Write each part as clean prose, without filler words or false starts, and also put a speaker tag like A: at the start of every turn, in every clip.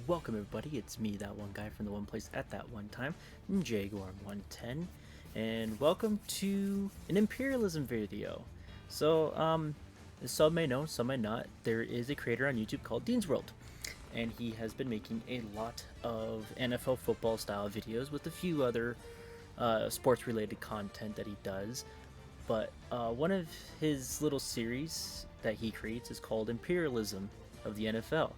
A: Welcome everybody, it's me, that one guy from the one place at that one time, Jaguar110, and welcome to an Imperialism video. So, some may know, some may not, there is a creator on YouTube called Dean's World, and he has been making a lot of NFL football style videos with a few other sports related content that he does. But one of his little series that he creates is called Imperialism of the NFL,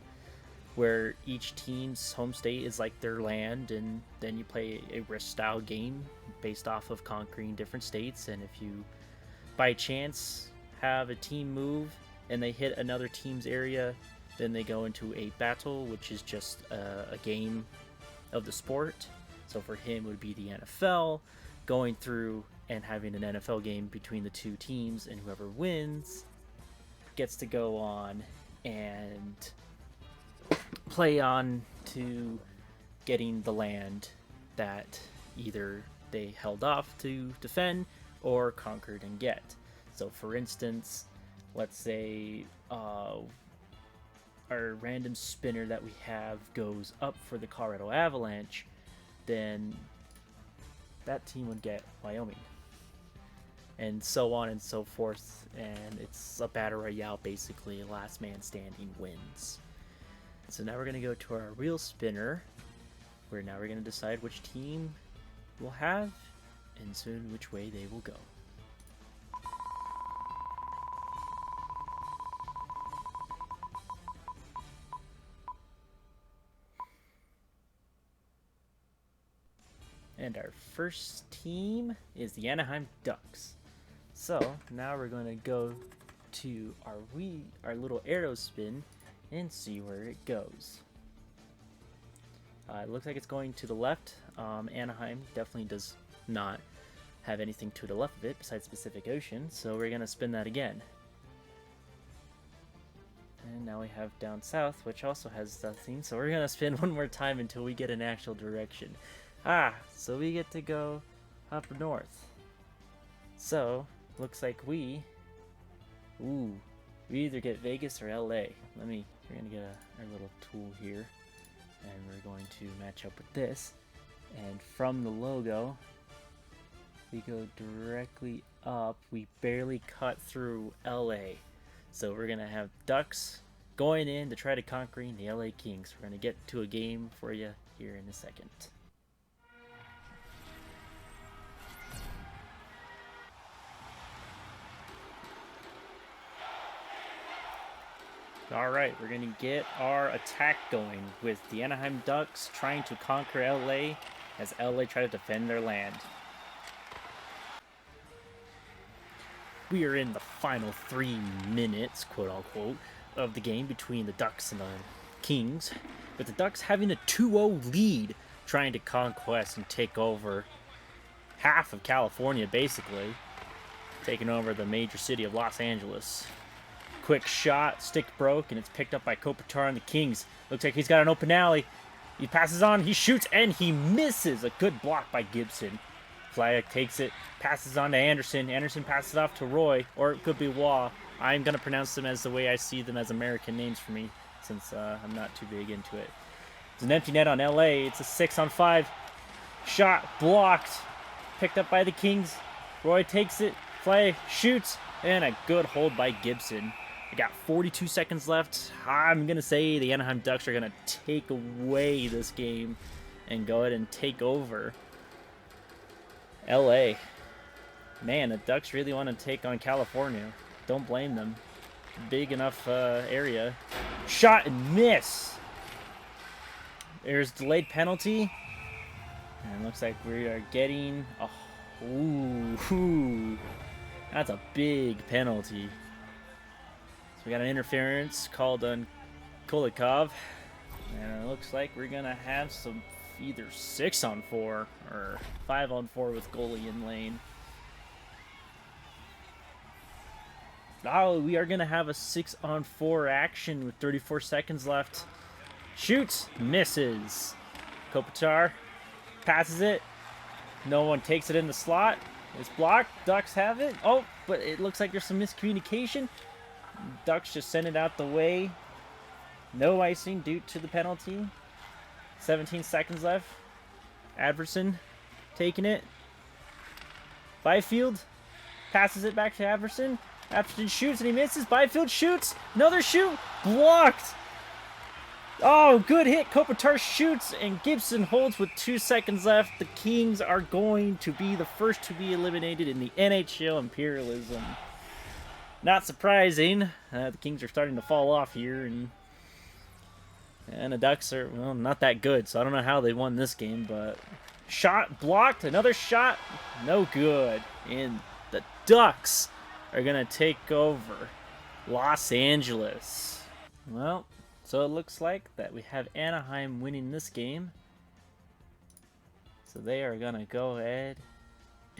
A: where each team's home state is like their land, and then you play a risk style game based off of conquering different states. And if you by chance have a team move and they hit another team's area, then they go into a battle, which is just a game of the sport. So for him it would be the NFL, going through and having an NFL game between the two teams, and whoever wins gets to go on and play on to getting the land that either they held off to defend or conquered and get. So for instance, let's say our random spinner that we have goes up for the Colorado Avalanche, then that team would get Wyoming, and so on and so forth. And it's a battle royale, basically. Last man standing wins. So now we're going to go to our real spinner, where now we're going to decide which team we'll have, and soon which way they will go. And our first team is the Anaheim Ducks. So now we're going to go to our little arrow spin and see where it goes. It looks like it's going to the left. Anaheim definitely does not have anything to the left of it besides Pacific Ocean, so we're going to spin that again. And now we have down south, which also has nothing, so we're going to spin one more time until we get an actual direction. So we get to go up north. So, looks like we either get Vegas or LA. We're gonna get our little tool here, and we're going to match up with this. And from the logo, we go directly up. We barely cut through LA. So we're gonna have Ducks going in to try to conquer the LA Kings. We're gonna get to a game for you here in a second. Alright, we're going to get our attack going with the Anaheim Ducks trying to conquer LA as LA try to defend their land. We are in the final 3 minutes, quote unquote, of the game between the Ducks and the Kings, with the Ducks having a 2-0 lead, trying to conquest and take over half of California, basically, taking over the major city of Los Angeles. Quick shot, stick broke, and it's picked up by Kopitar and the Kings. Looks like he's got an open alley. He passes on, he shoots, and he misses. A good block by Gibson. Flag takes it, passes on to Anderson. Anderson passes off to Roy, or it could be Waugh. I'm going to pronounce them as the way I see them as American names for me, since I'm not too big into it. It's an empty net on LA. It's a 6-on-5. Shot blocked. Picked up by the Kings. Roy takes it. Flag shoots, and a good hold by Gibson. We got 42 seconds left. I'm going to say the Anaheim Ducks are going to take away this game and go ahead and take over LA. Man, the Ducks really want to take on California. Don't blame them. Big enough area. Shot and miss. There's delayed penalty. And it looks like we are getting a... Ooh. That's a big penalty. We got an interference called on Kulikov, and it looks like we're gonna have some either 6-on-4 or 5-on-4 with goalie in lane. Oh, we are gonna have a 6-on-4 action with 34 seconds left. Shoots, misses. Kopitar passes it. No one takes it in the slot. It's blocked. Ducks have it. Oh, but it looks like there's some miscommunication. Ducks just send it out the way. No icing due to the penalty. 17 seconds left. Adverson taking it. Byfield passes it back to Adverson. Adverson shoots and he misses. Byfield shoots. Another shoot. Blocked. Oh, good hit. Kopitar shoots and Gibson holds with 2 seconds left. The Kings are going to be the first to be eliminated in the NHL Imperialism. Not surprising. The Kings are starting to fall off here, and the Ducks are, well, not that good, so I don't know how they won this game, but shot blocked, another shot, no good. And the Ducks are going to take over Los Angeles. Well, so it looks like that we have Anaheim winning this game. So they are going to go ahead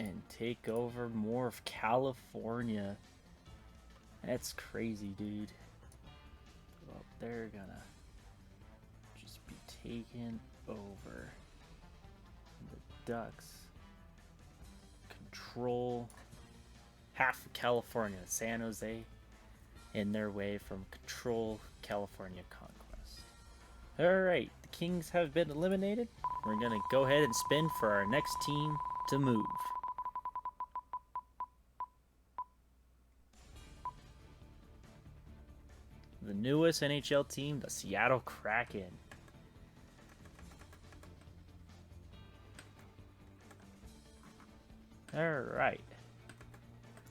A: and take over more of California. That's crazy, dude. Well, they're going to just be taken over. The Ducks control half of California, San Jose, in their way from control California conquest. Alright, the Kings have been eliminated. We're going to go ahead and spin for our next team to move. The newest NHL team, the Seattle Kraken. Alright.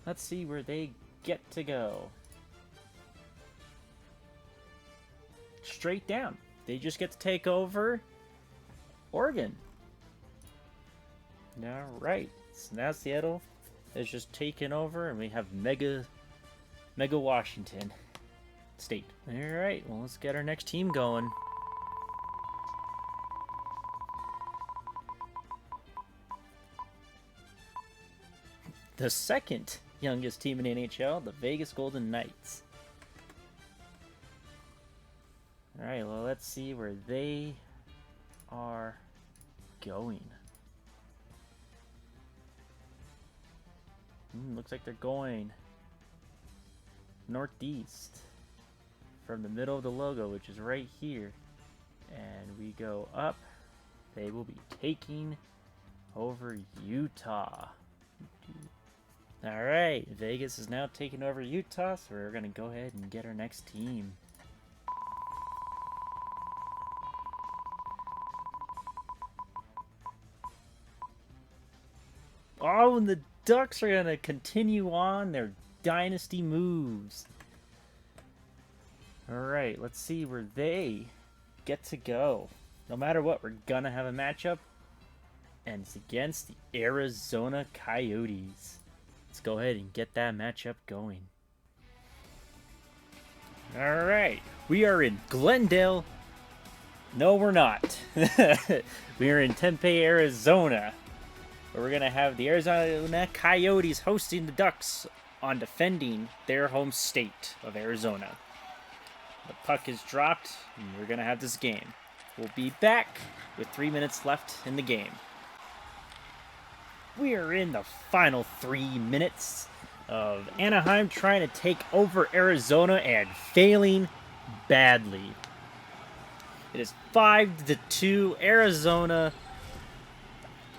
A: Let's see where they get to go. Straight down. They just get to take over Oregon. Alright. So now Seattle is just taken over and we have Mega Washington State. Alright, well, let's get our next team going. The second youngest team in NHL, the Vegas Golden Knights. Alright, well, let's see where they are going. Looks like they're going northeast from the middle of the logo, which is right here. And we go up. They will be taking over Utah. Alright, Vegas is now taking over Utah, so we're going to go ahead and get our next team. Oh, and the Ducks are going to continue on their dynasty moves. Alright, let's see where they get to go. No matter what, we're going to have a matchup, and it's against the Arizona Coyotes. Let's go ahead and get that matchup going. Alright, we are in Glendale. No, we're not. We are in Tempe, Arizona, where we're going to have the Arizona Coyotes hosting the Ducks on defending their home state of Arizona. The puck is dropped, and we're going to have this game. We'll be back with 3 minutes left in the game. We are in the final 3 minutes of Anaheim trying to take over Arizona and failing badly. It is 5-2 Arizona.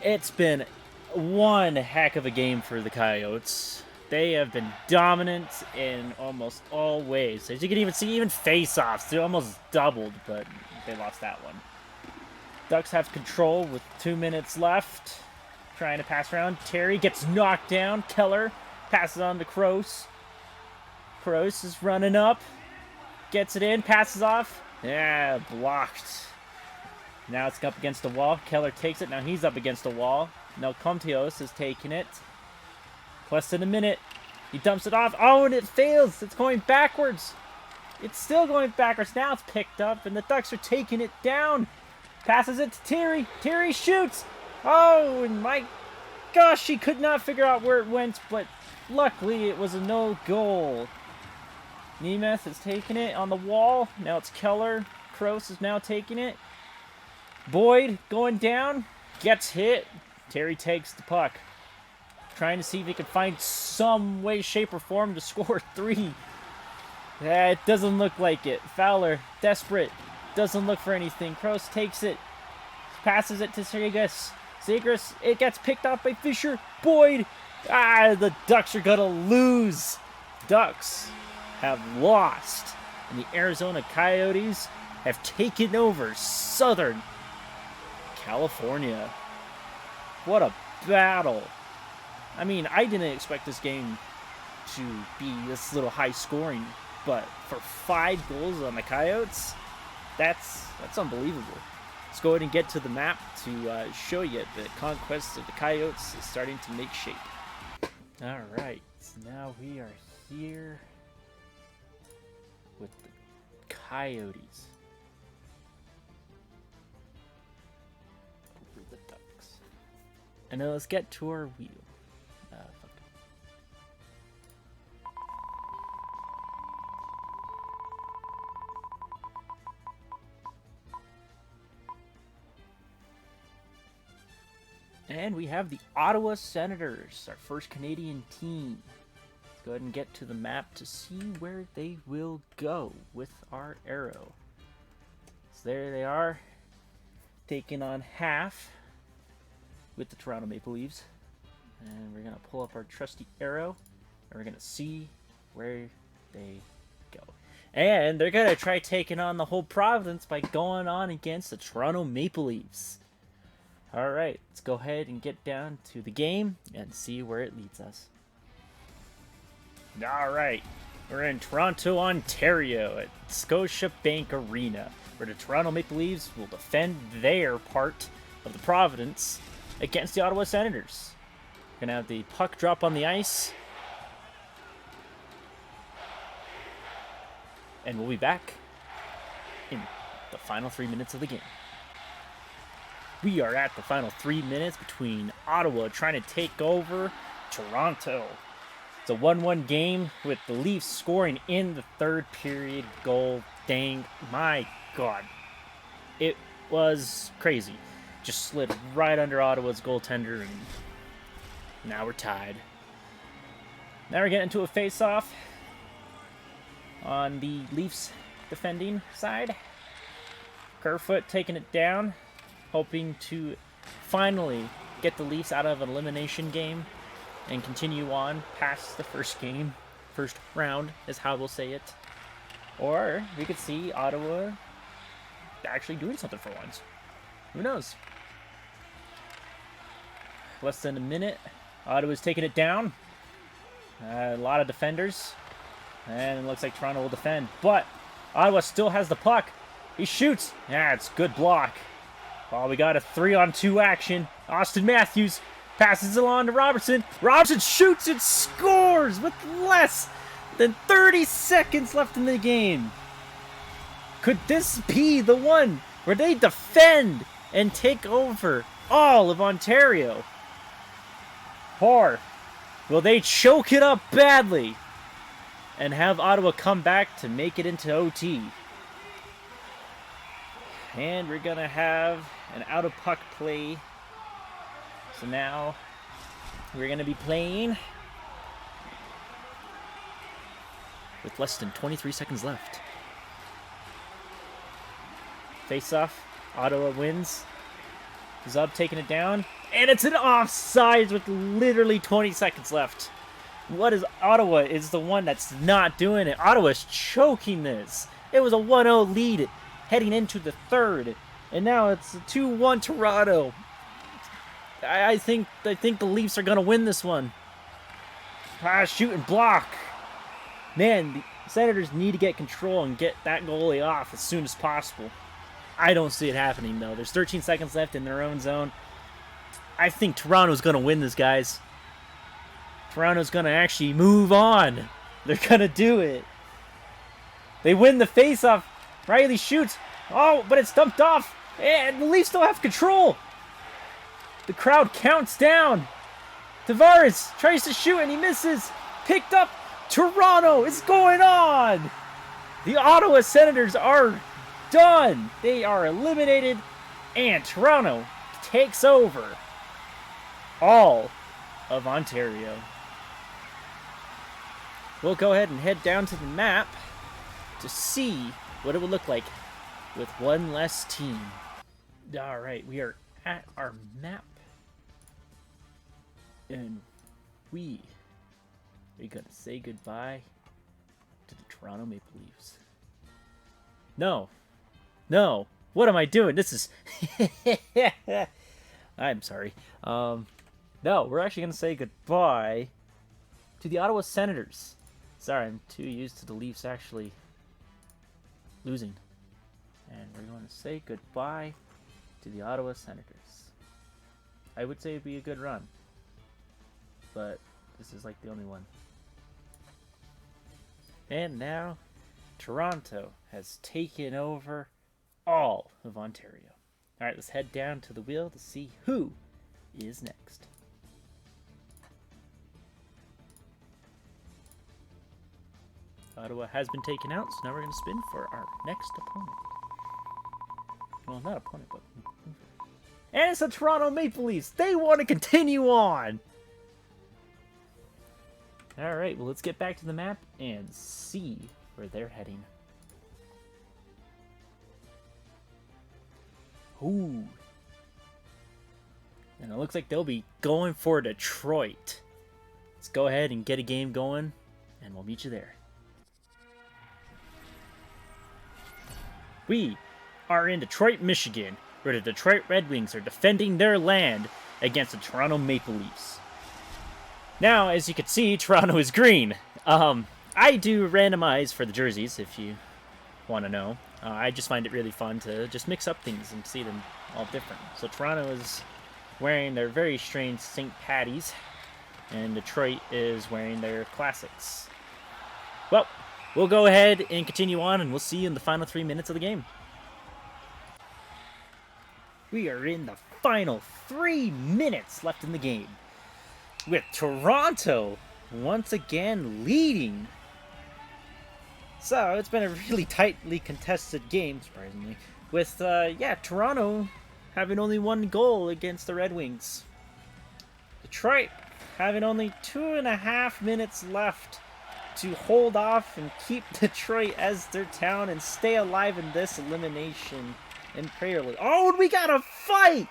A: It's been one heck of a game for the Coyotes. They have been dominant in almost all ways. As you can even see, even face-offs, they almost doubled, but they lost that one. Ducks have control with 2 minutes left. Trying to pass around. Terry gets knocked down. Keller passes on to Kroos. Kroos is running up. Gets it in. Passes off. Yeah, blocked. Now it's up against the wall. Keller takes it. Now he's up against the wall. Now Comtios is taking it. Less than a minute. He dumps it off. Oh, and it fails. It's going backwards. It's still going backwards. Now it's picked up, and the Ducks are taking it down. Passes it to Terry. Terry shoots. Oh, and my gosh, he could not figure out where it went, but luckily it was a no goal. Nemeth is taking it on the wall. Now it's Keller. Kroos is now taking it. Boyd going down. Gets hit. Terry takes the puck. Trying to see if he can find some way, shape, or form to score 3. It doesn't look like it. Fowler, desperate. Doesn't look for anything. Kroos takes it. passes it to Segras. Segras, it gets picked off by Fisher. Boyd. The Ducks are gonna lose. Ducks have lost, and the Arizona Coyotes have taken over Southern California. What a battle. I mean, I didn't expect this game to be this little high scoring, but for 5 goals on the Coyotes, that's unbelievable. Let's go ahead and get to the map to show you the conquest of the Coyotes is starting to make shape. Alright, so now we are here with the Coyotes over the Ducks. And now let's get to our wheel. And we have the Ottawa Senators, our first Canadian team. Let's go ahead and get to the map to see where they will go with our arrow. So there they are, taking on half with the Toronto Maple Leafs. And we're going to pull up our trusty arrow, and we're going to see where they go. And they're going to try taking on the whole Providence by going on against the Toronto Maple Leafs. Alright, let's go ahead and get down to the game and see where it leads us. Alright, we're in Toronto, Ontario at Scotiabank Arena, where the Toronto Maple Leafs will defend their part of the Providence against the Ottawa Senators. We're going to have the puck drop on the ice. And we'll be back in the final 3 minutes of the game. We are at the final 3 minutes between Ottawa trying to take over Toronto. It's a 1-1 game with the Leafs scoring in the third period goal. Dang, my God. It was crazy. Just slid right under Ottawa's goaltender, and now we're tied. Now we're getting into a face-off on the Leafs defending side. Kerfoot taking it down, hoping to finally get the Leafs out of an elimination game and continue on past the first game. First round is how we'll say it. Or we could see Ottawa actually doing something for once. Who knows? Less than a minute. Ottawa's taking it down. A lot of defenders. And it looks like Toronto will defend. But Ottawa still has the puck. He shoots. Yeah, it's good block. Oh, we got a 3-on-2 action. Austin Matthews passes it along to Robertson. Robertson shoots and scores with less than 30 seconds left in the game. Could this be the one where they defend and take over all of Ontario? Or will they choke it up badly and have Ottawa come back to make it into OT? And we're going to have an out-of-puck play. So now we're going to be playing with less than 23 seconds left. Face-off. Ottawa wins. Zub taking it down. And it's an offside with literally 20 seconds left. What is Ottawa is the one that's not doing it. Ottawa's choking this. It was a 1-0 lead heading into the third, and now it's a 2-1 Toronto. I think the Leafs are gonna win this one. Shoot and block. Man, the Senators need to get control and get that goalie off as soon as possible. I don't see it happening though. There's 13 seconds left in their own zone. I think Toronto's gonna win this, guys. Toronto's gonna actually move on. They're gonna do it. They win the faceoff. Riley shoots. Oh, but it's dumped off. And the Leafs still have control. The crowd counts down. Tavares tries to shoot and he misses. Picked up. Toronto is going on. The Ottawa Senators are done. They are eliminated. And Toronto takes over all of Ontario. We'll go ahead and head down to the map to see what it would look like with one less team. Alright, we are at our map. And we are going to say goodbye to the Toronto Maple Leafs. No. No. What am I doing? This is... I'm sorry. No, we're actually going to say goodbye to the Ottawa Senators. Sorry, I'm too used to the Leafs actually losing. And we're going to say goodbye to the Ottawa Senators. I would say it'd be a good run, but this is like the only one. And now, Toronto has taken over all of Ontario. Alright, let's head down to the wheel to see who is next. Ottawa has been taken out, so now we're going to spin for our next opponent. Well, not opponent, but... And it's the Toronto Maple Leafs! They want to continue on! Alright, well, let's get back to the map and see where they're heading. Ooh. And it looks like they'll be going for Detroit. Let's go ahead and get a game going, and we'll meet you there. We are in Detroit, Michigan, where the Detroit Red Wings are defending their land against the Toronto Maple Leafs. Now, as you can see, Toronto is green. I do randomize for the jerseys, if you want to know. I just find it really fun to just mix up things and see them all different. So Toronto is wearing their very strange St. Patty's, and Detroit is wearing their classics. Well, we'll go ahead and continue on, and we'll see you in the final 3 minutes of the game. We are in the final 3 minutes left in the game, with Toronto once again leading. So it's been a really tightly contested game, surprisingly, with Toronto having only 1 goal against the Red Wings. Detroit having only 2.5 minutes left to hold off and keep Detroit as their town and stay alive in this elimination. Imperialism. Oh, and we got a fight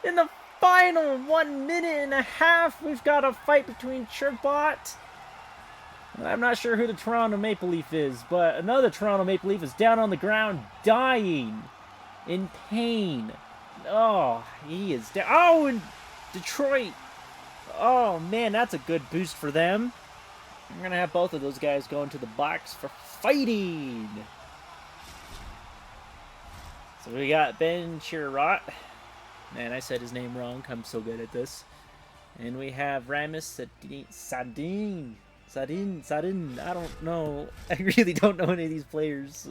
A: in the final 1.5 minutes. We've got a fight between Chabot. I'm not sure who the Toronto Maple Leaf is, but another Toronto Maple Leaf is down on the ground, dying in pain. Oh, he is down. Oh, and Detroit. Oh, man, that's a good boost for them. I'm going to have both of those guys go into the box for fighting. So we got Ben Chirot. Man, I said his name wrong. I'm so good at this. And we have Ramis Sadin. I don't know. I really don't know any of these players.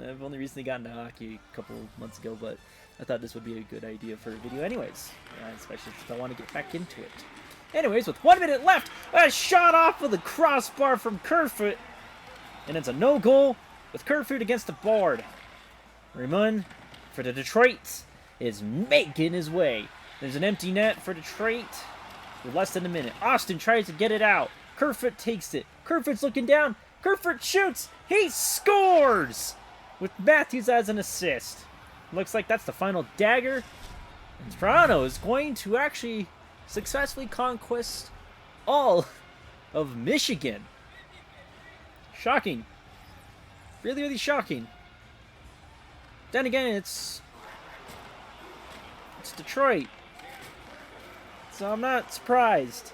A: I've only recently gotten to hockey a couple months ago, but I thought this would be a good idea for a video anyways. Especially if I want to get back into it. Anyways, with 1 minute left, a shot off of the crossbar from Kerfoot. And it's a no goal with Kerfoot against the board. Raymond for the Detroit is making his way. There's an empty net for Detroit with less than a minute. Austin tries to get it out. Kerfoot takes it. Kerfoot's looking down. Kerfoot shoots. He scores with Matthews as an assist. Looks like that's the final dagger. And Toronto is going to actually successfully conquest all of Michigan. Shocking. Really, really shocking. Then again, it's Detroit. So I'm not surprised.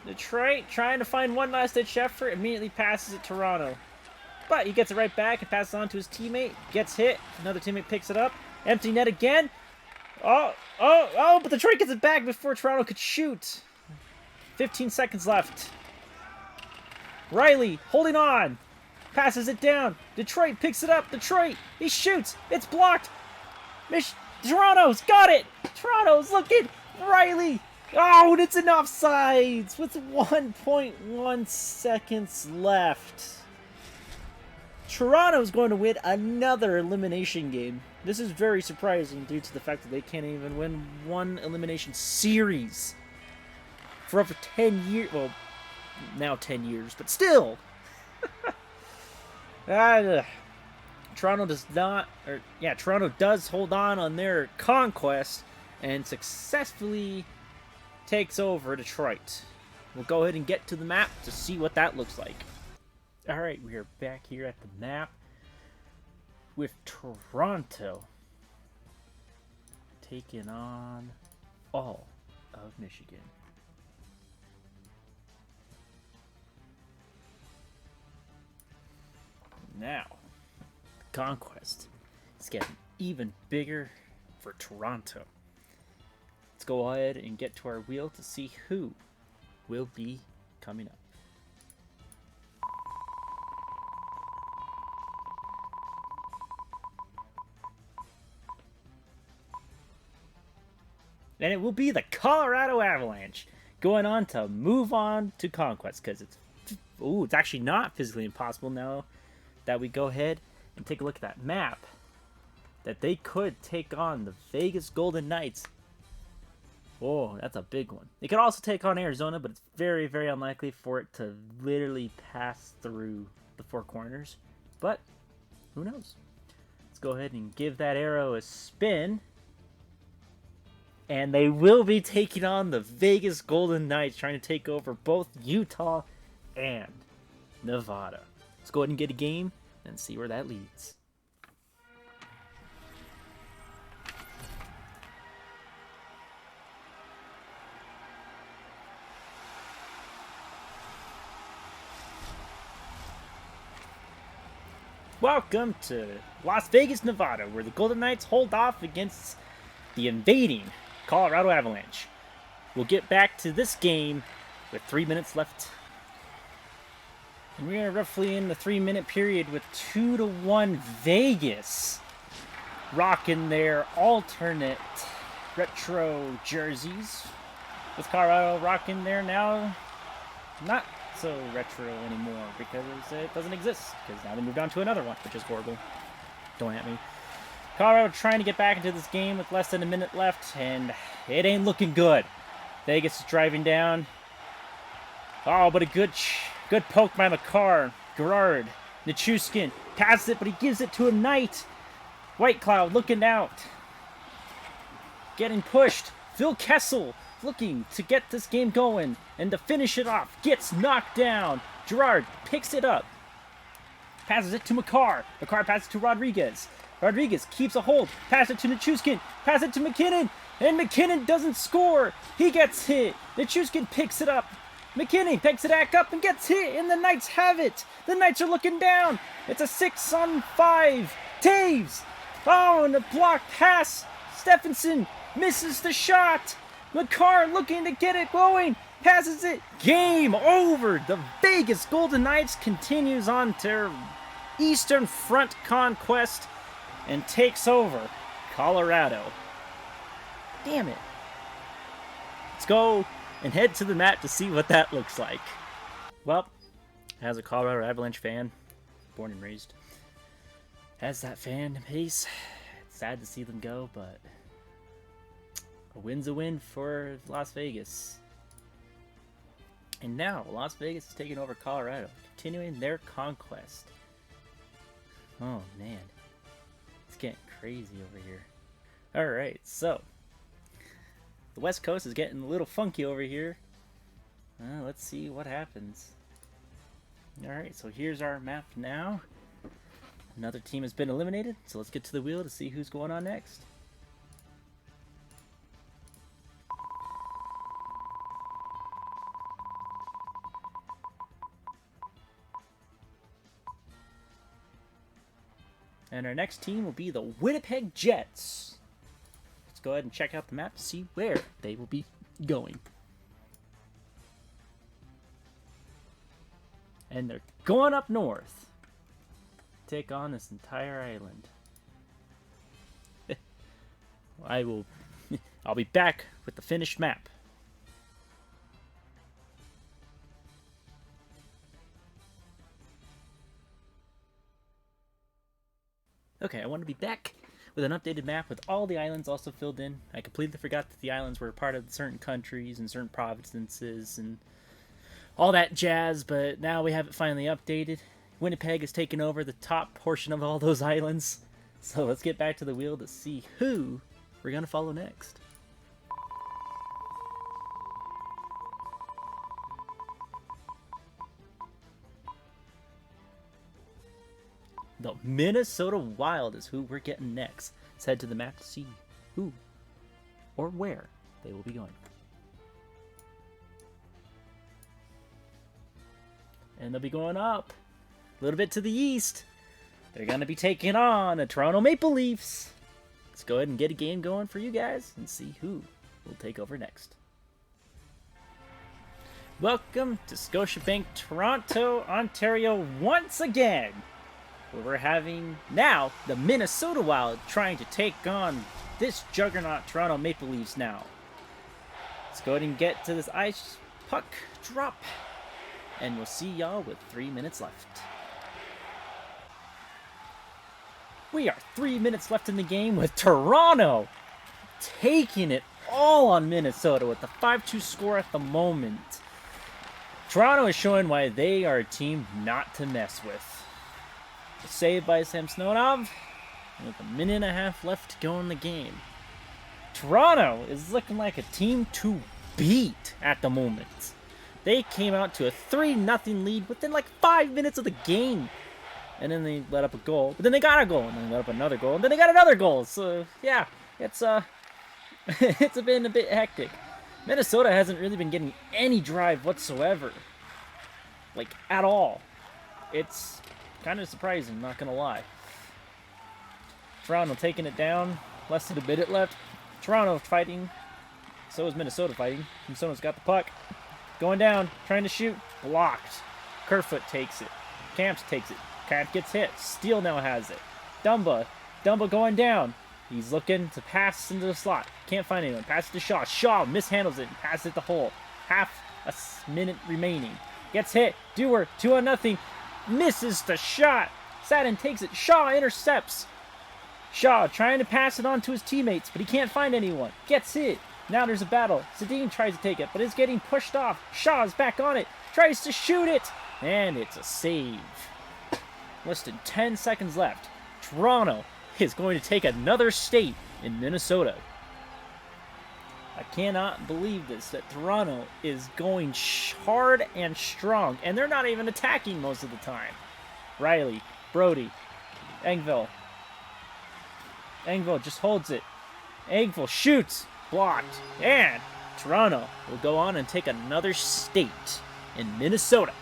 A: Detroit trying to find one last-ditch effort, immediately passes it to Toronto. But he gets it right back and passes on to his teammate. Gets hit. Another teammate picks it up. Empty net again. But Detroit gets it back before Toronto could shoot. 15 seconds left. Riley holding on. Passes it down. Detroit picks it up. Detroit, he shoots. It's blocked. Toronto's got it. Toronto's looking. Riley. Oh, and it's an offsides with 1.1 seconds left. Toronto's going to win another elimination game. This is very surprising due to the fact that they can't even win one elimination series for over 10 years. Well, now 10 years, but still. Toronto does not, or yeah, Toronto does hold on their conquest and successfully takes over Detroit. We'll go ahead and get to the map to see what that looks like. Alright, we are back here at the map with Toronto taking on all of Michigan. Now, the conquest is getting even bigger for Toronto. Let's go ahead and get to our wheel to see who will be coming up. And it will be the Colorado Avalanche going on to move on to conquest, because it's actually not physically impossible now that we go ahead and take a look at that map, that they could take on the Vegas Golden Knights. Oh, that's a big one. They could also take on Arizona, but it's very, very unlikely for it to literally pass through the four corners. But who knows? Let's go ahead and give that arrow a spin. And they will be taking on the Vegas Golden Knights, trying to take over both Utah and Nevada. Let's go ahead and get a game and see where that leads. Welcome to Las Vegas, Nevada, where the Golden Knights hold off against the invading Colorado Avalanche. We'll get back to this game with 3 minutes left. And we are roughly in the 3-minute period with 2-1 Vegas rocking their alternate retro jerseys, with Colorado rocking their now not so retro anymore because it doesn't exist, because now they moved on to another one, which is horrible. Don't at me. Colorado trying to get back into this game with less than a minute left, and it ain't looking good. Vegas is driving down. Oh, but a good poke by McCarr. Gerard, Nichushkin passes it, but he gives it to a Knight. White Cloud looking out. Getting pushed. Phil Kessel looking to get this game going and to finish it off. Gets knocked down. Gerard picks it up. Passes it to McCarr. McCarr passes it to Rodriguez. Rodriguez keeps a hold. Pass it to Nichushkin. Pass it to McKinnon. And McKinnon doesn't score. He gets hit. Nichushkin picks it up. McKinnon picks it back up and gets hit. And the Knights have it. The Knights are looking down. It's a 6-on-5. Taves. Oh, and a block pass. Stephenson misses the shot. McCarr looking to get it going. Passes it. Game over. The Vegas Golden Knights continues on their Eastern Front conquest and takes over Colorado. Damn it. Let's go and head to the map to see what that looks like. Well, as a Colorado Avalanche fan, born and raised, as that fan base, it's sad to see them go, but a win's a win for Las Vegas. And now, Las Vegas is taking over Colorado, continuing their conquest. Oh, man. It's getting crazy over here. Alright, so the West Coast is getting a little funky over here. Let's see what happens. Alright, so here's our map now. Another team has been eliminated, so let's get to the wheel to see who's going on next. And our next team will be the Winnipeg Jets. Let's go ahead and check out the map to see where they will be going. And they're going up north. Take on this entire island. I'll be back with the finished map. Okay, I want to be back with an updated map with all the islands also filled in. I completely forgot that the islands were part of certain countries and certain provinces and all that jazz, but now we have it finally updated. Winnipeg has taken over the top portion of all those islands. So let's get back to the wheel to see who we're going to follow next. The Minnesota Wild is who we're getting next. Let's head to the map to see who or where they will be going. And they'll be going up a little bit to the east. They're going to be taking on the Toronto Maple Leafs. Let's go ahead and get a game going for you guys and see who will take over next. Welcome to Scotiabank, Toronto, Ontario once again. Where we're having now the Minnesota Wild trying to take on this juggernaut Toronto Maple Leafs now. Let's go ahead and get to this ice puck drop. And we'll see y'all with 3 minutes left. We are 3 minutes left in the game with Toronto taking it all on Minnesota with the 5-2 score at the moment. Toronto is showing why they are a team not to mess with. Saved by Samsonov with a minute and a half left to go in the game. Toronto is looking like a team to beat at the moment. They came out to a 3-0 lead within like 5 minutes of the game. And then they let up a goal. But then they got a goal. And then they let up another goal. And then they got another goal. So, yeah. It's it's been a bit hectic. Minnesota hasn't really been getting any drive whatsoever. Like, at all. It's kind of surprising, not going to lie. Toronto taking it down. Less than a minute left. Toronto fighting. So is Minnesota fighting. Minnesota's got the puck. Going down, trying to shoot, blocked. Kerfoot takes it. Camps takes it. Camp gets hit. Steele now has it. Dumba going down. He's looking to pass into the slot. Can't find anyone. Pass it to Shaw. Shaw mishandles it and passes it to Hole. Half a minute remaining. Gets hit. Dewar, 2-0. Misses the shot. Sadin takes it. Shaw intercepts. Shaw trying to pass it on to his teammates, but he can't find anyone. Gets hit. Now there's a battle. Sedin tries to take it, but it's getting pushed off. Shaw's back on it. Tries to shoot it. And it's a save. Less than 10 seconds left. Toronto is going to take another state in Minnesota. I cannot believe this, that Toronto is going hard and strong. And they're not even attacking most of the time. Riley, Brody, Engvall. Engvall just holds it. Engvall shoots. Blocked. And Toronto will go on and take another state in Minnesota.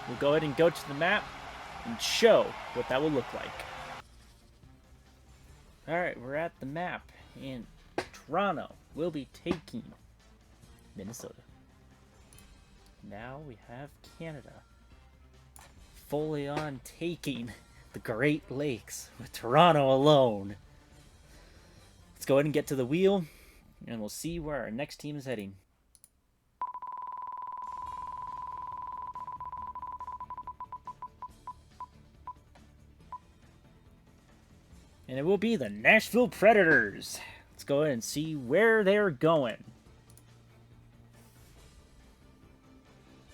A: We'll go ahead and go to the map and show what that will look like. Alright, we're at the map, and Toronto will be taking Minnesota. Now we have Canada fully on taking the Great Lakes with Toronto alone. Let's go ahead and get to the wheel, and we'll see where our next team is heading. And it will be the Nashville Predators. Let's go ahead and see where they're going.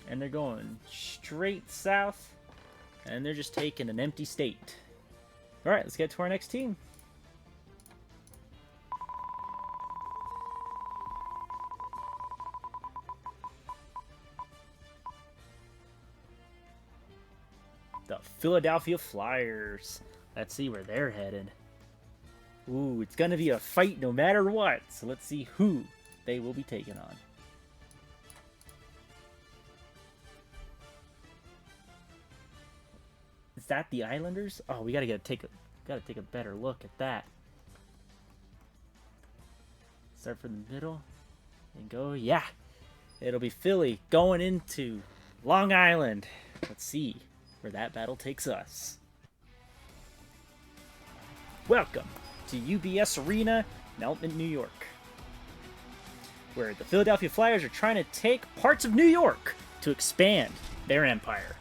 A: And they're going straight south. And they're just taking an empty state. Alright, let's get to our next team. The Philadelphia Flyers. Let's see where they're headed. Ooh, it's going to be a fight no matter what. So let's see who they will be taking on. Is that the Islanders? Oh, we gotta take a better look at that. Start from the middle and go. Yeah, it'll be Philly going into Long Island. Let's see where that battle takes us. Welcome to UBS Arena in Elton, New York, where the Philadelphia Flyers are trying to take parts of New York to expand their empire.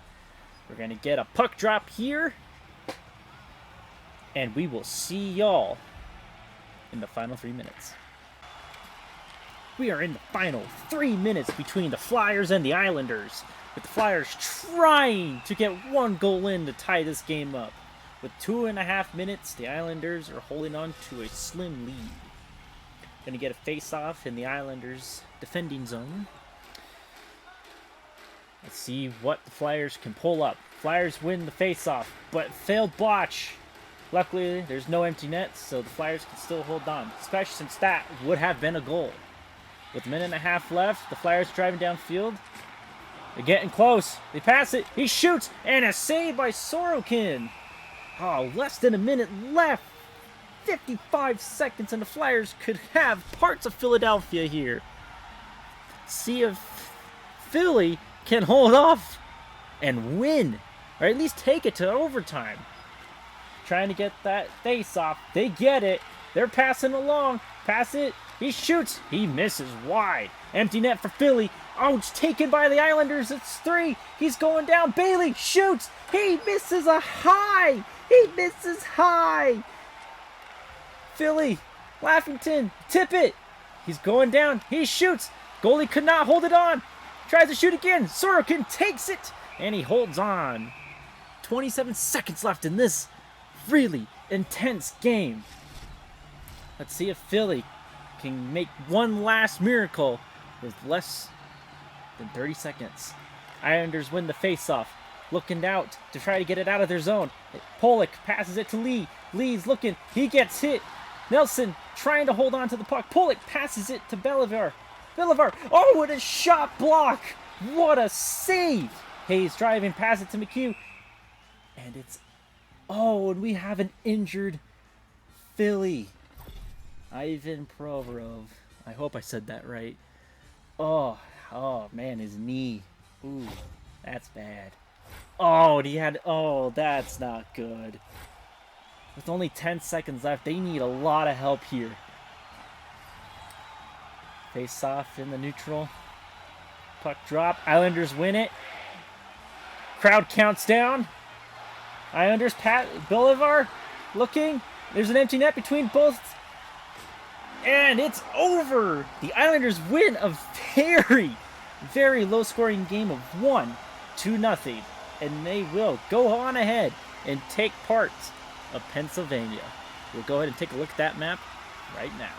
A: We're going to get a puck drop here, and we will see y'all in the final 3 minutes. We are in the final 3 minutes between the Flyers and the Islanders. with the Flyers trying to get one goal in to tie this game up. With 2.5 minutes, the Islanders are holding on to a slim lead. Going to get a face-off in the Islanders' defending zone. Let's see what the Flyers can pull up. Flyers win the face-off, but failed botch. Luckily, there's no empty nets, so the Flyers can still hold on, especially since that would have been a goal. With a minute and a half left, the Flyers driving downfield. They're getting close. They pass it. He shoots, and a save by Sorokin. Oh, less than a minute left. 55 seconds, and the Flyers could have parts of Philadelphia here. See if Philly can hold off and win, or at least take it to overtime. Trying to get that face off. They get it. They're passing along. Pass it. He shoots. He misses wide. Empty net for Philly. Oh, it's taken by the Islanders. It's 3. He's going down. Bailey shoots. He misses a high. He misses high. Philly. Laughington. Tip it. He's going down. He shoots. Goalie could not hold it on. Tries to shoot again. Sorokin takes it. And he holds on. 27 seconds left in this really intense game. Let's see if Philly can make one last miracle with less than 30 seconds. Islanders win the faceoff. Looking out to try to get it out of their zone. Pollock passes it to Lee. Lee's looking. He gets hit. Nelson trying to hold on to the puck. Pollock passes it to Belivar. Oh, what a shot block. What a save. Hayes driving, pass it to McHugh. And it's... Oh, and we have an injured Philly. Ivan Provorov. I hope I said that right. Oh, man, his knee. Ooh, that's bad. Oh, and he had... Oh, that's not good. With only 10 seconds left, they need a lot of help here. Face off in the neutral. Puck drop. Islanders win it. Crowd counts down. Islanders, Bolivar looking. There's an empty net between both. And it's over. The Islanders win a very, very low-scoring game of 1-0. And they will go on ahead and take part of Pennsylvania. We'll go ahead and take a look at that map right now.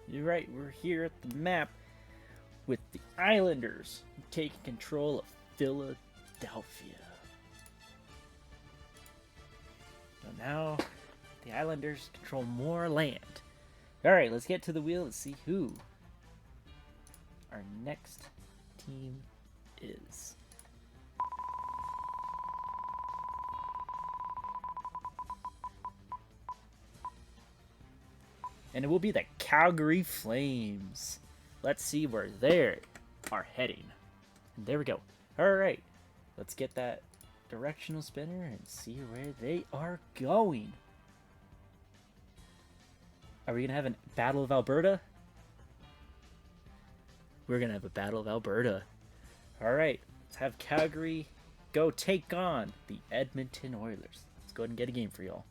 A: You're right, we're here at the map with the Islanders taking control of Philadelphia. So now the Islanders control more land. Alright, let's get to the wheel and see who our next team is. And it will be the Calgary Flames. Let's see where they are heading. And there we go. Alright, let's get that directional spinner and see where they are going. Are we going to have a Battle of Alberta? We're going to have a Battle of Alberta. Alright, let's have Calgary go take on the Edmonton Oilers. Let's go ahead and get a game for y'all.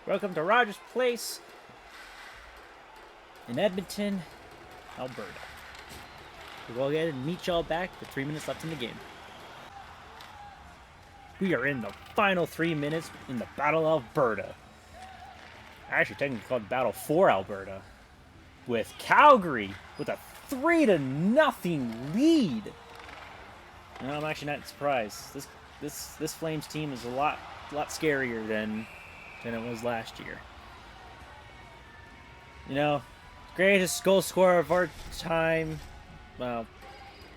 A: Welcome to Rogers Place in Edmonton, Alberta. We'll go ahead and meet y'all back with 3 minutes left in the game. We are in the final 3 minutes in the Battle of Alberta. Actually, technically called Battle for Alberta. With Calgary with a 3-0 lead. No, I'm actually not surprised. This Flames team is a lot scarier than it was last year. You know, greatest goal scorer of our time. Well,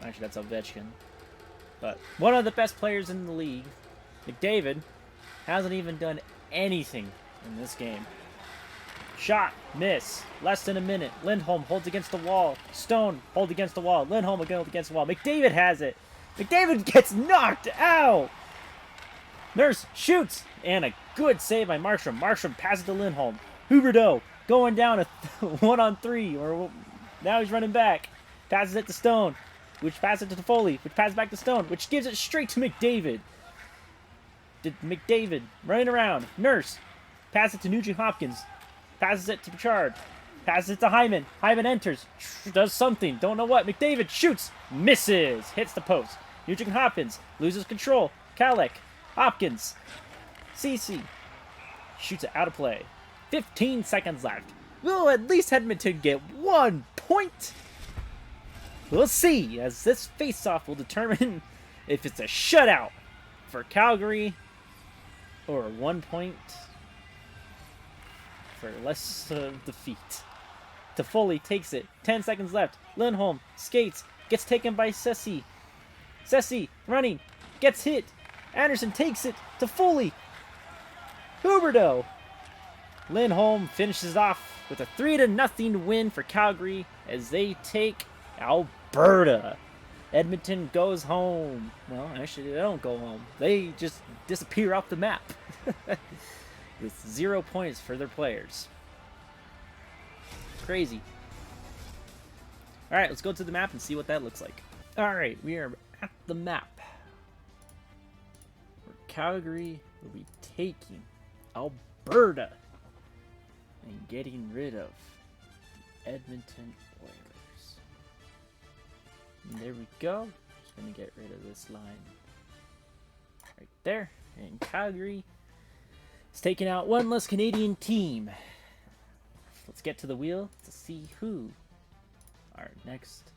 A: actually that's Ovechkin. But one of the best players in the league, McDavid, hasn't even done anything in this game. Shot, miss, less than a minute. Lindholm holds against the wall. Stone holds against the wall. Lindholm again against the wall. McDavid has it. McDavid gets knocked out. Nurse shoots, and a good save by Markstrom. Markstrom passes to Lindholm. Huberdeau going down a 1-on-3, or now he's running back. Passes it to Stone. which passes it to Foley, which passes back to Stone, which gives it straight to McDavid. McDavid running around. Nurse passes it to Nugent Hopkins. Passes it to Pichard. Passes it to Hyman. Hyman enters. Does something. Don't know what. McDavid shoots. Misses. Hits the post. Nugent Hopkins loses control. Kalek. Hopkins. CC. Shoots it out of play. 15 seconds left. Will at least Edmonton get 1 point? We'll see, as this face-off will determine if it's a shutout for Calgary or 1 point for less defeat. Toffoli takes it. 10 seconds left. Lindholm skates. Gets taken by Ceci. Ceci running. Gets hit. Anderson takes it. Toffoli. Huberdeau. Lindholm finishes off with a 3-0 win for Calgary as they take Alberta. Edmonton goes home. Well, actually, they don't go home. They just disappear off the map with 0 points for their players. Crazy. All right, let's go to the map and see what that looks like. All right, we are at the map where Calgary will be taking Alberta and getting rid of Edmonton Oilers. And there we go. Just gonna get rid of this line right there. And Calgary is taking out one less Canadian team. Let's get to the wheel to see who our next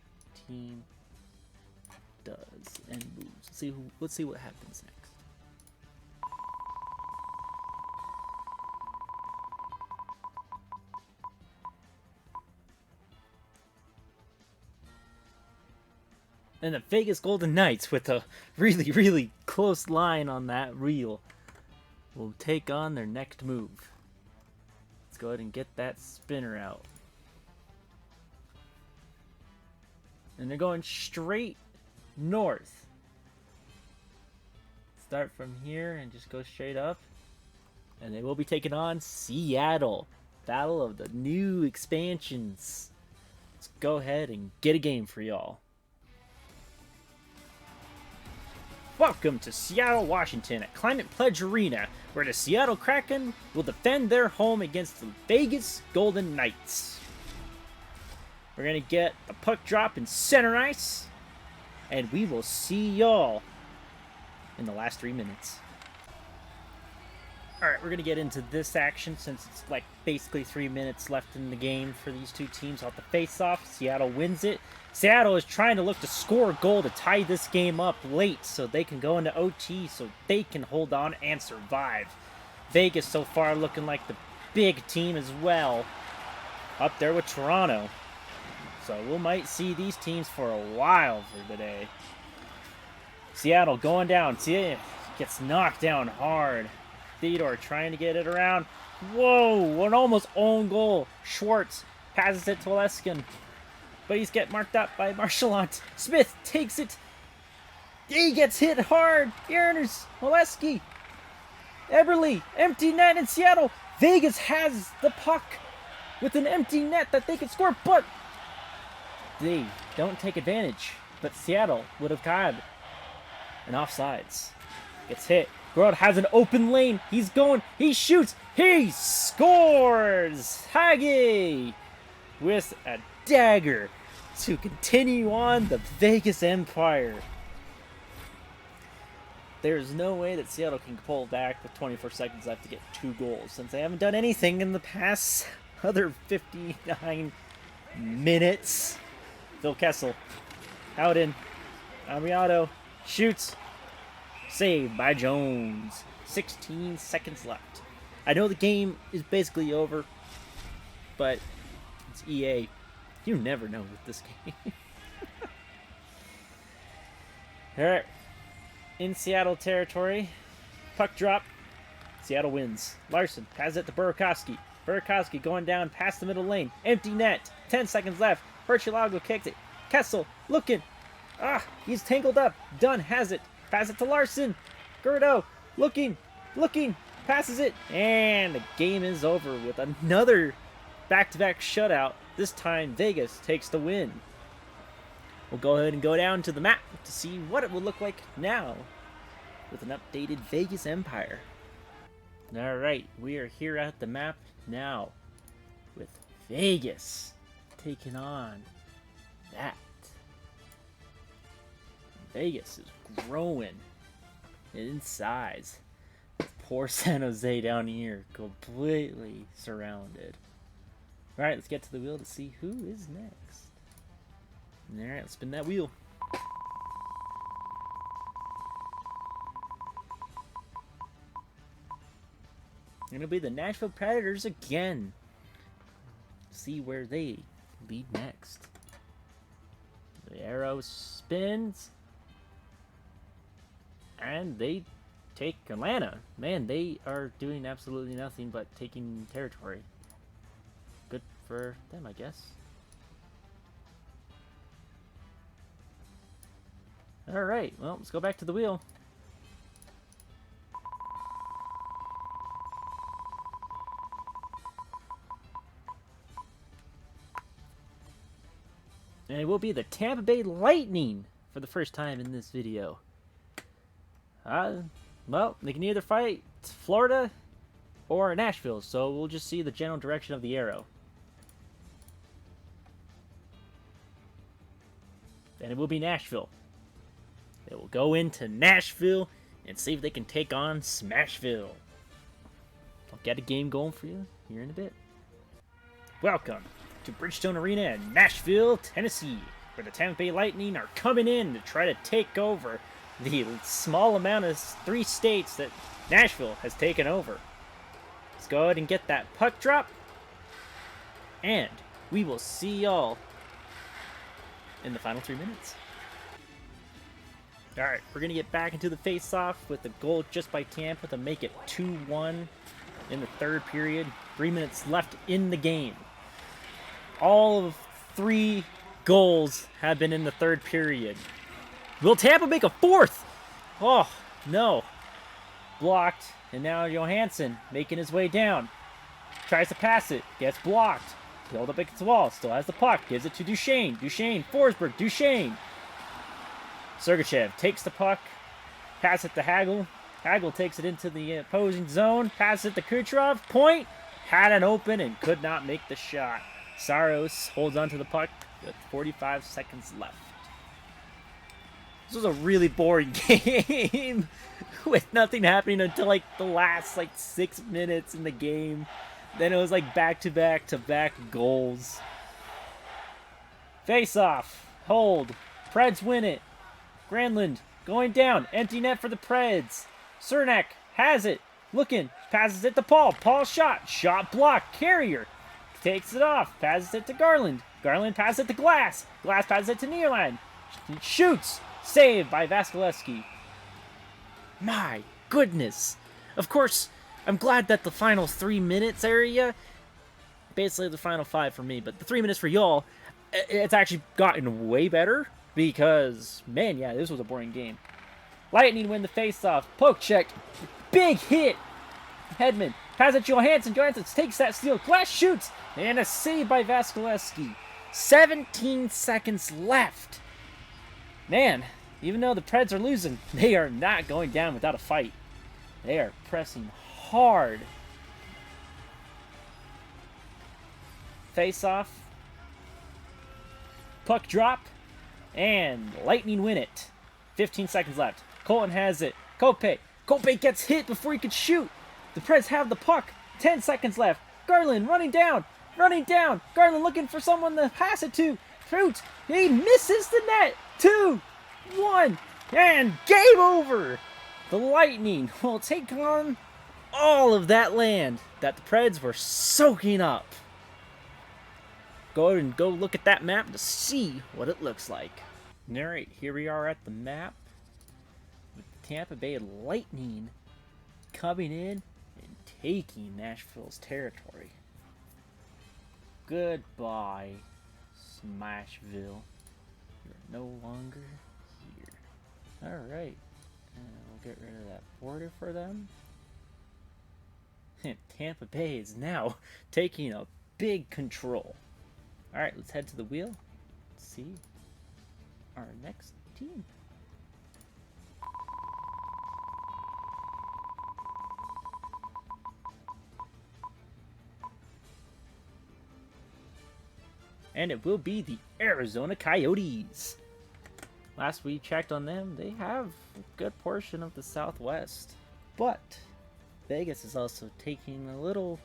A: team does and moves. Let's see what happens next. And the Vegas Golden Knights, with a really, really close line on that reel, will take on their next move. Let's go ahead and get that spinner out. And they're going straight north. Start from here and just go straight up. And they will be taking on Seattle. Battle of the new expansions. Let's go ahead and get a game for y'all. Welcome to Seattle, Washington at Climate Pledge Arena, where the Seattle Kraken will defend their home against the Vegas Golden Knights. We're going to get a puck drop in center ice, and we will see y'all in the last 3 minutes. Alright, we're going to get into this action since it's like basically 3 minutes left in the game for these two teams off the face-off. Seattle wins it. Seattle is trying to look to score a goal to tie this game up late so they can go into OT so they can hold on and survive. Vegas so far looking like the big team as well, up there with Toronto. So we might see these teams for a while for today. Seattle going down. See it gets knocked down hard. Theodore trying to get it around. Whoa, an almost own goal. Schwartz passes it to Leskin. But he's getting marked up by Marchand. Smith takes it. He gets hit hard. Earners, Oleski, Eberle, empty net in Seattle. Vegas has the puck with an empty net that they can score, but they don't take advantage. But Seattle would have had an offsides. Gets hit. Grodd has an open lane. He's going. He shoots. He scores. Hage with a dagger to continue on the Vegas Empire. There's no way that Seattle can pull back with 24 seconds left to get 2 goals since they haven't done anything in the past other 59 minutes. Phil Kessel out in. Amiato shoots. Saved by Jones. 16 seconds left. I know the game is basically over, but it's EA. You never know with this game. Alright. In Seattle territory. Puck drop. Seattle wins. Larson has it to Burakovsky. Burakovsky going down past the middle lane. Empty net. 10 seconds left. Berchilago kicks it. Kessel looking. He's tangled up. Dunn has it. Pass it to Larson. Gerdo looking. Passes it. And the game is over with another back-to-back shutout. This time, Vegas takes the win. we'll go ahead and go down to the map to see what it will look like now with an updated Vegas Empire. Alright, we are here at the map now with Vegas taking on that. Vegas is growing in size. Poor San Jose down here, completely surrounded. Alright, let's get to the wheel to see who is next. Alright, let's spin that wheel. It'll be the Nashville Predators again. See where they lead next. The arrow spins. And they take Atlanta. Man, they are doing absolutely nothing but taking territory. Good for them, I guess. Alright, well, let's go back to the wheel. And it will be the Tampa Bay Lightning for the first time in this video. Well, they can either fight Florida or Nashville, so we'll just see the general direction of the arrow. And it will be Nashville. They will go into Nashville and see if they can take on Smashville. I'll get a game going for you here in a bit. Welcome to Bridgestone Arena in Nashville, Tennessee, where the Tampa Bay Lightning are coming in to try to take over the small amount of 3 states that Nashville has taken over. Let's go ahead and get that puck drop, and we will see y'all in the final 3 minutes. Alright, we're going to get back into the face-off with a goal just by Tampa to make it 2-1 in the 3rd period. 3 minutes left in the game. All of 3 goals have been in the 3rd period. Will Tampa make a 4th? Oh, no. Blocked. And now Johansson making his way down. Tries to pass it. Gets blocked. Held up against the wall. Still has the puck. Gives it to Duchesne. Duchesne. Forsberg. Duchesne. Sergachev takes the puck. Pass it to Hagel. Hagel takes it into the opposing zone. Passes it to Kucherov. Point. Had it open and could not make the shot. Saros holds onto the puck with 45 seconds left. This was a really boring game with nothing happening until like the last 6 minutes in the game. Then it was like back-to-back goals. Face off. Hold. Preds win it. Granlund going down. Empty net for the Preds. Cernak has it. Looking. Passes it to Paul. Paul shot. Shot blocked. Carrier takes it off. Passes it to Garland. Garland passes it to Glass. Glass passes it to Nylander. Shoots. Saved by Vasilevsky. My goodness. Of course, I'm glad that the final 3 minutes area, basically the final 5 for me, but the 3 minutes for y'all, it's actually gotten way better because, man, yeah, this was a boring game. Lightning win the face-off. Poke check. Big hit. Hedman. Pass it to Johansson. Johansson takes that steal. Glass shoots. And a save by Vasilevsky. 17 seconds left. Man, even though the Preds are losing, they are not going down without a fight. They are pressing hard. Face off. Puck drop. And Lightning win it. 15 seconds left. Colton has it. Kope. Kope gets hit before he could shoot. The Preds have the puck. 10 seconds left. Garland running down. Running down. Garland looking for someone to pass it to. Trout. He misses the net. 2-1. And game over. The Lightning will take on all of that land that the Preds were soaking up. Go ahead and go look at that map to see what it looks like. Alright, here we are at the map with the Tampa Bay Lightning coming in and taking Nashville's territory. Goodbye, Smashville. You're no longer here. Alright, we'll get rid of that border for them. And Tampa Bay is now taking a big control. Alright, let's head to the wheel. Let's see our next team. And it will be the Arizona Coyotes. Last we checked on them, they have a good portion of the Southwest. But Vegas is also taking a little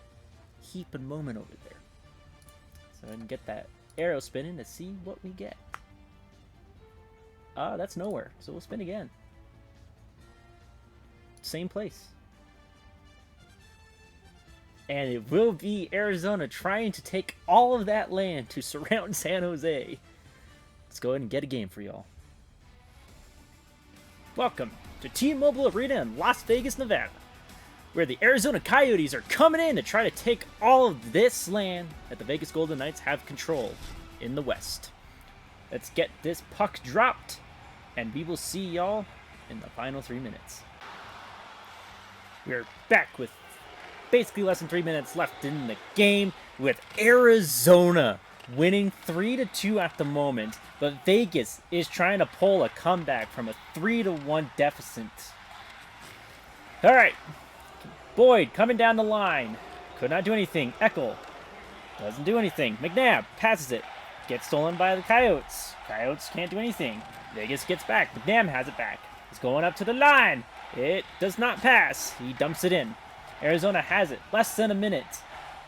A: heap and moment over there. So I can get that arrow spinning to see what we get. That's nowhere, so we'll spin again. Same place. And it will be Arizona trying to take all of that land to surround San Jose. Let's go ahead and get a game for y'all. Welcome to T-Mobile Arena in Las Vegas, Nevada, where the Arizona Coyotes are coming in to try to take all of this land that the Vegas Golden Knights have control in the West. Let's get this puck dropped, and we will see y'all in the final 3 minutes. We're back with basically less than 3 minutes left in the game, with Arizona winning 3-2 at the moment, but Vegas is trying to pull a comeback from a 3-1 deficit. All right, Boyd coming down the line, could not do anything. Eckel doesn't do anything. McNabb passes it, gets stolen by the Coyotes. Coyotes can't do anything. Vegas gets back. McNabb has it back. He's going up to the line. It does not pass. He dumps it in. Arizona has it. Less than a minute.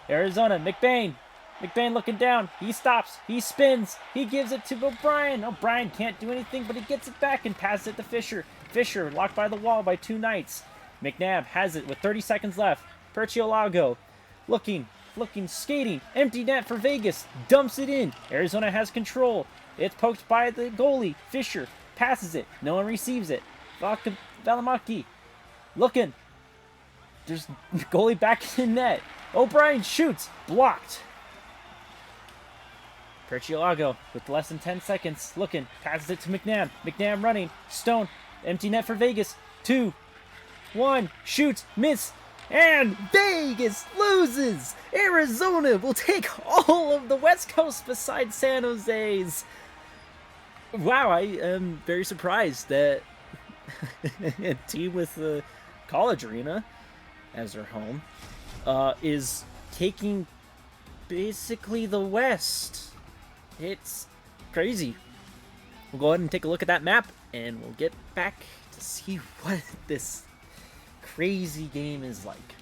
A: Arizona, McBain. McBain looking down. He stops. He spins. He gives it to O'Brien. O'Brien can't do anything, but he gets it back and passes it to Fisher. Fisher locked by the wall by 2 Knights. McNabb has it with 30 seconds left. Perciolago looking, skating. Empty net for Vegas. Dumps it in. Arizona has control. It's poked by the goalie. Fisher passes it. No one receives it. Valimaki looking. There's goalie back in net. O'Brien shoots. Blocked. Perciolago with less than 10 seconds. Looking. Passes it to McNabb. McNabb running. Stone. Empty net for Vegas. 2, 1. Shoots. Miss. And Vegas loses. Arizona will take all of the West Coast besides San Jose's. Wow, I am very surprised that a team with the College Arena as their home is taking basically the West. It's crazy. We'll go ahead and take a look at that map, and we'll get back to see what this crazy game is like.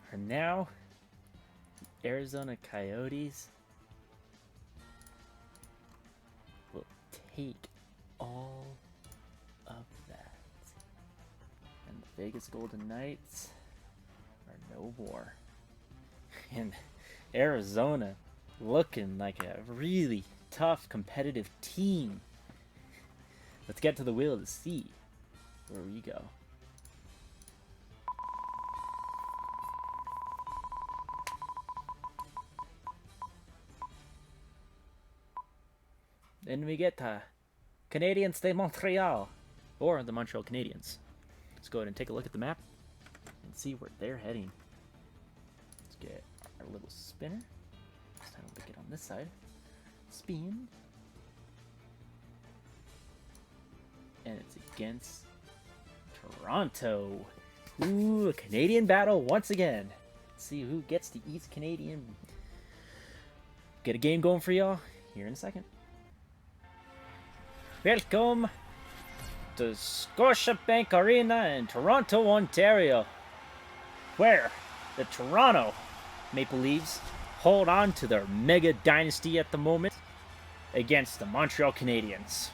A: For now, Arizona Coyotes will take all of that. And the Vegas Golden Knights are no more. And Arizona looking like a really tough, competitive team. Let's get to the wheel to see where we go. Then we get Canadiens de Montreal, or the Montreal Canadiens. Let's go ahead and take a look at the map and see where they're heading. Let's get our little spinner. This time we'll pick it on this side. Spin. And it's against Toronto. Ooh, a Canadian battle once again. Let's see who gets the East Canadian. Get a game going for y'all here in a second. Welcome to Scotiabank Arena in Toronto, Ontario, where the Toronto Maple Leafs hold on to their mega dynasty at the moment against the Montreal Canadiens.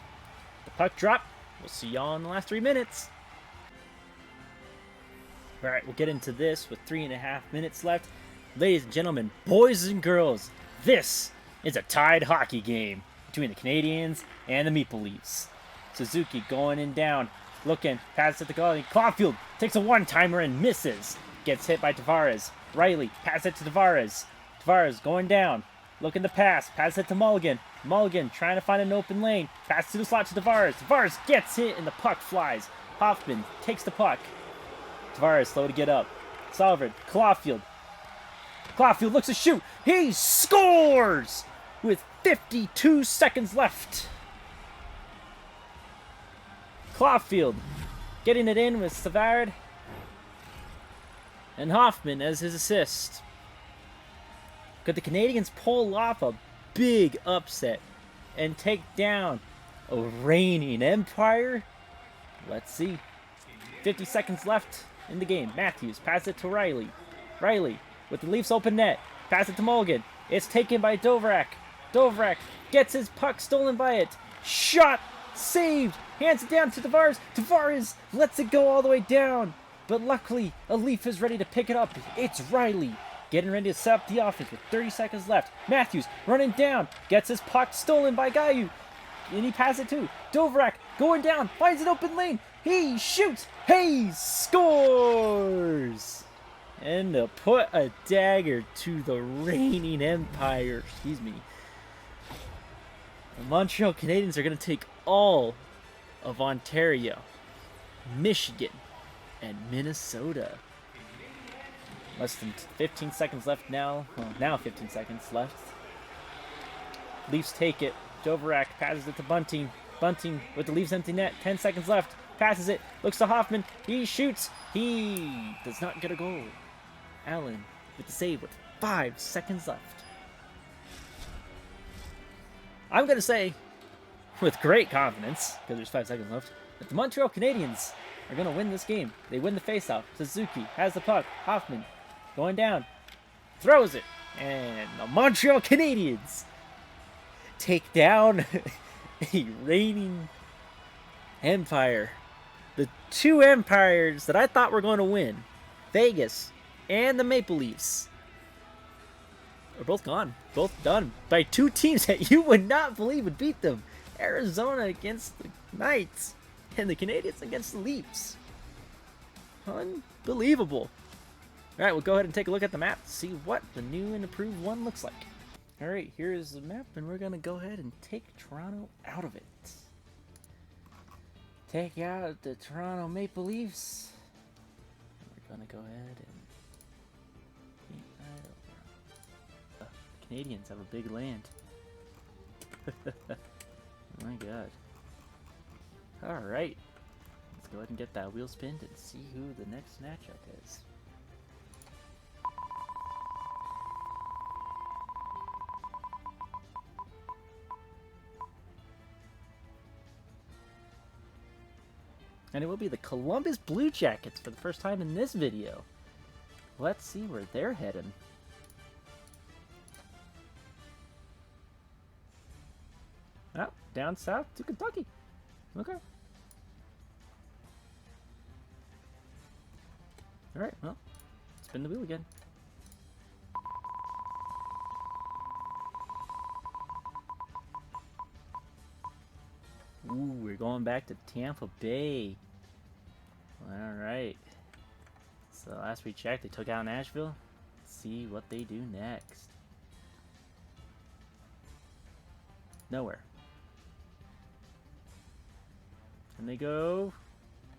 A: The puck drop. We'll see y'all in the last 3 minutes. Alright, we'll get into this with 3.5 minutes left. Ladies and gentlemen, boys and girls, this is a tied hockey game between the Canadiens and the Maple Leafs. Suzuki going in down, looking, passes at the goalie. Caulfield takes a one-timer and misses. Gets hit by Tavares. Riley, pass it to Tavares. Tavares going down, looking to pass it to Mulligan. Mulligan trying to find an open lane. Pass to the slot to Tavares. Tavares gets hit and the puck flies. Hoffman takes the puck. Tavares slow to get up. Salford, Caulfield. Caulfield looks to shoot. He scores with 52 seconds left. Caulfield getting it in with Savard. And Hoffman as his assist. Could the Canadians pull off a big upset and take down a reigning Empire? Let's see. 50 seconds left in the game. Matthews passes it to Riley. Riley with the Leafs open net. Pass it to Mulligan. It's taken by Dovrak. Dovrak gets his puck stolen by it. Shot! Saved! Hands it down to Tavares. Tavares lets it go all the way down. But luckily, a Leaf is ready to pick it up. It's Riley getting ready to set up the offense with 30 seconds left. Matthews running down. Gets his puck stolen by Gayu. And he passes it to Dovrak. Going down. Finds an open lane. He shoots. He scores! And to put a dagger to the reigning Empire. Excuse me. The Montreal Canadiens are going to take all of Ontario, Michigan, and Minnesota. Less than 15 seconds left now. Well, now 15 seconds left. Leafs take it. Dovrak passes it to Bunting. Bunting with the Leafs empty net. 10 seconds left. Passes it. Looks to Hoffman. He shoots. He does not get a goal. Allen with the save with 5 seconds left. I'm going to say, with great confidence, because there's 5 seconds left, that the Montreal Canadiens are going to win this game. They win the faceoff. Suzuki has the puck. Hoffman going down. Throws it. And the Montreal Canadiens take down a reigning Empire. The two empires that I thought were going to win, Vegas and the Maple Leafs, are both gone. Both done by two teams that you would not believe would beat them. Arizona against the Knights and the Canadiens against the Leafs. Unbelievable. Alright, we'll go ahead and take a look at the map to see what the new and improved one looks like. Alright, here is the map, and we're going to go ahead and take Toronto out of it. Take out the Toronto Maple Leafs. We're going to go ahead and paint that over. The Canadians have a big land. Oh my god. Alright. Let's go ahead and get that wheel spinned and see who the next matchup is. And it will be the Columbus Blue Jackets for the first time in this video. Let's see where they're heading. Oh, down south to Kentucky. Okay. Alright, well, spin the wheel again. Ooh, we're going back to Tampa Bay. Alright. So last we checked, they took out Nashville. Let's see what they do next. Nowhere. And they go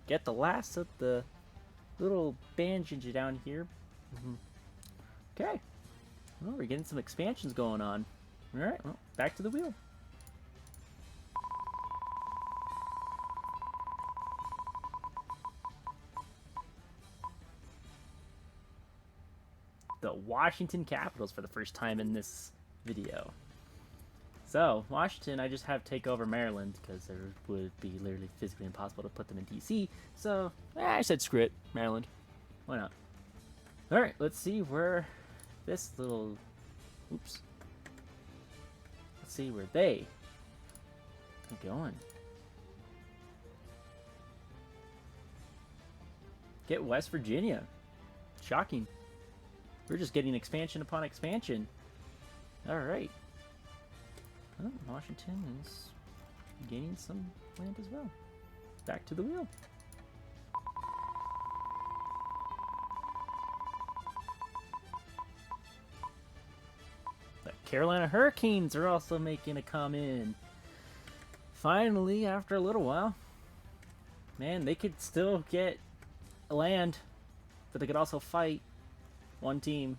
A: get the last of the little band ginger down here. Okay. Well, we're getting some expansions going on. Alright, well, back to the wheel. The Washington Capitals for the first time in this video. So, Washington, I just have take over Maryland because there would be literally physically impossible to put them in DC. So, I said screw it, Maryland. Why not? Alright, let's see where this little... Oops. Let's see where they are going. Get West Virginia. Shocking. We're just getting expansion upon expansion. Alright. Well, Washington is gaining some land as well. Back to the wheel. The Carolina Hurricanes are also making a come in. Finally, after a little while. Man, they could still get land, but they could also fight one team,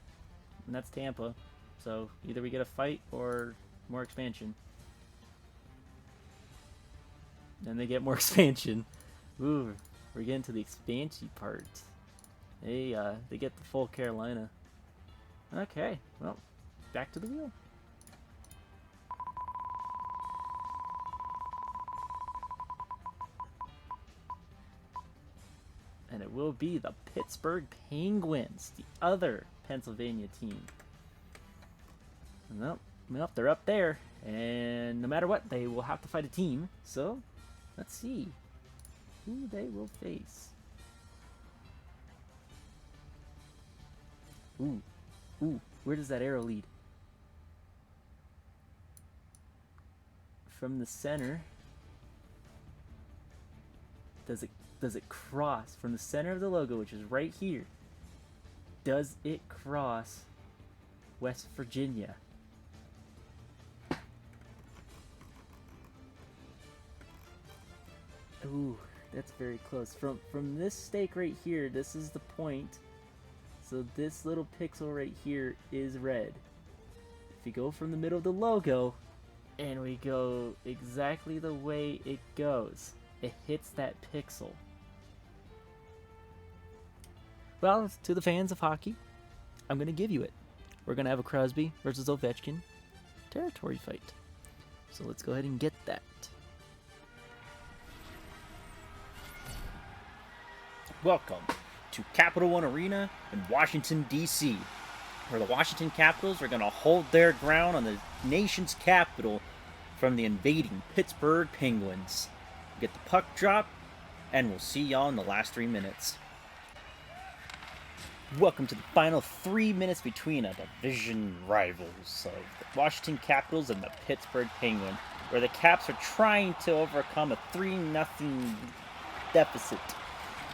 A: and that's Tampa. So either we get a fight or more expansion. Then they get more expansion. Ooh, we're getting to the expansion part. They get the full Carolina. Okay, well, back to the wheel. And it will be the Pittsburgh Penguins, the other Pennsylvania team. Well, they're up there, and no matter what, they will have to fight a team. So, let's see who they will face. Ooh, where does that arrow lead? From the center. Does it cross from the center of the logo, which is right here? Does it cross West Virginia? Ooh, that's very close. From this stake right here, this is the point. So this little pixel right here is red. If you go from the middle of the logo, and we go exactly the way it goes, it hits that pixel. Well, to the fans of hockey, I'm going to give you it. We're going to have a Crosby versus Ovechkin territory fight. So let's go ahead and get that. Welcome to Capital One Arena in Washington, D.C., where the Washington Capitals are going to hold their ground on the nation's capital from the invading Pittsburgh Penguins. Get the puck drop, and we'll see y'all in the last 3 minutes. Welcome to the final 3 minutes between a division rivals of the Washington Capitals and the Pittsburgh Penguins, where the Caps are trying to overcome a 3-0 deficit.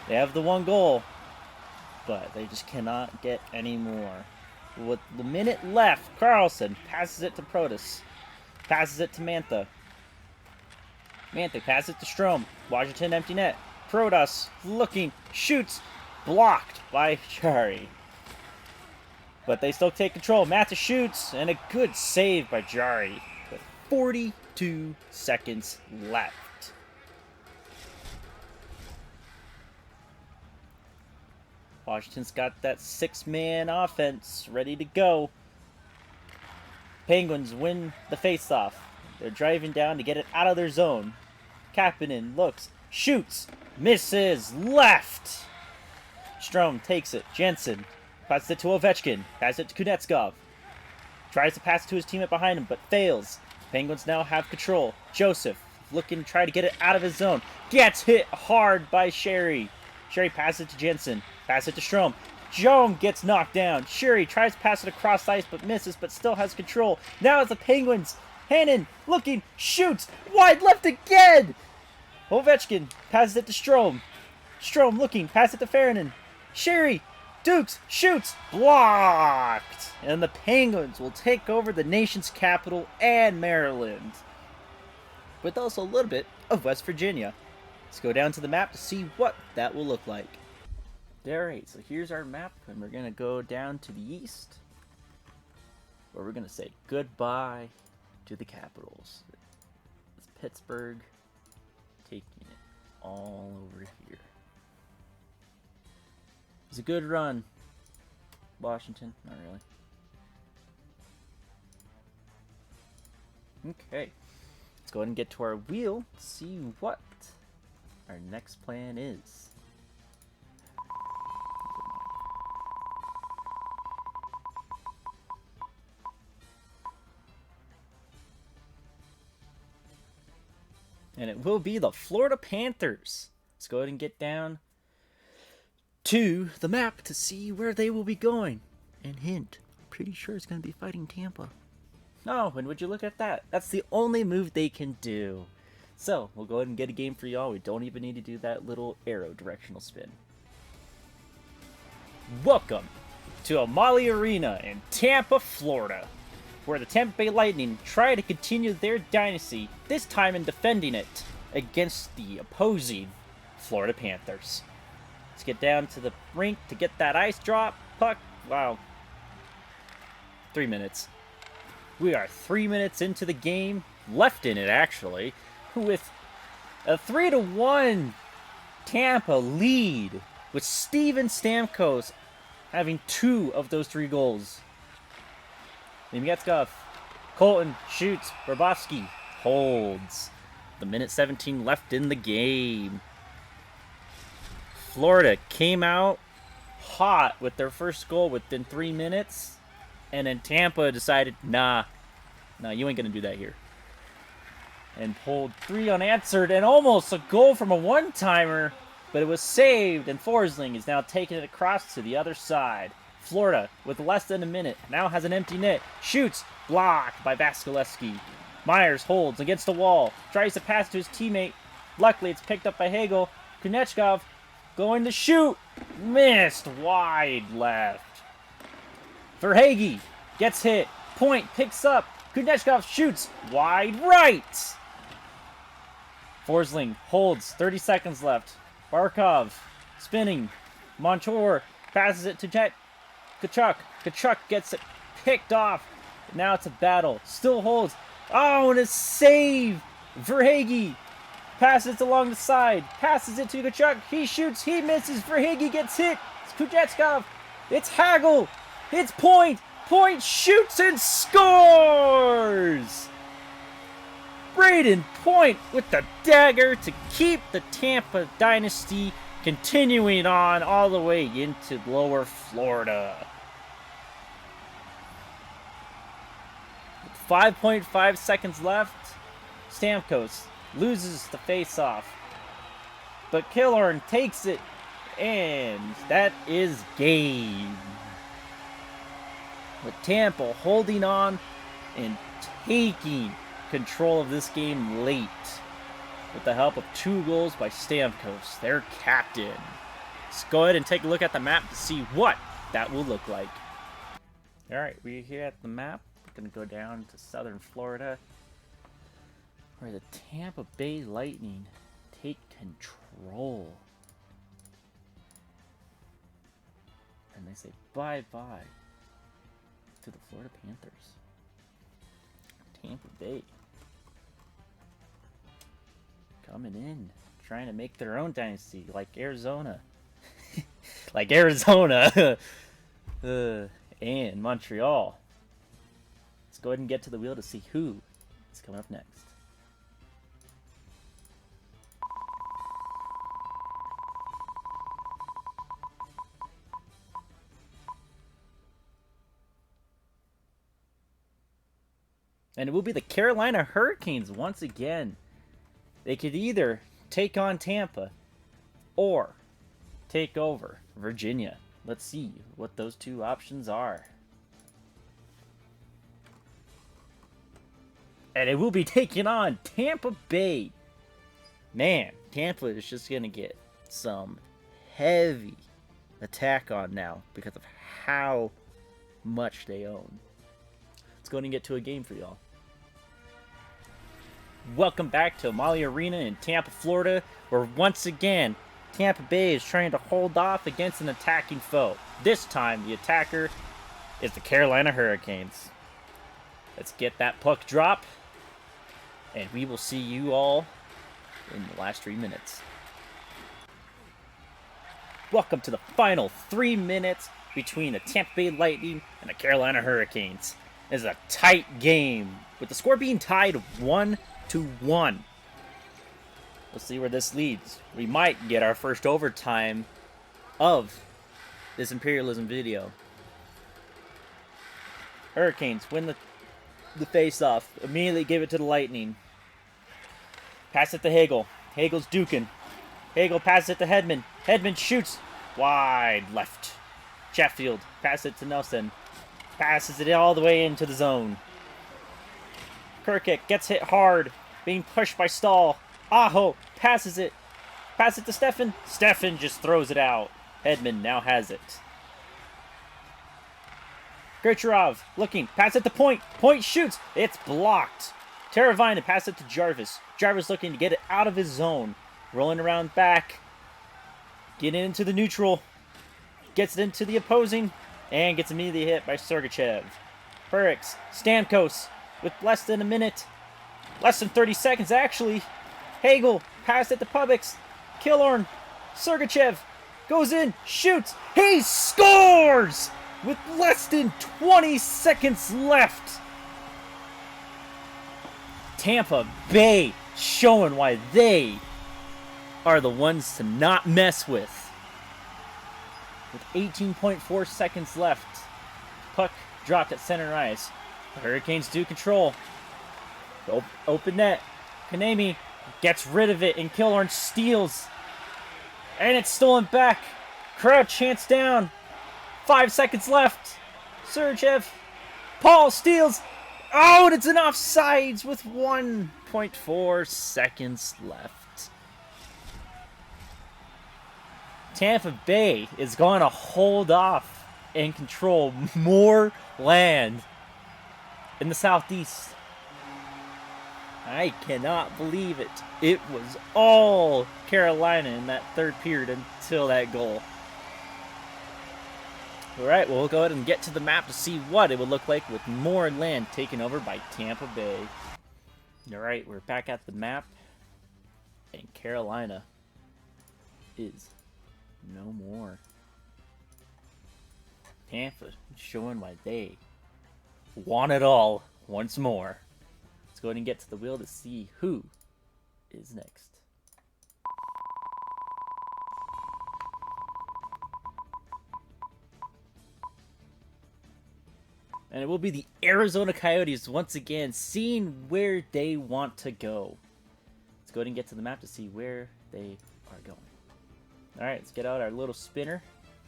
A: They have the one goal, but they just cannot get any more. With the minute left, Carlson passes it to Protas. Passes it to Mantha. Mantha passes it to Strome. Washington empty net. Protas looking, shoots, blocked by Jari. But they still take control. Mantha shoots, and a good save by Jari. With 42 seconds left. Washington's got that 6-man offense ready to go. Penguins win the faceoff. They're driving down to get it out of their zone. Kapanen looks, shoots, misses, left. Strome takes it. Jensen passes it to Ovechkin. Passes it to Kuznetsov. Tries to pass it to his teammate behind him, but fails. Penguins now have control. Joseph looking to try to get it out of his zone. Gets hit hard by Sherry. Sherry passes it to Jensen. Passes it to Strome. Joan gets knocked down. Sherry tries to pass it across ice, but misses, but still has control. Now it's the Penguins. Hannon looking, shoots, wide left again. Ovechkin passes it to Strome. Strome looking, passes it to Farinen. Sherry, Dukes, shoots, blocked. And the Penguins will take over the nation's capital and Maryland, with also a little bit of West Virginia. Let's go down to the map to see what that will look like. Alright, so here's our map, and we're going to go down to the east, where we're going to say goodbye to the Capitals. It's Pittsburgh taking it all over here. It's a good run. Washington, not really. Okay, let's go ahead and get to our wheel, see what our next plan is. And it will be the Florida Panthers. Let's go ahead and get down to the map to see where they will be going. And hint, I'm pretty sure it's going to be fighting Tampa. Oh, and would you look at that? That's the only move they can do. So, we'll go ahead and get a game for y'all. We don't even need to do that little arrow directional spin. Welcome to Amalie Arena in Tampa, Florida, where the Tampa Bay Lightning try to continue their dynasty, this time in defending it against the opposing Florida Panthers. Let's get down to the rink to get that ice drop. Puck, wow. 3 minutes. We are 3 minutes into the game, left in it actually, with a 3-1 Tampa lead with Steven Stamkos having 2 of those 3 goals. Nemyatskov, Colton shoots, Bobrovsky holds. The minute 17 left in the game. Florida came out hot with their first goal within 3 minutes, and then Tampa decided, nah, you ain't gonna do that here. And pulled 3 unanswered, and almost a goal from a one-timer, but it was saved, and Forsling is now taking it across to the other side. Florida, with less than a minute, now has an empty net. Shoots, blocked by Vasilevsky. Myers holds against the wall, tries to pass to his teammate. Luckily, it's picked up by Hagel. Kunechkov going to shoot. Missed wide left. Verhaeghe gets hit. Point picks up. Kunechkov shoots wide right. Forsling holds. 30 seconds left. Barkov spinning. Montour passes it to Tkachuk. Tkachuk gets it picked off. Now it's a battle. Still holds. Oh, and a save. Verhaeghe passes it along the side. Passes it to Tkachuk. He shoots. He misses. Verhaeghe gets hit. It's Kuznetsov. It's Hagel. It's Point. Point shoots and scores. Braden Point with the dagger to keep the Tampa dynasty continuing on all the way into lower Florida. 5.5 seconds left. Stamkos loses the face-off, but Killorn takes it, and that is game. With Tampa holding on and taking control of this game late with the help of 2 goals by Stamkos, their captain. Let's go ahead and take a look at the map to see what that will look like. Alright, we're here at the map. We're going to go down to southern Florida, where the Tampa Bay Lightning take control. And they say bye-bye to the Florida Panthers. Tampa Bay coming in, trying to make their own dynasty, like Arizona. Like Arizona and Montreal. Let's go ahead and get to the wheel to see who is coming up next. And it will be the Carolina Hurricanes once again. They could either take on Tampa or take over Virginia. Let's see what those 2 options are. And it will be taking on Tampa Bay. Man, Tampa is just going to get some heavy attack on now because of how much they own. Let's go ahead and get to a game for y'all. Welcome back to Amalie Arena in Tampa, Florida, where once again, Tampa Bay is trying to hold off against an attacking foe. This time, the attacker is the Carolina Hurricanes. Let's get that puck drop, and we will see you all in the last 3 minutes. Welcome to the final 3 minutes between the Tampa Bay Lightning and the Carolina Hurricanes. It's a tight game, with the score being tied 1-1. Let's see where this leads. We might get our first overtime of this Imperialism video. Hurricanes win the face-off. Immediately give it to the Lightning. Pass it to Hagel. Hagel's duking. Hagel passes it to Hedman. Hedman shoots wide left. Sheffield passes it to Nelson. Passes it all the way into the zone. Kirkic gets hit hard, being pushed by Stahl. Aho passes it. Pass it to Stefan. Stefan just throws it out. Hedman now has it. Kucherov looking. Pass it to Point. Point shoots. It's blocked. Teravainen pass it to Jarvis. Jarvis looking to get it out of his zone. Rolling around back. Getting into the neutral. Gets it into the opposing. And gets immediately hit by Sergachev. Burks. Stamkos with less than a minute. Less than 30 seconds, actually. Hagel passed it to Publix. Killorn Sergachev goes in, shoots, he scores! With less than 20 seconds left. Tampa Bay showing why they are the ones to not mess with. With 18.4 seconds left. Puck dropped at center ice. The Hurricanes do control. Open net. Kanemi gets rid of it, and Killorn steals. And it's stolen back. Crowd chants down. 5 seconds left. Sergachev. Paul steals. Oh, and it's an offsides with 1.4 seconds left. Tampa Bay is going to hold off and control more land in the Southeast. I cannot believe it. It was all Carolina in that third period until that goal. Alright, well, we'll go ahead and get to the map to see what it would look like with more land taken over by Tampa Bay. Alright, we're back at the map. And Carolina is no more. Tampa showing why they want it all once more. Let's go ahead and get to the wheel to see who is next. And it will be the Arizona Coyotes once again, seeing where they want to go. Let's go ahead and get to the map to see where they are going. Alright, let's get out our little spinner.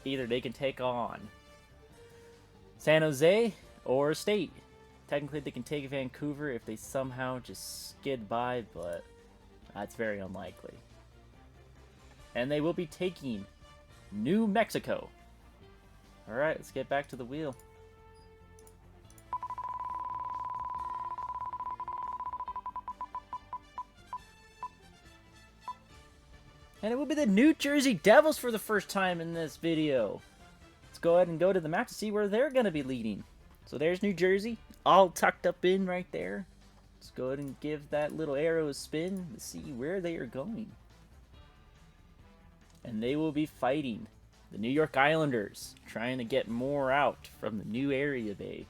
A: Either they can take on San Jose or State. Technically, they can take Vancouver if they somehow just skid by, but that's very unlikely. And they will be taking New Mexico. Alright, let's get back to the wheel. And it will be the New Jersey Devils for the first time in this video. Let's go ahead and go to the map to see where they're going to be leading. So there's New Jersey, all tucked up in right there. Let's go ahead and give that little arrow a spin to see where they are going. And they will be fighting the New York Islanders, trying to get more out from the new area bay.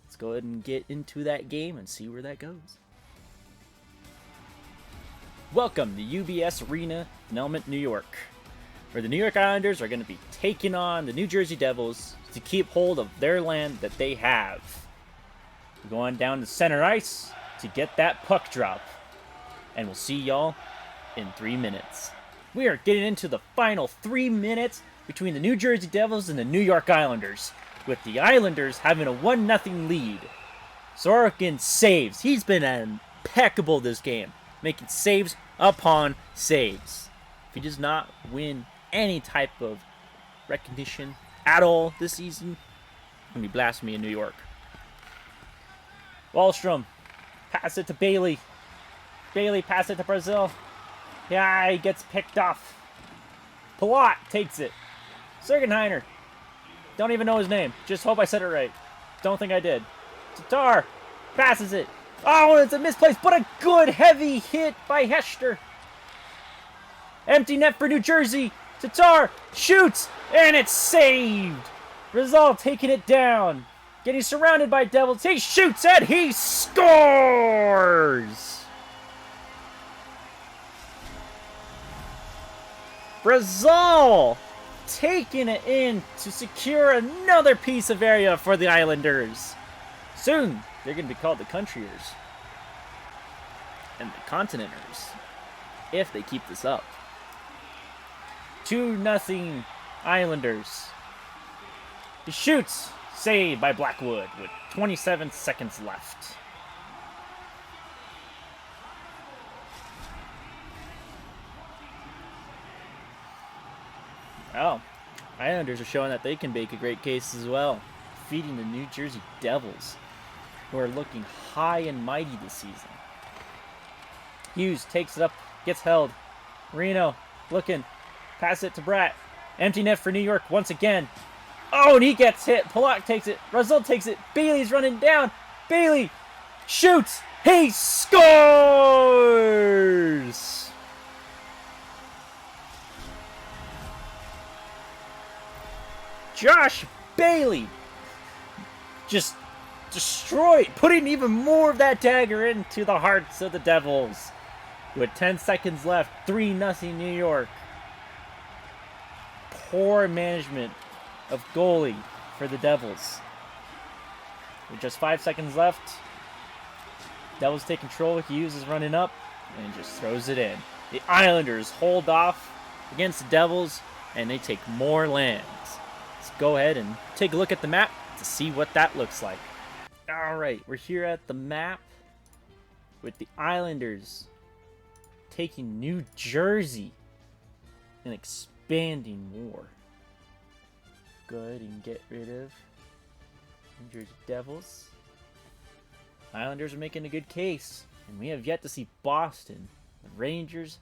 A: Let's go ahead and get into that game and see where that goes. Welcome to UBS Arena in Elmont, New York, where the New York Islanders are going to be taking on the New Jersey Devils to keep hold of their land that they have. We're going down to center ice to get that puck drop, and we'll see y'all in 3 minutes. We are getting into the final 3 minutes between the New Jersey Devils and the New York Islanders, with the Islanders having a 1-0 lead. Sorokin saves. He's been impeccable this game, making saves upon saves. If he does not win any type of recognition at all this season, it's going to be blasphemy in New York. Wahlstrom, pass it to Bailey. Bailey, pass it to Brazil. Yeah, he gets picked off. Palat takes it. Sergenheiner, don't even know his name. Just hope I said it right. Don't think I did. Tatar passes it. Oh, it's a misplaced, but a good heavy hit by Hester. Empty net for New Jersey. Tatar shoots, and it's saved. Rizal taking it down. Getting surrounded by Devils. He shoots, and he scores! Rizal taking it in to secure another piece of area for the Islanders. Soon, they're going to be called the Countryers and the Continenters if they keep this up. 2-0 Islanders. He shoots, saved by Blackwood with 27 seconds left. Oh, Islanders are showing that they can make a great case as well, defeating the New Jersey Devils, who are looking high and mighty this season. Hughes takes it up, gets held. Reno looking, pass it to Bratt. Empty net for New York once again. Oh, and he gets hit. Polak takes it. Russell takes it. Bailey's running down. Bailey shoots. He scores! Josh Bailey just destroyed, putting even more of that dagger into the hearts of the Devils. With 10 seconds left, 3-0 New York. Poor management of goalie for the Devils. With just 5 seconds left, Devils take control. Hughes is running up and just throws it in. The Islanders hold off against the Devils, and they take more lands. Let's go ahead and take a look at the map to see what that looks like. Alright, we're here at the map with the Islanders taking New Jersey and expanding more. Go ahead and get rid of New Jersey Devils. Islanders are making a good case, and we have yet to see Boston, the Rangers,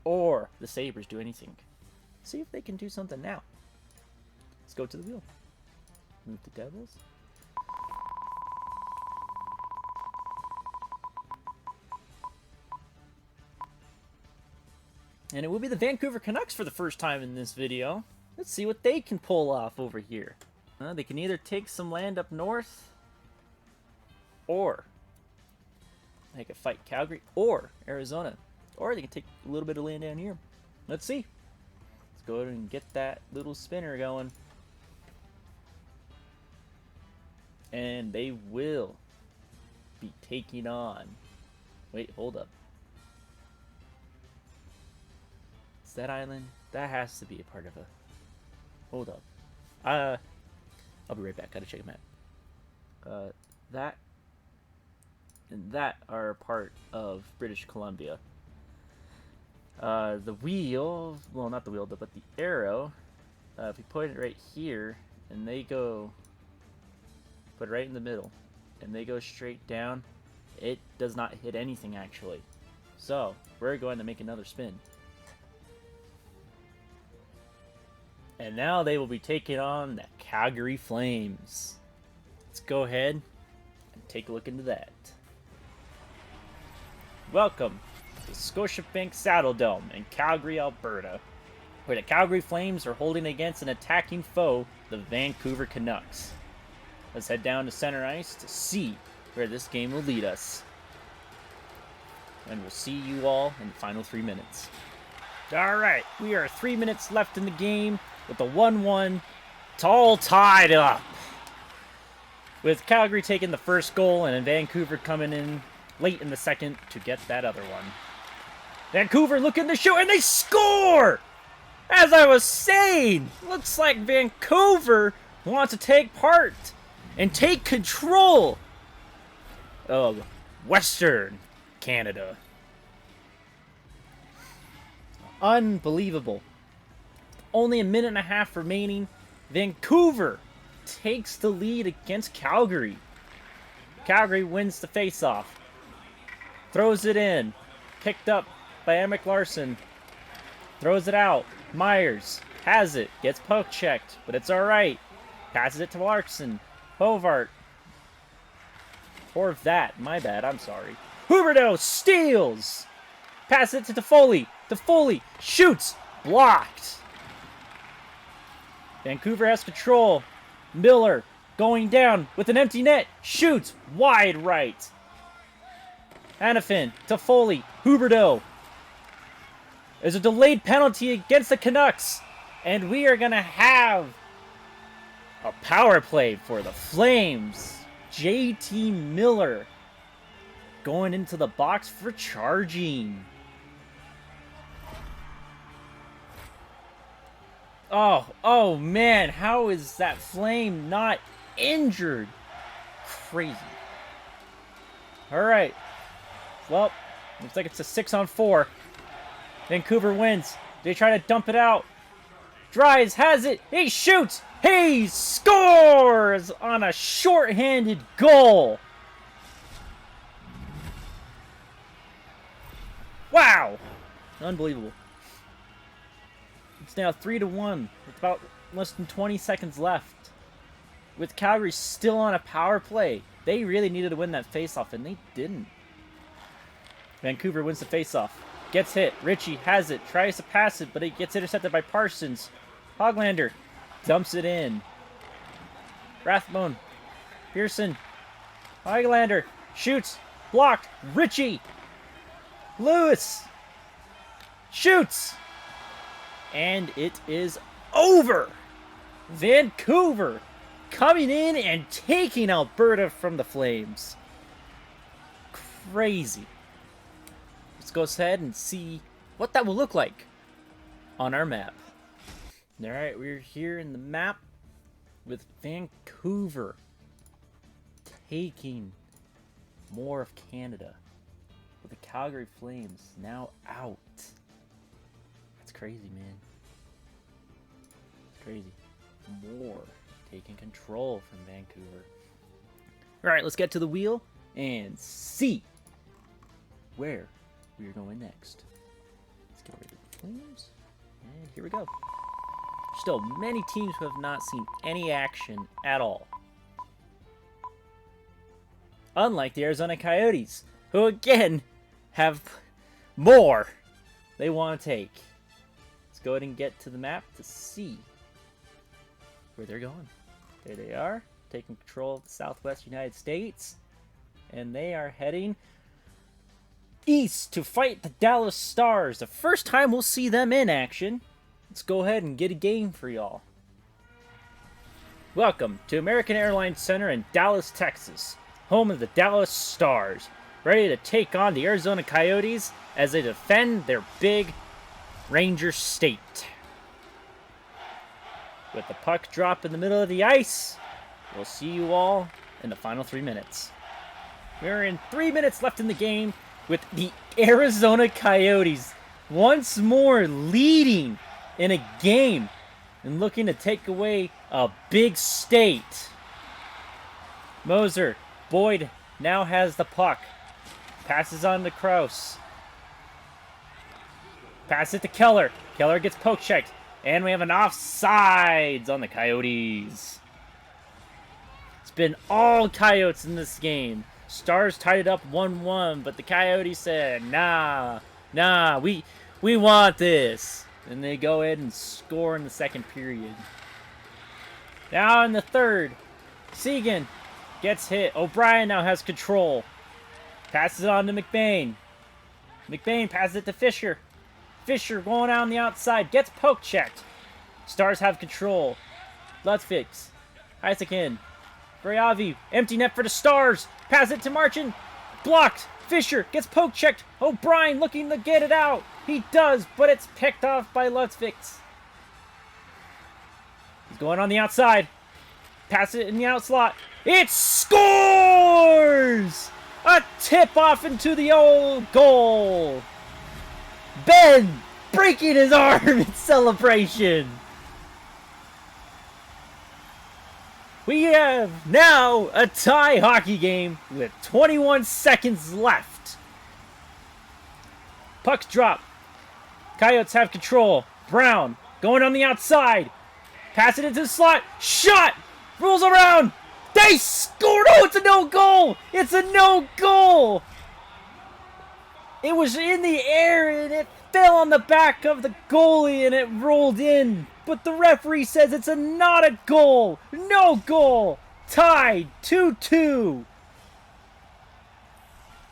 A: or the Sabres do anything. See if they can do something now. Let's go to the wheel. Move the Devils. And it will be the Vancouver Canucks for the first time in this video. Let's see what they can pull off over here. They can either take some land up north, or they can fight Calgary or Arizona, or they can take a little bit of land down here. Let's see. Let's go ahead and get that little spinner going. And they will be taking on... Wait, hold up. Is that island? That has to be a part of a... Hold up. I'll be right back. Gotta check the map. That and that are part of British Columbia. The wheel... Well, not the wheel, but the arrow. If we put it right here, and they go... Put it right in the middle, and they go straight down, it does not hit anything, actually. So, we're going to make another spin. And now they will be taking on the Calgary Flames. Let's go ahead and take a look into that. Welcome to Scotiabank Saddledome in Calgary, Alberta, where the Calgary Flames are holding against an attacking foe, the Vancouver Canucks. Let's head down to center ice to see where this game will lead us. And we'll see you all in the final 3 minutes. Alright, we are 3 minutes left in the game with the 1-1. It's all tied up. With Calgary taking the first goal and Vancouver coming in late in the second to get that other one. Vancouver looking to shoot, and they score! As I was saying, looks like Vancouver wants to take part and take control of Western Canada. Unbelievable. Only a minute and a half remaining. Vancouver takes the lead against Calgary. Calgary wins the faceoff. Throws it in. Picked up by Emmick Larson. Throws it out. Myers has it. Gets poke checked, but it's alright. Passes it to Larson. Hovart. Or that. My bad. I'm sorry. Huberdeau steals. Passes it to Toffoli. Toffoli shoots. Blocked. Vancouver has control. Miller going down with an empty net. Shoots wide right. Hanifin, Toffoli, Huberdeau. There's a delayed penalty against the Canucks. And we are going to have a power play for the Flames. JT Miller going into the box for charging. Oh man, how is that Flame not injured? Crazy. Alright. Well, looks like it's a 6-on-4. Vancouver wins. They try to dump it out. Dries has it. He shoots. He scores on a shorthanded goal. Wow. Unbelievable. It's now 3-1 with about less than 20 seconds left. With Calgary still on a power play, they really needed to win that faceoff, and they didn't. Vancouver wins the faceoff. Gets hit. Ritchie has it. Tries to pass it, but it gets intercepted by Parsons. Hoglander dumps it in. Rathbone. Pearson. Highlander. Shoots. Blocked. Ritchie. Lewis. Shoots. And it is over. Vancouver coming in and taking Alberta from the Flames. Crazy. Let's go ahead and see what that will look like on our map. Alright, we're here in the map with Vancouver taking more of Canada, with the Calgary Flames now out. That's crazy, man. It's crazy. More taking control from Vancouver. Alright, let's get to the wheel and see where we are going next. Let's get rid of the Flames. And here we go. Still, many teams who have not seen any action at all. Unlike the Arizona Coyotes, who again have more they want to take. Let's go ahead and get to the map to see where they're going. There they are, taking control of the Southwest United States. And they are heading east to fight the Dallas Stars. The first time we'll see them in action. Let's go ahead and get a game for y'all. Welcome to American Airlines Center in Dallas, Texas, home of the Dallas Stars, ready to take on the Arizona Coyotes as they defend their big Ranger state. With the puck drop in the middle of the ice, we'll see you all in the final 3 minutes. We're in 3 minutes left in the game with the Arizona Coyotes once more leading in a game and looking to take away a big state. Moser, Boyd now has the puck. Passes on to Krause. Pass it to Keller. Keller gets poke checked. And we have an offsides on the Coyotes. It's been all Coyotes in this game. Stars tied it up 1-1, but the Coyotes said, nah, we want this. And they go ahead and score in the second period. Now in the third, Seguin gets hit. O'Brien now has control. Passes it on to McBain. McBain passes it to Fisher. Fisher going out on the outside. Gets poke checked. Stars have control. Lutzvix. Heisekin. Brayavi. Empty net for the Stars. Pass it to Marchand. Blocked. Fisher gets poke checked. O'Brien looking to get it out. He does, but it's picked off by Lutzvix. He's going on the outside. Pass it in the out slot. It scores! A tip off into the old goal. Ben breaking his arm in celebration. We have now a tie hockey game with 21 seconds left. Pucks drop. Coyotes have control. Brown going on the outside. Pass it into the slot. Shot! Rolls around. They scored! Oh, it's a no goal! It's a no goal! It was in the air and it fell on the back of the goalie and it rolled in. But the referee says it's not a goal. No goal. Tied 2-2.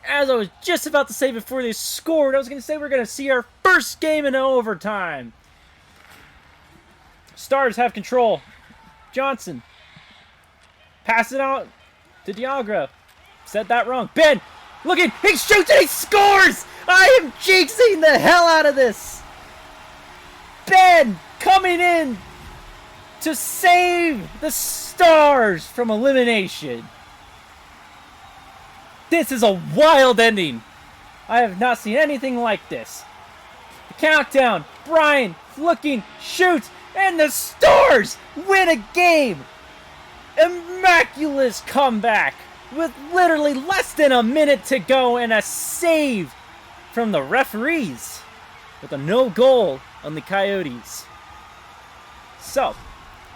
A: As I was just about to say before they scored, I was going to say we're going to see our first game in overtime. Stars have control. Johnson. Pass it out to Diagra. Said that wrong. Ben looking. He shoots and he scores! I am jinxing the hell out of this. Ben coming in to save the Stars from elimination. This is a wild ending. I have not seen anything like this. The countdown. Brian looking, shoots, and the Stars win a game. Immaculate comeback with literally less than a minute to go and a save from the referees with a no goal on the Coyotes. So,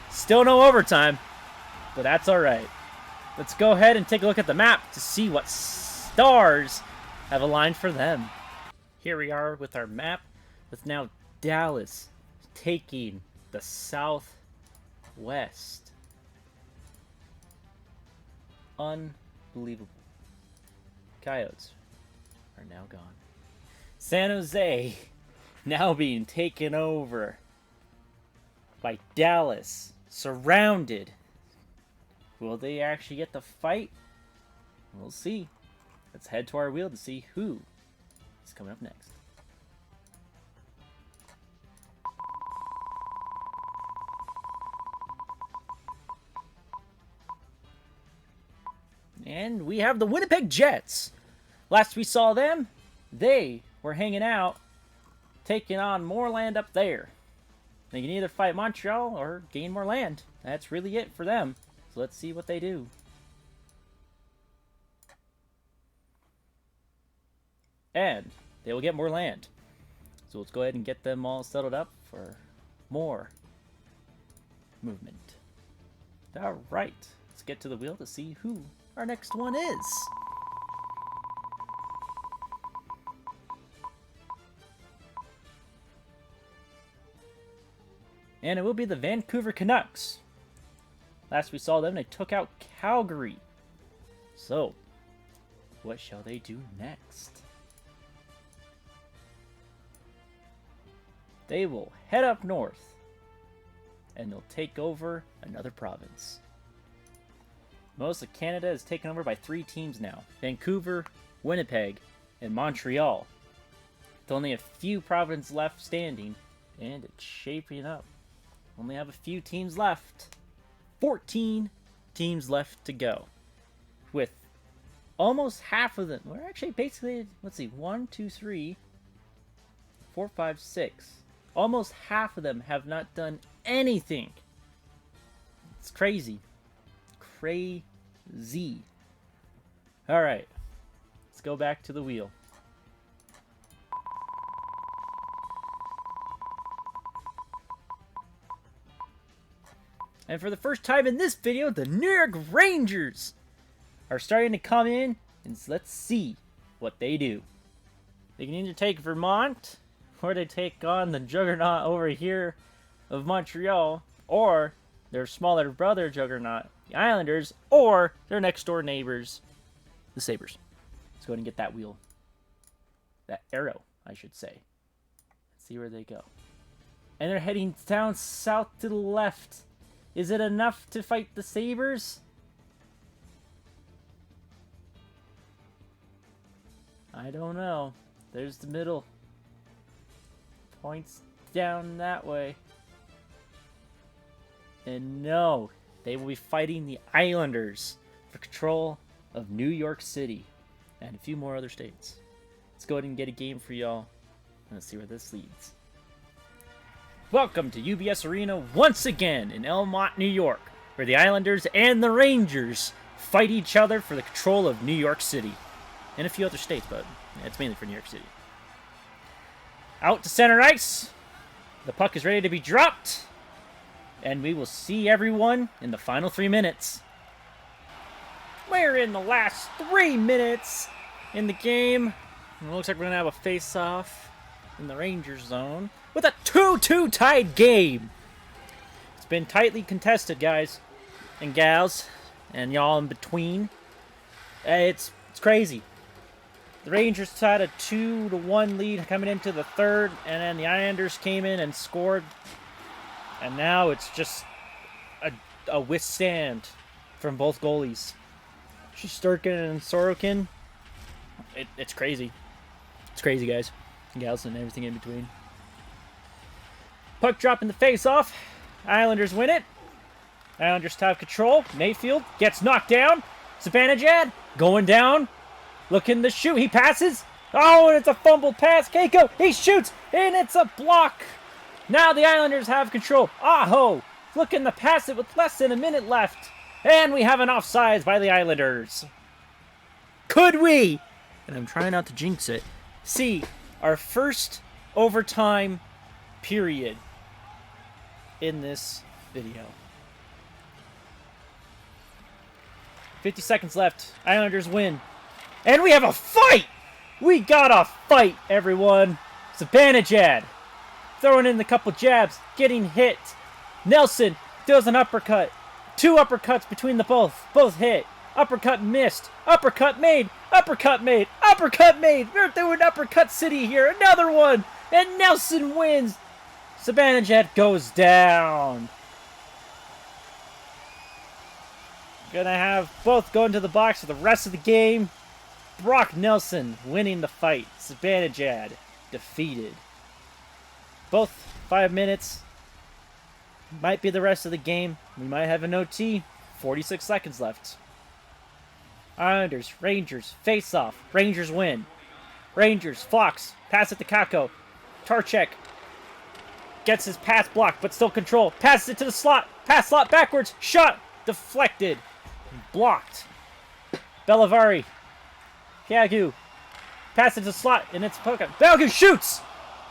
A: still no overtime, but that's alright. Let's go ahead and take a look at the map to see what Stars have aligned for them. Here we are with our map, with now Dallas taking the Southwest. Unbelievable. Coyotes are now gone. San Jose now being taken over by Dallas. Surrounded. Will they actually get the fight? We'll see. Let's head to our wheel to see who is coming up next. And we have the Winnipeg Jets. Last we saw them, they were hanging out, taking on more land up there. They can either fight Montreal or gain more land. That's really it for them. So let's see what they do. And they will get more land. So let's go ahead and get them all settled up for more movement. Alright, let's get to the wheel to see who our next one is. And it will be the Vancouver Canucks. Last we saw them, they took out Calgary. So, what shall they do next? They will head up north, and they'll take over another province. Most of Canada is taken over by 3 teams now. Vancouver, Winnipeg, and Montreal. With only a few provinces left standing, and it's shaping up. Only have a few teams left. 14 teams left to go. With almost half of them, we're actually basically, let's see, 1, 2, 3, 4, 5, 6. Almost half of them have not done anything. It's crazy. Crazy. Alright. Let's go back to the wheel. And for the first time in this video, the New York Rangers are starting to come in, and let's see what they do. They can either take Vermont, or they take on the juggernaut over here of Montreal, or their smaller brother juggernaut, the Islanders, or their next door neighbors, the Sabres. Let's go ahead and get that wheel. That arrow, I should say. Let's see where they go. And they're heading down south to the left. Is it enough to fight the Sabres? I don't know. There's the middle. Points down that way. And no, they will be fighting the Islanders for control of New York City and a few more other states. Let's go ahead and get a game for y'all. Let's see where this leads. Welcome to UBS Arena once again in Elmont, New York, where the Islanders and the Rangers fight each other for the control of New York City. And a few other states, but it's mainly for New York City. Out to center ice. The puck is ready to be dropped. And we will see everyone in the final 3 minutes. We're in the last 3 minutes in the game. It looks like we're going to have a face-off in the Rangers zone with a 2-2 tied game. It's been tightly contested, guys and gals, and y'all in between. It's crazy. The Rangers had a 2-1 lead coming into the third, and then the Islanders came in and scored. And now it's just a withstand from both goalies. Shesterkin and Sorokin. It's crazy. It's crazy, guys and gals, and everything in between. Puck drop in the face-off. Islanders win it. Islanders have control. Mayfield gets knocked down. Zibanejad going down. Looking to shoot. He passes. Oh, and it's a fumbled pass. Keiko, he shoots, and it's a block. Now the Islanders have control. Aho looking to pass it with less than a minute left. And we have an offsides by the Islanders. Could we, and I'm trying not to jinx it, see our first overtime period in this video? 50 seconds left. Islanders win. And we have a fight! We got a fight, everyone. Zibanejad throwing in a couple jabs, getting hit. Nelson does an uppercut. 2 uppercuts between the both hit. Uppercut missed. Uppercut made. Uppercut made. Uppercut made. We're doing uppercut city here. Another one. And Nelson wins. Zibanejad goes down. Gonna have both go into the box for the rest of the game. Brock Nelson winning the fight. Zibanejad defeated. Both 5 minutes. Might be the rest of the game. We might have an OT. 46 seconds left. Islanders, Rangers, face off. Rangers win. Rangers, Fox, pass it to Kako. Tarchek gets his pass blocked, but still control. Passes it to the slot. Pass slot backwards. Shot. Deflected. Blocked. Belavari. Kagu. Pass it to the slot, and it's Poka. Belgu shoots!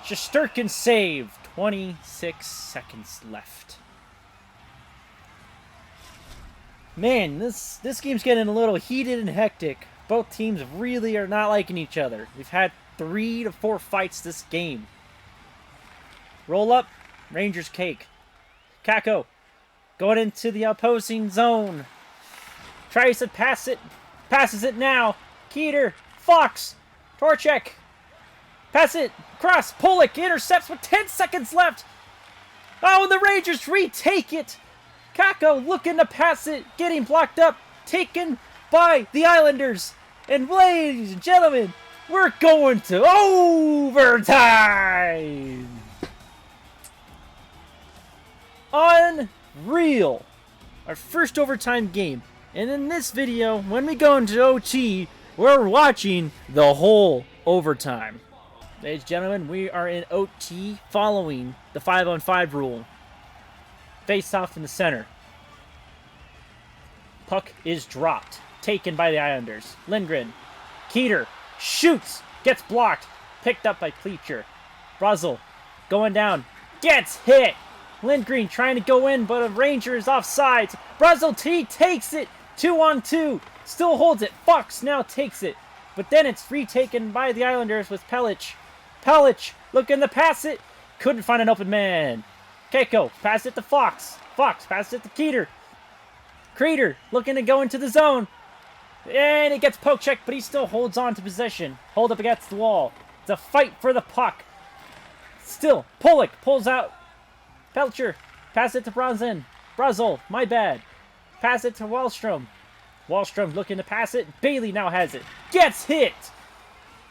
A: Shesterkin saved. 26 seconds left. Man, this game's getting a little heated and hectic. Both teams really are not liking each other. We've had 3 to 4 fights this game. Roll up. Rangers cake. Kako. Going into the opposing zone. Tries to pass it. Passes it now. Keeter. Fox. Torchek. Pass it. Cross. Pollock intercepts with 10 seconds left. Oh, and the Rangers retake it. Kako looking to pass it. Getting blocked up. Taken by the Islanders. And ladies and gentlemen, we're going to overtime. Unreal. Our first overtime game. And in this video, when we go into OT, we're watching the whole overtime. Ladies and gentlemen, we are in OT following the 5-on-5 rule. Face off in the center. Puck is dropped. Taken by the Islanders. Lindgren. Keeter. Shoots. Gets blocked. Picked up by Pleacher. Brazel. Going down. Gets hit. Lindgren trying to go in, but a Ranger is offsides. Brazel takes it. 2-on-2. Still holds it. Fox now takes it. But then it's retaken by the Islanders with Pellich. Pellich looking to pass it. Couldn't find an open man. Keiko pass it to Fox. Fox pass it to Keeter. Creeder looking to go into the zone. And it gets poke checked, but he still holds on to possession. Hold up against the wall. It's a fight for the puck. Still, Pollock pulls out. Pelcher. Pass it to Bronzen. Brazel, my bad. Pass it to Wallstrom. Wallstrom looking to pass it. Bailey now has it. Gets hit.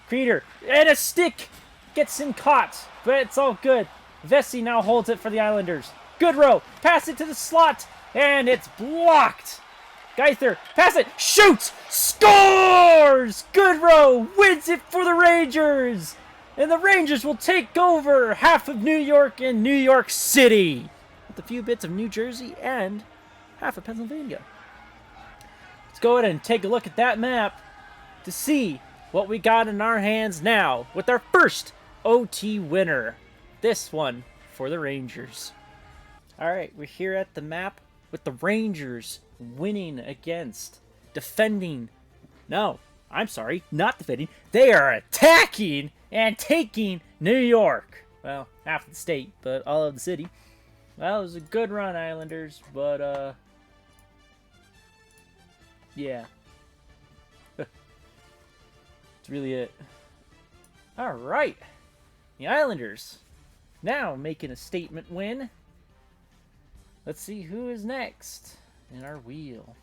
A: Creeder. And a stick. Gets him caught. But it's all good. Vesey now holds it for the Islanders. Goodrow. Pass it to the slot. And it's blocked. Geither. Pass it. Shoots. Scores. Goodrow wins it for the Rangers. And the Rangers will take over half of New York and New York City. With a few bits of New Jersey and half of Pennsylvania. Let's go ahead and take a look at that map to see what we got in our hands now with our first OT winner. This one for the Rangers. Alright, we're here at the map with the Rangers winning against defending. No, I'm sorry, not defending. They are attacking and taking New York. Well, half of the state, but all of the city. Well, it was a good run, Islanders, but, yeah. That's really it. Alright. The Islanders now making a statement win. Let's see who is next in our wheel.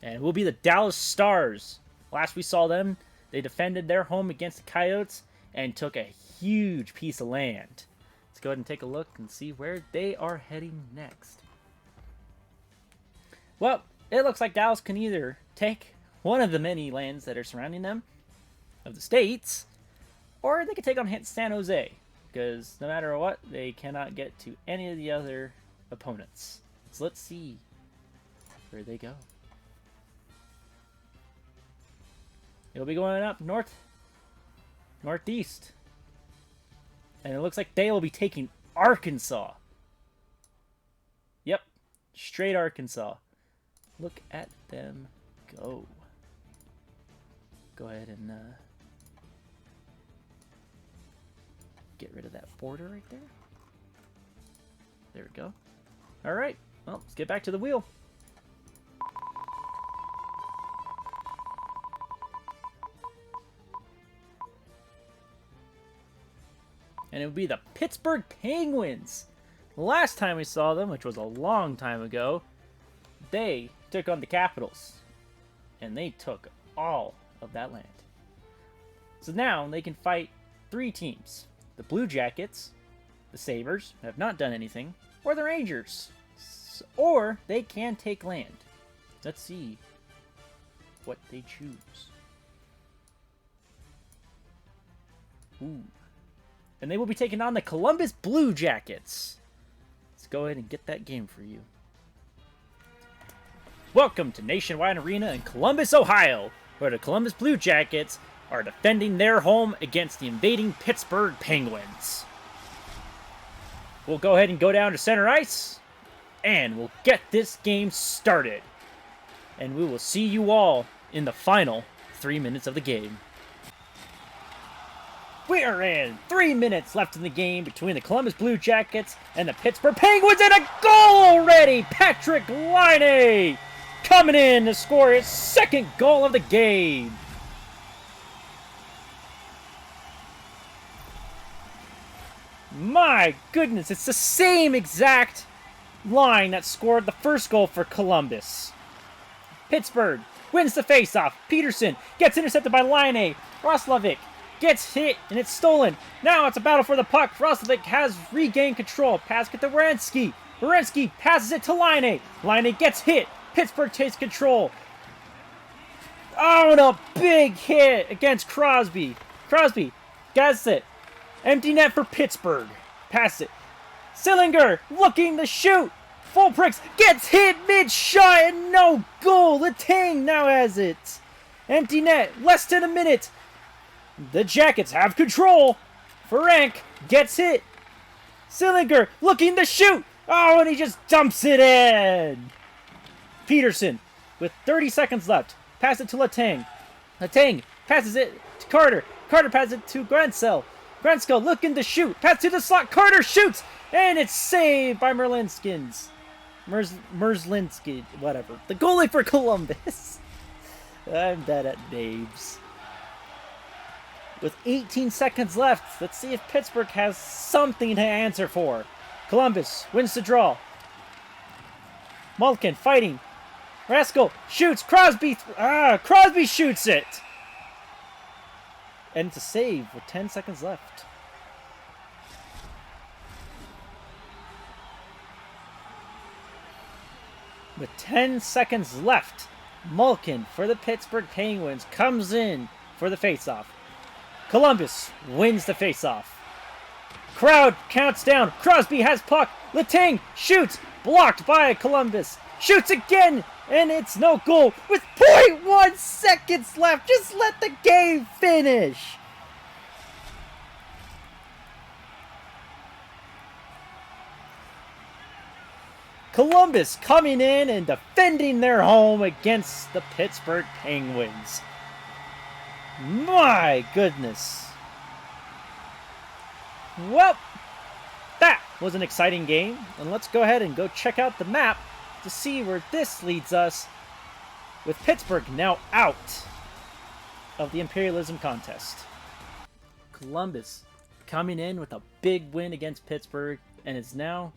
A: And it will be the Dallas Stars. Last we saw them, they defended their home against the Coyotes and took a huge piece of land. Let's go ahead and take a look and see where they are heading next. Well, it looks like Dallas can either take one of the many lands that are surrounding them of the states, or they could take on San Jose, because no matter what, they cannot get to any of the other opponents. So let's see where they go. It'll be going up northeast. And it looks like they will be taking Arkansas. Yep, straight Arkansas. Look at them go. Go ahead and get rid of that border right there. There we go. All right. Well, let's get back to the wheel. And it would be the Pittsburgh Penguins. Last time we saw them, which was a long time ago, they took on the Capitals. And they took all of that land. So now they can fight 3 teams. The Blue Jackets, the Sabres, who have not done anything, or the Rangers. Or they can take land. Let's see what they choose. Ooh. And they will be taking on the Columbus Blue Jackets. Let's go ahead and get that game for you. Welcome to Nationwide Arena in Columbus, Ohio, where the Columbus Blue Jackets are defending their home against the invading Pittsburgh Penguins. We'll go ahead and go down to center ice, and we'll get this game started. And we will see you all in the final 3 minutes of the game. We are in 3 minutes left in the game between the Columbus Blue Jackets and the Pittsburgh Penguins, and a goal already! Patrick Laine coming in to score his 2nd goal of the game. My goodness, it's the same exact line that scored the 1st goal for Columbus. Pittsburgh wins the faceoff. Peterson gets intercepted by Laine. Roslovic gets hit, and it's stolen. Now it's a battle for the puck. Roslovic has regained control. Pass it to Werenski. Werenski passes it to Laine. Laine gets hit. Pittsburgh takes control. Oh, and a big hit against Crosby. Crosby gets it. Empty net for Pittsburgh. Pass it. Sillinger looking to shoot. Fulprix gets hit mid-shot and no goal. Letang now has it. Empty net. Less than a minute. The Jackets have control. Ferenc gets hit. Sillinger looking to shoot. Oh, and he just dumps it in. Peterson with 30 seconds left. Pass it to Letang. Letang passes it to Carter. Carter passes it to Grandsell. Grandsell looking to shoot. Pass to the slot. Carter shoots. And it's saved by Merlinskins. Merzlinski, whatever. The goalie for Columbus. I'm bad at names. With 18 seconds left, let's see if Pittsburgh has something to answer for. Columbus wins the draw. Malkin fighting. Raskol shoots. Crosby shoots it. And it's a save with 10 seconds left. With 10 seconds left, Malkin for the Pittsburgh Penguins comes in for the faceoff. Columbus wins the faceoff. Crowd counts down. Crosby has puck. Letang shoots. Blocked by Columbus. Shoots again. And it's no goal. With 0.1 seconds left. Just let the game finish. Columbus coming in and defending their home against the Pittsburgh Penguins. My goodness. Well, that was an exciting game. And let's go ahead and go check out the map to see where this leads us, with Pittsburgh now out of the Imperialism contest. Columbus coming in with a big win against Pittsburgh and is now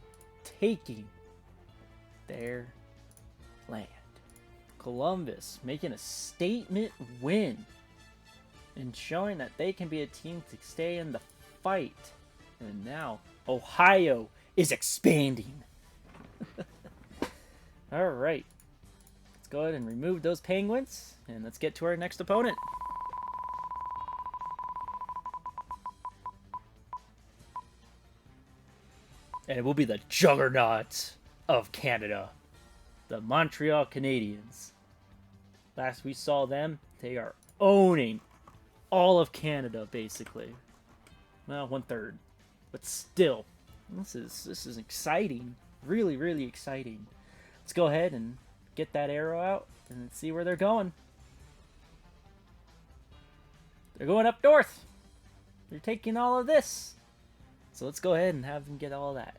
A: taking their land. Columbus making a statement win and showing that they can be a team to stay in the fight. And now Ohio is expanding. All right, let's go ahead and remove those Penguins and let's get to our next opponent. And it will be the juggernaut of Canada, the Montreal Canadiens. Last we saw them, they are owning all of Canada, basically. Well, 1/3, but still, this is exciting. Really, really exciting. Let's go ahead and get that arrow out and see where they're going. They're going up north. They're taking all of this. So let's go ahead and have them get all that.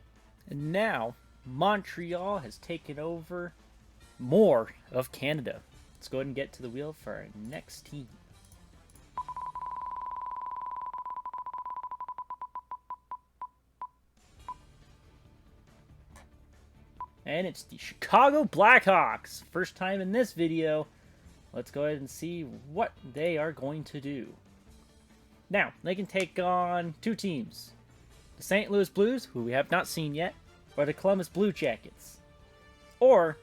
A: And now, Montreal has taken over more of Canada. Let's go ahead and get to the wheel for our next team. And it's the Chicago Blackhawks. First time in this video. Let's go ahead and see what they are going to do. Now, they can take on two teams. The St. Louis Blues, who we have not seen yet, or the Columbus Blue Jackets. Or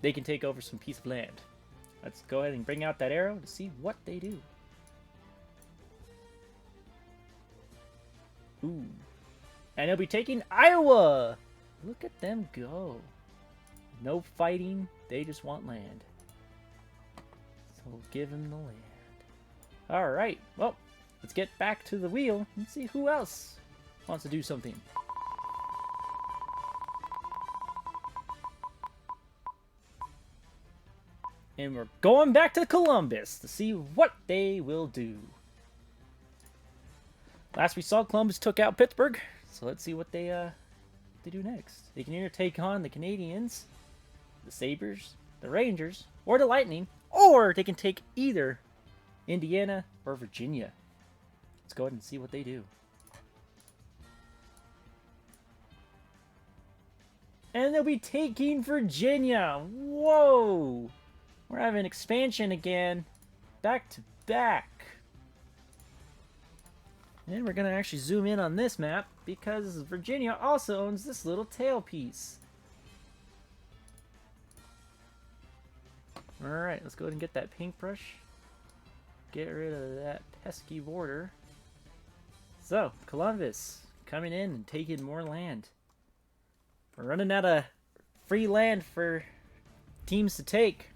A: they can take over some piece of land. Let's go ahead and bring out that arrow to see what they do. Ooh. And they'll be taking Iowa! Look at them go. No fighting, they just want land. So we'll give them the land. Alright, well, let's get back to the wheel and see who else wants to do something. And we're going back to Columbus to see what they will do. Last we saw, Columbus took out Pittsburgh, so let's see what they do next. They can either take on the Canadiens, the Sabres, the Rangers, or the Lightning, or they can take either Indiana or Virginia. Let's go ahead and see what they do. And they'll be taking Virginia. Whoa! We're having expansion again. Back to back. And we're going to actually zoom in on this map because Virginia also owns this little tailpiece. Alright, let's go ahead and get that paintbrush. Get rid of that pesky border. So, Columbus coming in and taking more land. We're running out of free land for teams to take.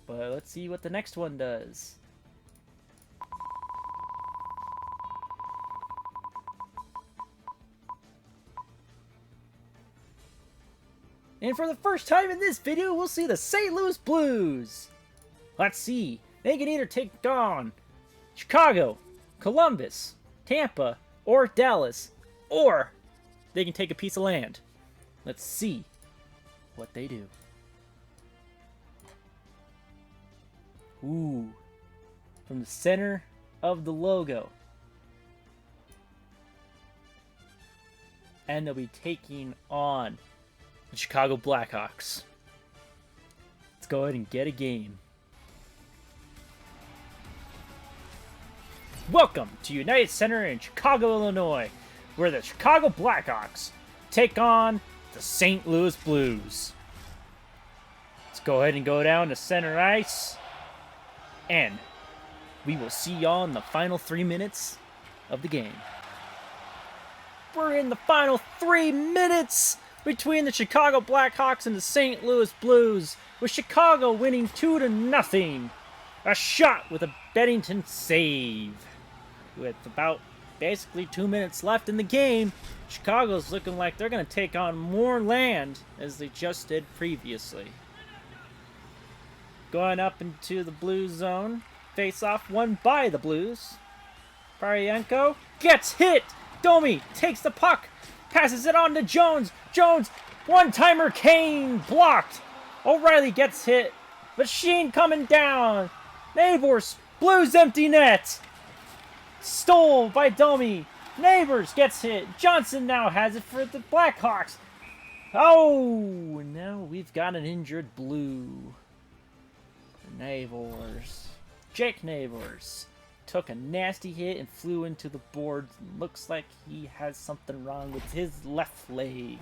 A: But let's see what the next one does. And for the first time in this video, we'll see the St. Louis Blues. Let's see. They can either take on Chicago, Columbus, Tampa, or Dallas. Or they can take a piece of land. Let's see what they do. Ooh. From the center of the logo. And they'll be taking on the Chicago Blackhawks. Let's go ahead and get a game. Welcome to United Center in Chicago, Illinois, where the Chicago Blackhawks take on the St. Louis Blues. Let's go ahead and go down to center ice, and we will see y'all in the final 3 minutes of the game. We're in the final 3 minutes between the Chicago Blackhawks and the St. Louis Blues, with Chicago winning 2-0. A shot with a Bennington save. With about basically 2 minutes left in the game, Chicago's looking like they're going to take on more land as they just did previously. Going up into the Blues zone. Face-off won by the Blues. Paryenko gets hit. Domi takes the puck. Passes it on to Jones. Jones, one-timer Kane blocked. O'Reilly gets hit. Machine coming down. Neighbors, Blues empty net. Stole by Domi. Neighbors gets hit. Johnson now has it for the Blackhawks. Oh, now we've got an injured Blue. Neighbors. Jake Neighbors took a nasty hit and flew into the boards. Looks like he has something wrong with his left leg.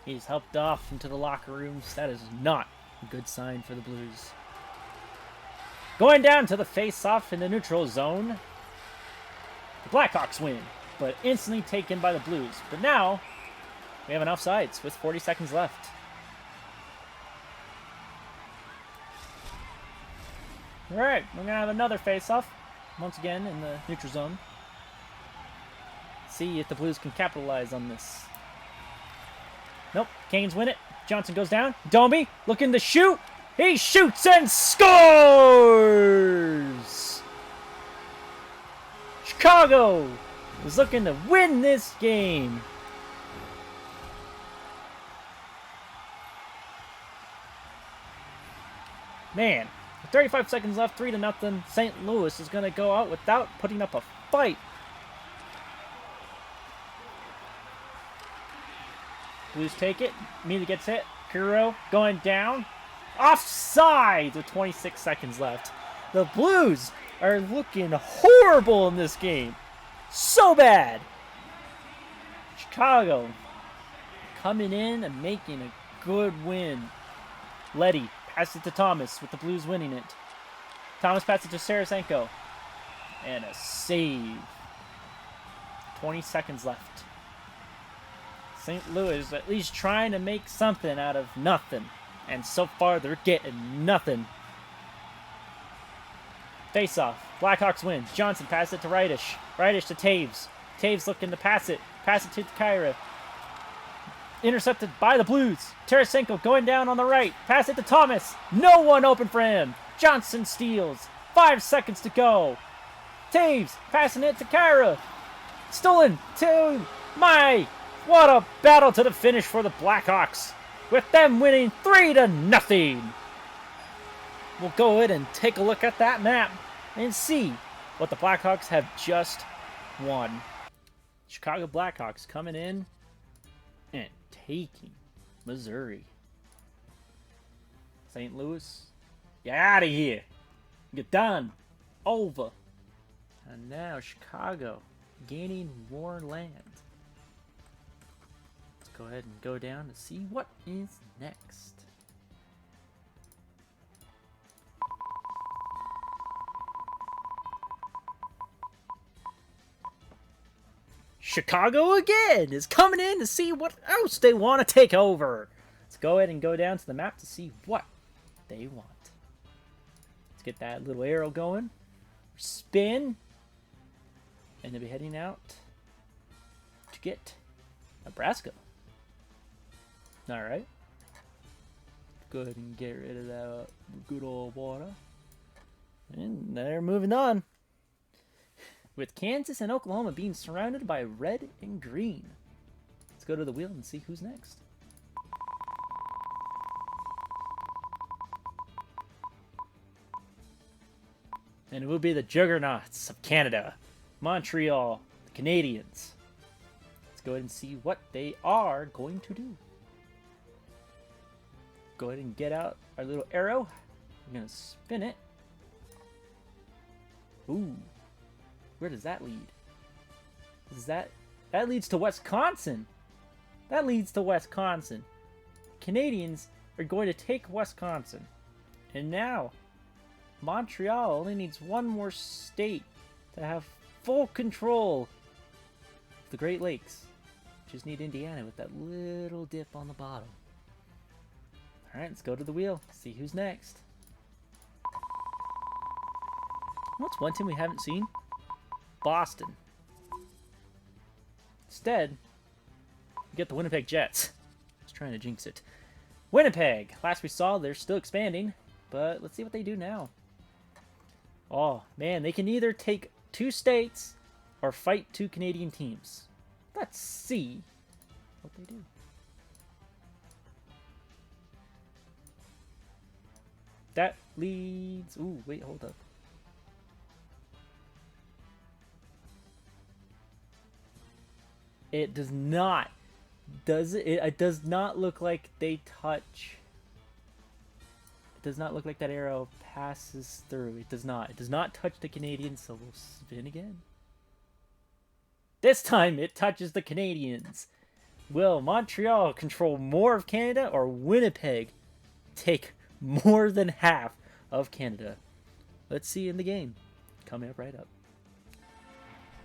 A: He's helped off into the locker rooms. That is not a good sign for the Blues. Going down to the face-off in the neutral zone. The Blackhawks win, but instantly taken by the Blues. But now, we have an offsides with 40 seconds left. Alright, we're going to have another face-off. Once again in the neutral zone. See if the Blues can capitalize on this. Nope, Canes win it. Johnson goes down. Domi looking to shoot. He shoots and scores! Chicago is looking to win this game. Man, with 35 seconds left, 3-0. St. Louis is going to go out without putting up a fight. Blues take it. Immediately gets hit. Kuro going down. Offside with 26 seconds left. The Blues are looking horrible in this game. So bad. Chicago coming in and making a good win. Leddy passes it to Thomas with the Blues winning it. Thomas passes it to Tarasenko. And a save. 20 seconds left. St. Louis at least trying to make something out of nothing. And so far, they're getting nothing. Face-off. Blackhawks win. Johnson passes it to Reidish. Reidish to Taves. Taves looking to pass it. Pass it to Kyra. Intercepted by the Blues. Tarasenko going down on the right. Pass it to Thomas. No one open for him. Johnson steals. 5 seconds to go. Taves passing it to Kyra. Stolen to my. What a battle to the finish for the Blackhawks. With them winning 3-0. We'll go ahead and take a look at that map and see what the Blackhawks have just won. Chicago Blackhawks coming in and taking Missouri. St. Louis, get out of here. Get done. Over. And now Chicago gaining more land. Let's go ahead and go down to see what is next. Chicago again is coming in to see what else they want to take over. Let's go ahead and go down to the map to see what they want. Let's get that little arrow going. Spin. And they'll be heading out to get Nebraska. Alright. Go ahead and get rid of that good old water. And they're moving on. With Kansas and Oklahoma being surrounded by red and green. Let's go to the wheel and see who's next. And it will be the Juggernauts of Canada. Montreal, the Canadiens. Let's go ahead and see what they are going to do. Go ahead and get out our little arrow. We're going to spin it. Ooh. Where does that lead? That leads to Wisconsin. That leads to Wisconsin. Canadians are going to take Wisconsin. And now, Montreal only needs one more state to have full control of the Great Lakes. Just need Indiana with that little dip on the bottom. Alright, let's go to the wheel. See who's next. What's one team we haven't seen? Boston. Instead, we get the Winnipeg Jets. I was trying to jinx it. Winnipeg. Last we saw, they're still expanding. But let's see what they do now. Oh, man. They can either take 2 states or fight 2 Canadian teams. Let's see what they do. That leads... Ooh, wait, hold up. It does not. Does it? It does not look like they touch. It does not look like that arrow passes through. It does not. It does not touch the Canadians, so we'll spin again. This time it touches the Canadians. Will Montreal control more of Canada or Winnipeg take more than half of Canada? Let's see in the game. Coming up right up.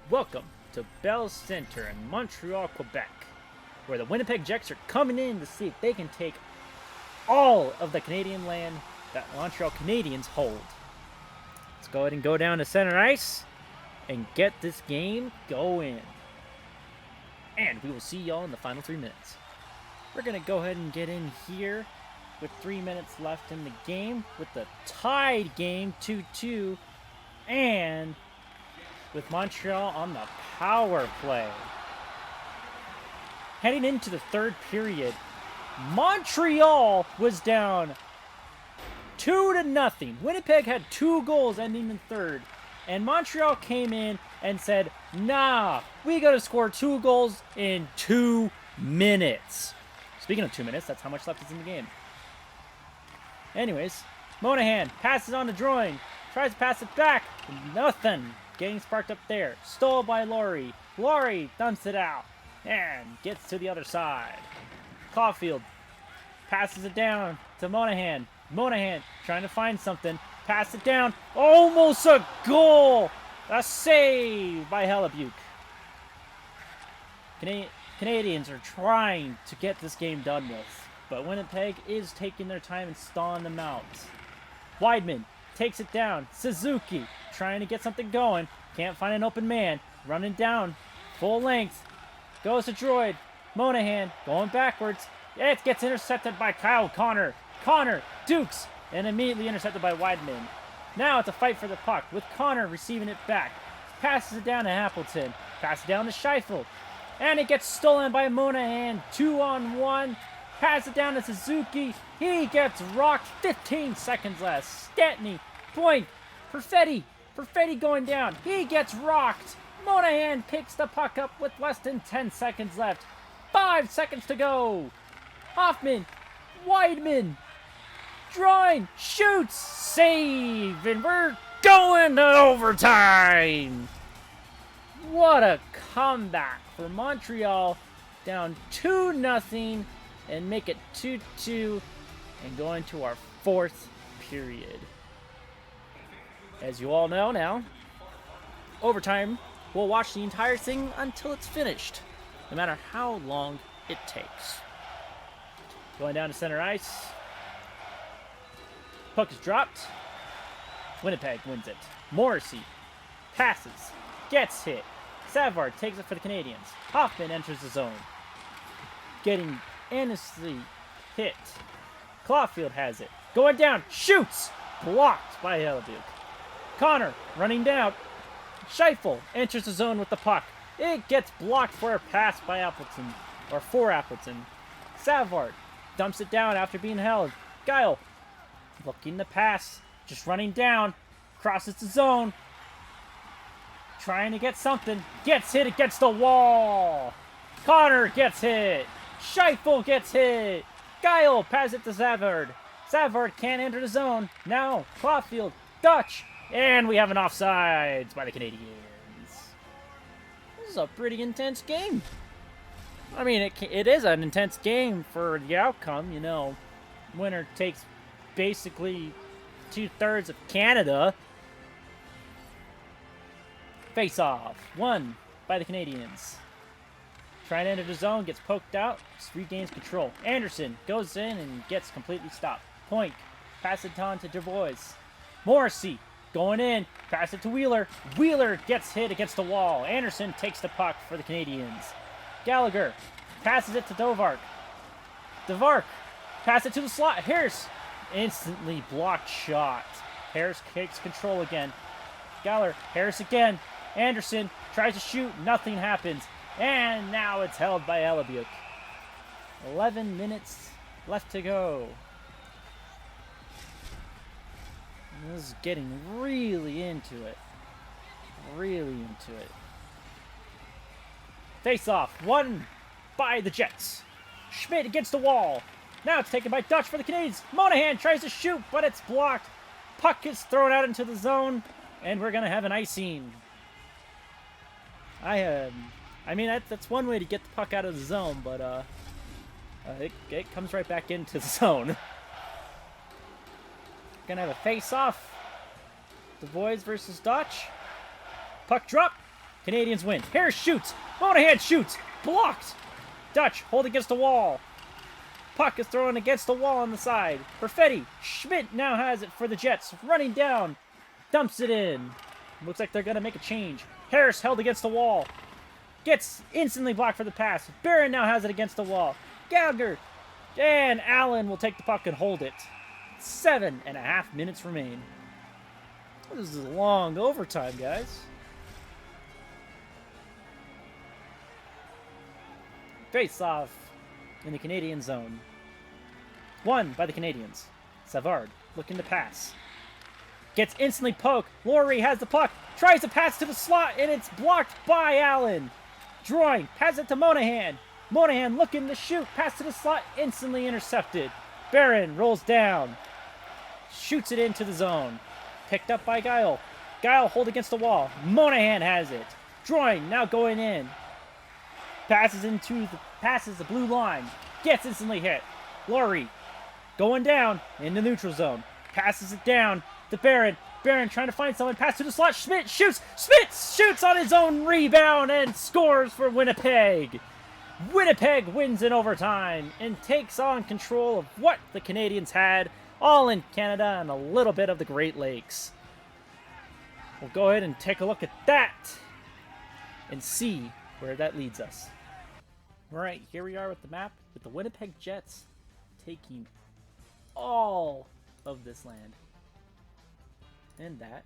A: Welcome to Bell Center in Montreal, Quebec, where the Winnipeg Jets are coming in to see if they can take all of the Canadian land that Montreal Canadiens hold. Let's go ahead and go down to center ice and get this game going. And we will see y'all in the final 3 minutes. We're going to go ahead and get in here with 3 minutes left in the game with the tied game 2-2 and with Montreal on the power play. Heading into the third period, Montreal was down 2-0. Winnipeg had 2 goals ending in third. And Montreal came in and said, nah, we got to score 2 goals in 2 minutes. Speaking of 2 minutes, that's how much left is in the game. Anyways, Monahan passes on to Drouin. Tries to pass it back. Nothing. Getting sparked up there. Stole by Laurie. Laurie dumps it out. And gets to the other side. Caulfield passes it down to Monahan. Monahan trying to find something. Pass it down. Almost a goal. A save by Hellebuyck. Canadians are trying to get this game done with. But Winnipeg is taking their time and stalling them out. Weidman takes it down. Suzuki trying to get something going. Can't find an open man. Running down. Full length. Goes to Droid. Monahan going backwards. It gets intercepted by Kyle Connor. Connor dukes and immediately intercepted by Weidman. Now it's a fight for the puck with Connor receiving it back. Passes it down to Appleton. Passes it down to Scheifele. And it gets stolen by Monahan. 2-on-1. Pass it down to Suzuki. He gets rocked. 15 seconds left. Stantny. Point. Perfetti. Perfetti going down. He gets rocked. Monahan picks the puck up with less than 10 seconds left. 5 seconds to go. Hoffman. Weidman. Drawing. Shoots. Save. And we're going to overtime. What a comeback for Montreal. Down 2-0. And make it 2-2 and go into our 4th period. As you all know now, overtime, we'll watch the entire thing until it's finished, no matter how long it takes. Going down to center ice. Puck is dropped. Winnipeg wins it. Morrissey passes, gets hit. Savard takes it for the Canadians. Hoffman enters the zone. Getting endlessly hit. Caulfield has it. Going down. Shoots. Blocked by Hellebuyck. Connor running down. Scheifele enters the zone with the puck. It gets blocked for a pass by Appleton. Or for Appleton. Savard dumps it down after being held. Guile looking to pass. Just running down. Crosses the zone. Trying to get something. Gets hit against the wall. Connor gets hit. Scheifele gets hit. Guile passes it to Savard. Savard can't enter the zone. Now, Caulfield, Dutch, and we have an offsides by the Canadians. This is a pretty intense game. I mean, it is an intense game for the outcome. You know, winner takes basically 2/3 of Canada. Face-off, won by the Canadians. Trying to enter the zone, gets poked out, regains control. Anderson goes in and gets completely stopped. Point, pass it on to Dubois. Morrissey going in, pass it to Wheeler. Wheeler gets hit against the wall. Anderson takes the puck for the Canadians. Gallagher passes it to Dovark. Dovark pass it to the slot. Harris instantly blocked shot. Harris takes control again. Gallagher, Harris again. Anderson tries to shoot, nothing happens. And now it's held by Hellebuyck. 11 minutes left to go. This is getting really into it. Really into it. Face off, won by the Jets. Schmidt against the wall. Now it's taken by Dutch for the Canadians. Monahan tries to shoot, but it's blocked. Puck is thrown out into the zone, and we're going to have an icing. I mean, that's one way to get the puck out of the zone, but it comes right back into the zone. Gonna have a face-off. The boys versus Dutch. Puck drop. Canadians win. Harris shoots. Monahan shoots. Blocked. Dutch hold against the wall. Puck is thrown against the wall on the side. Perfetti. Schmidt now has it for the Jets. Running down. Dumps it in. Looks like they're gonna make a change. Harris held against the wall. Gets instantly blocked for the pass. Barron now has it against the wall. Gallagher. And Allen will take the puck and hold it. 7.5 minutes remain. This is a long overtime, guys. Face off in the Canadian zone. Won by the Canadians. Savard looking to pass. Gets instantly poked. Laurie has the puck. Tries to pass to the slot, and it's blocked by Allen. Drawing. Pass it to Monahan. Monahan looking to shoot. Pass to the slot. Instantly intercepted. Barron rolls down. Shoots it into the zone. Picked up by Guile. Guile hold against the wall. Monahan has it. Drawing. Now going in. Passes the blue line. Gets instantly hit. Laurie going down in the neutral zone. Passes it down to Barron. Barron trying to find someone. Pass to the slot. Schmidt shoots. Schmidt shoots on his own rebound and scores for Winnipeg. Winnipeg wins in overtime and takes on control of what the Canadians had, all in Canada and a little bit of the Great Lakes. We'll go ahead and take a look at that and see where that leads us. All right, here we are with the map with the Winnipeg Jets taking all of this land. And that,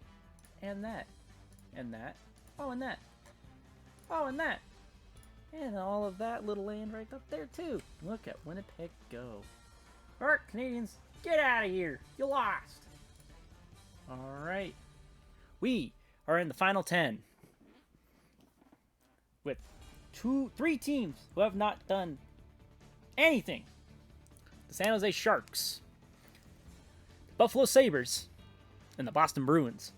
A: and that, and that, oh, and that, oh, and that, and all of that little land right up there, too. Look at Winnipeg go. All right, Canadians, get out of here. You lost. All right. We are in the final 10 with three teams who have not done anything. The San Jose Sharks, the Buffalo Sabres, and the Boston Bruins.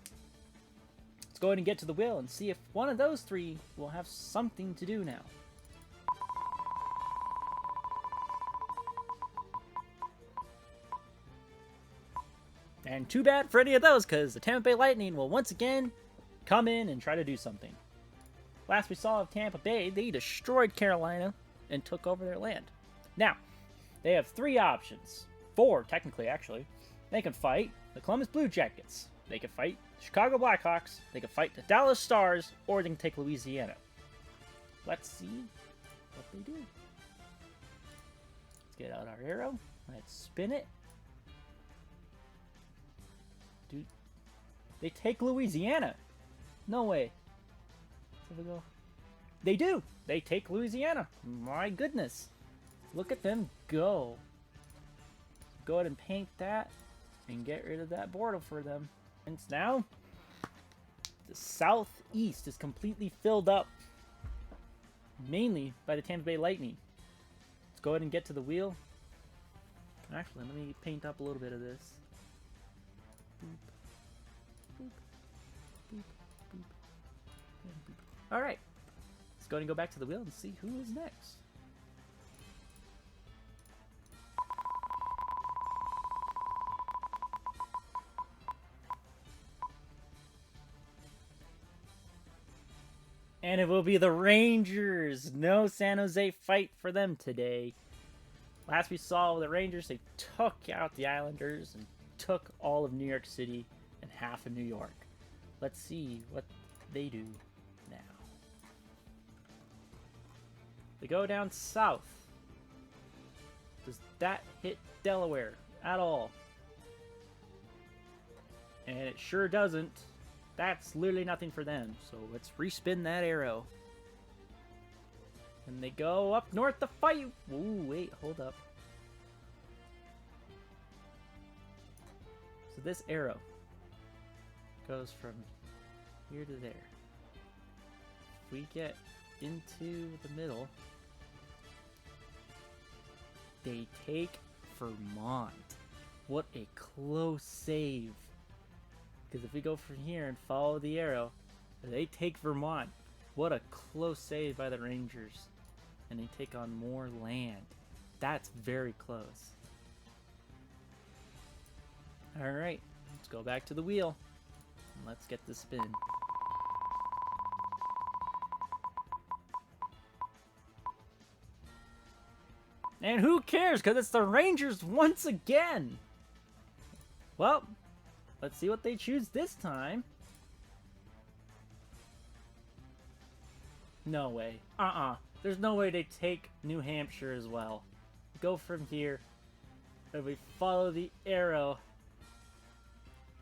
A: Let's go ahead and get to the wheel and see if one of those three will have something to do now. And too bad for any of those, because the Tampa Bay Lightning will once again come in and try to do something. Last we saw of Tampa Bay, they destroyed Carolina and took over their land. Now, they have three options. Four, technically, actually. They can fight the Columbus Blue Jackets. They can fight the Chicago Blackhawks. They can fight the Dallas Stars, or they can take Louisiana. Let's see what they do. Let's get out our arrow. Let's spin it. Dude, they take Louisiana. No way. Here we go. They do. They take Louisiana. My goodness. Look at them go. Go ahead and paint that and get rid of that border for them. And now, the southeast is completely filled up, mainly by the Tampa Bay Lightning. Let's go ahead and get to the wheel. Actually, let me paint up a little bit of this. Boop, boop, boop, boop, and boop. All right, let's go ahead and go back to the wheel and see who is next. And it will be the Rangers. No San Jose fight for them today. Last we saw the Rangers, they took out the Islanders and took all of New York City and half of New York. Let's see what they do now. They go down south. Does that hit Delaware at all? And it sure doesn't. That's literally nothing for them. So let's respin that arrow. And they go up north to fight. Ooh, wait, hold up. So this arrow goes from here to there. If we get into the middle, they take Vermont. What a close save. Because if we go from here and follow the arrow, they take Vermont. What a close save by the Rangers. And they take on more land. That's very close. Alright, let's go back to the wheel. And let's get the spin. And who cares? Because it's the Rangers once again. Well, let's see what they choose this time. No way. There's no way they take New Hampshire as well. Go from here. And we follow the arrow.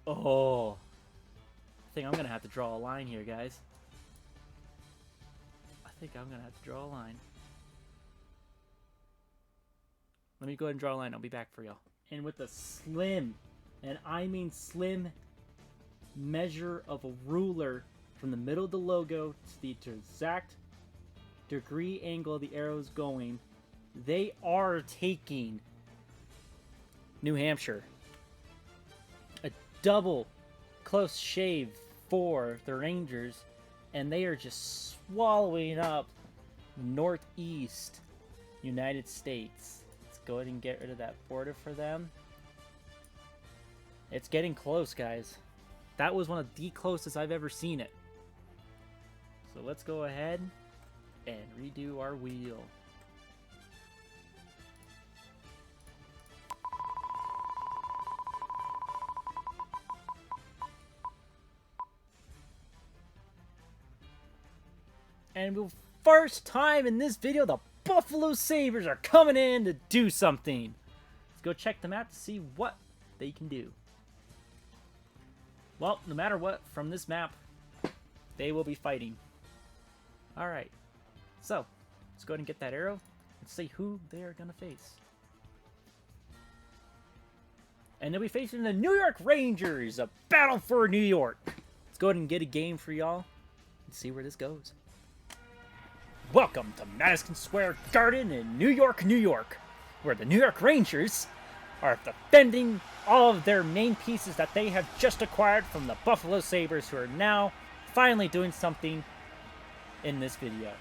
A: Oh. I think I'm going to have to draw a line here, guys. I think I'm going to have to draw a line. Let me go ahead and draw a line. I'll be back for y'all. And with a slim, and I mean slim, measure of a ruler from the middle of the logo to the exact degree angle the arrow's going, they are taking New Hampshire. A double close shave for the Rangers, and they are just swallowing up Northeast United States. Let's go ahead and get rid of that border for them. It's getting close, guys. That was one of the closest I've ever seen it. So let's go ahead and redo our wheel. And for the first time in this video, the Buffalo Sabres are coming in to do something. Let's go check them out to see what they can do. Well, no matter what, from this map, they will be fighting. Alright, so let's go ahead and get that arrow and see who they are going to face. And they'll be facing the New York Rangers, a battle for New York. Let's go ahead and get a game for y'all and see where this goes. Welcome to Madison Square Garden in New York, New York, where the New York Rangers are defending all of their main pieces that they have just acquired from the Buffalo Sabres, who are now finally doing something in this video.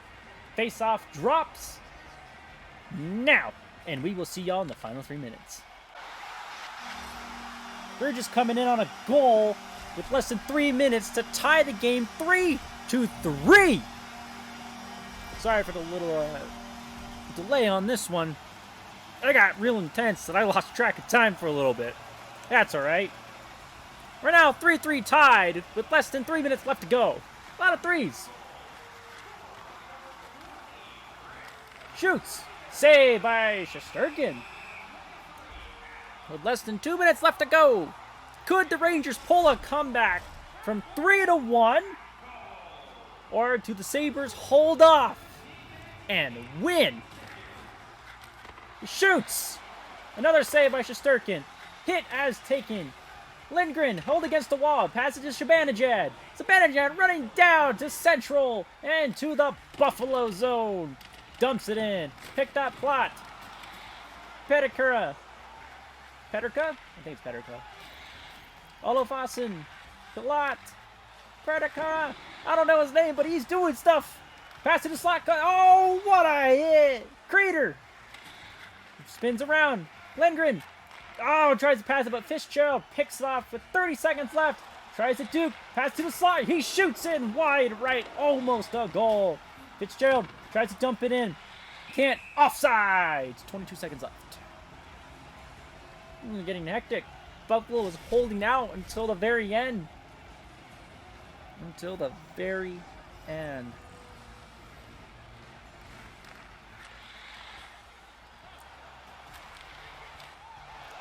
A: Face-off drops now, and we will see y'all in the final 3 minutes. We're just coming in on a goal with less than 3 minutes to tie the game 3-3. Sorry for the little delay on this one. I got real intense that I lost track of time for a little bit. That's alright. We're now 3-3 tied with less than 3 minutes left to go. A lot of threes. Shoots. Saved by Shesterkin. With less than 2 minutes left to go. Could the Rangers pull a comeback from 3-1? Or do the Sabres hold off and win? He shoots! Another save by Shesterkin. Hit as taken. Lindgren hold against the wall. Passes to Zibanejad. Zibanejad running down to Central and to the Buffalo zone. Dumps it in. Pick that plot. Pedicura. Petrica? I think it's Petrica. Olofasen. Plot. Pedicura. I don't know his name, but he's doing stuff. Pass to the slot. Oh, what a hit. Creeder. Spins around. Lindgren. Oh, tries to pass it, but Fitzgerald picks it off with 30 seconds left. Tries to Duke. Pass to the slot. He shoots in wide right. Almost a goal. Fitzgerald tries to dump it in. Can't. Offside. 22 seconds left. Getting hectic. Buffalo was holding out until the very end. Until the very end.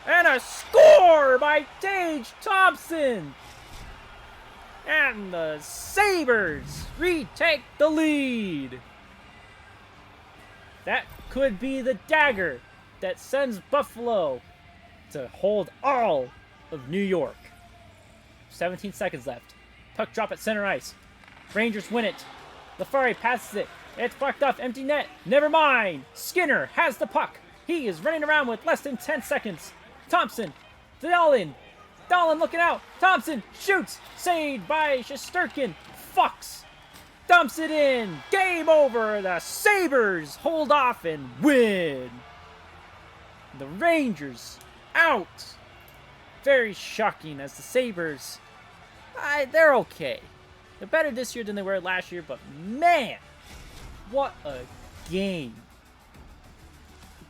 A: And a score by Tage Thompson! And the Sabres retake the lead! That could be the dagger that sends Buffalo to hold all of New York. 17 seconds left. Puck drop at center ice. Rangers win it. Lafari passes it. It's fucked off. Empty net. Never mind. Skinner has the puck. He is running around with less than 10 seconds. Thompson. Dahlin. Dahlin looking out. Thompson shoots. Saved by Shesterkin. Fucks. Dumps it in. Game over. The Sabres hold off and win. The Rangers out. Very shocking as the Sabres, they're okay. They're better this year than they were last year, but man, what a game.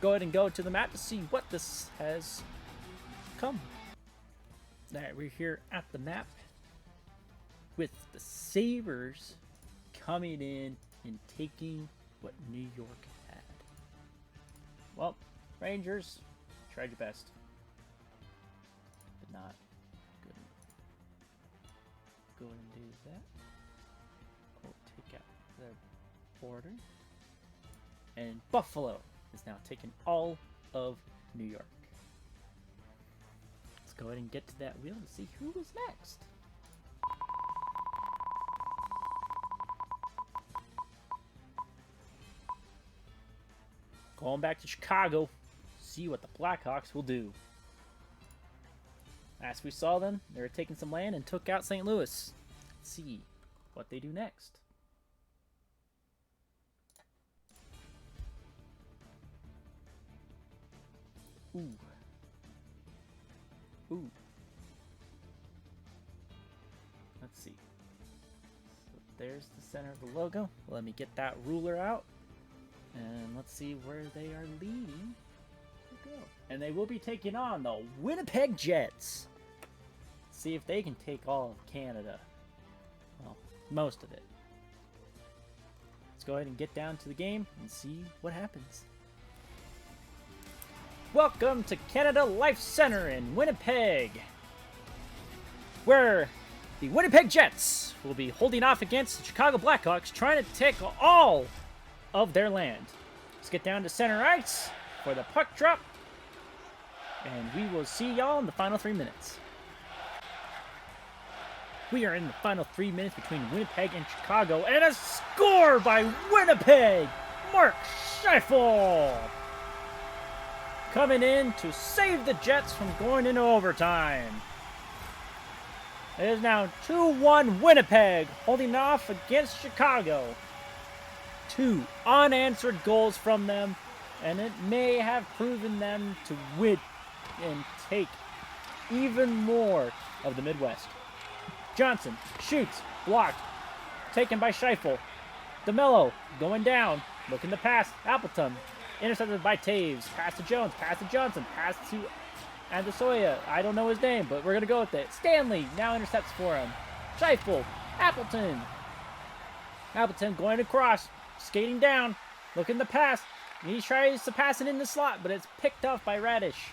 A: Go ahead and go to the map to see what this has come. Alright, we're here at the map with the Sabres coming in and taking what New York had. Well, Rangers, tried your best, but not good enough. Go ahead and do that. We'll take out the border. And Buffalo is now taking all of New York. go ahead and get to that wheel to see who is next. Going back to Chicago, see what the Blackhawks will do. As we saw them, they were taking some land and took out St. Louis. Let's see what they do next. Ooh. Ooh. Let's see. So there's the center of the logo. Let me get that ruler out. And let's see where they are leading to go. And they will be taking on the Winnipeg Jets. See if they can take all of Canada. Well, most of it. Let's go ahead and get down to the game and see what happens. Welcome to Canada Life Center in Winnipeg, where the Winnipeg Jets will be holding off against the Chicago Blackhawks, trying to take all of their land. Let's get down to center ice for the puck drop, and we will see y'all in the final 3 minutes. We are in the final 3 minutes between Winnipeg and Chicago, and a score by Winnipeg! Mark Scheifele coming in to save the Jets from going into overtime. It is now 2-1 Winnipeg, holding off against Chicago. 2 unanswered goals from them, and it may have proven them to win and take even more of the Midwest. Johnson shoots, blocked, taken by Scheifele. DeMello going down, looking to pass. Appleton intercepted by Taves. Pass to Jones, pass to Johnson, pass to Andasoya. I don't know his name, but we're going to go with it. Stanley now intercepts for him. Scheifele, Appleton. Appleton going across, skating down, looking to pass. He tries to pass it in the slot, but it's picked off by Radish.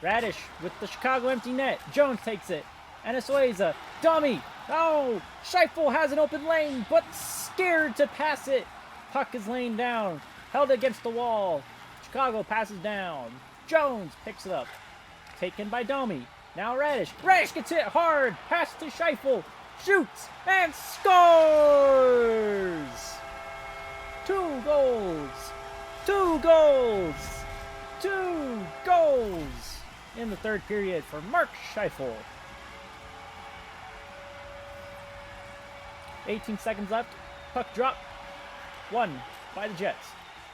A: Radish with the Chicago empty net. Jones takes it. Anasoya, dummy. Oh, Scheifele has an open lane, but scared to pass it. Puck is laying down, held against the wall. Chicago passes down. Jones picks it up. Taken by Domi. Now Radish. Radish gets hit hard. Pass to Scheifele. Shoots and scores! 2 goals. 2 goals. 2 goals in the third period for Mark Scheifele. 18 seconds left. Puck drop. 1 by the Jets.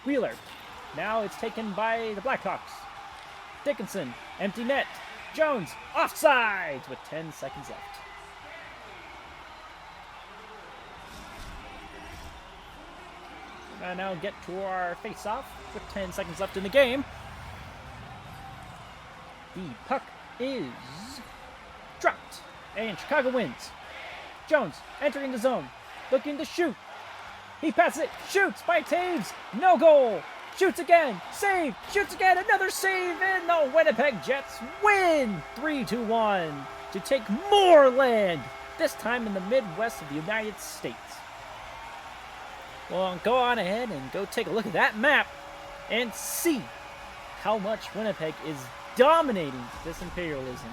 A: Wheeler. Now it's taken by the Blackhawks. Dickinson. Empty net. Jones. Offsides with 10 seconds left. And now get to our face-off with 10 seconds left in the game. The puck is dropped. And Chicago wins. Jones entering the zone. Looking to shoot. He passes it. Shoots by Taves. No goal. Shoots again. Save. Shoots again. Another save. And the Winnipeg Jets win 3-1 to take more land. This time in the Midwest of the United States. Well, go on ahead and go take a look at that map and see how much Winnipeg is dominating this Imperialism.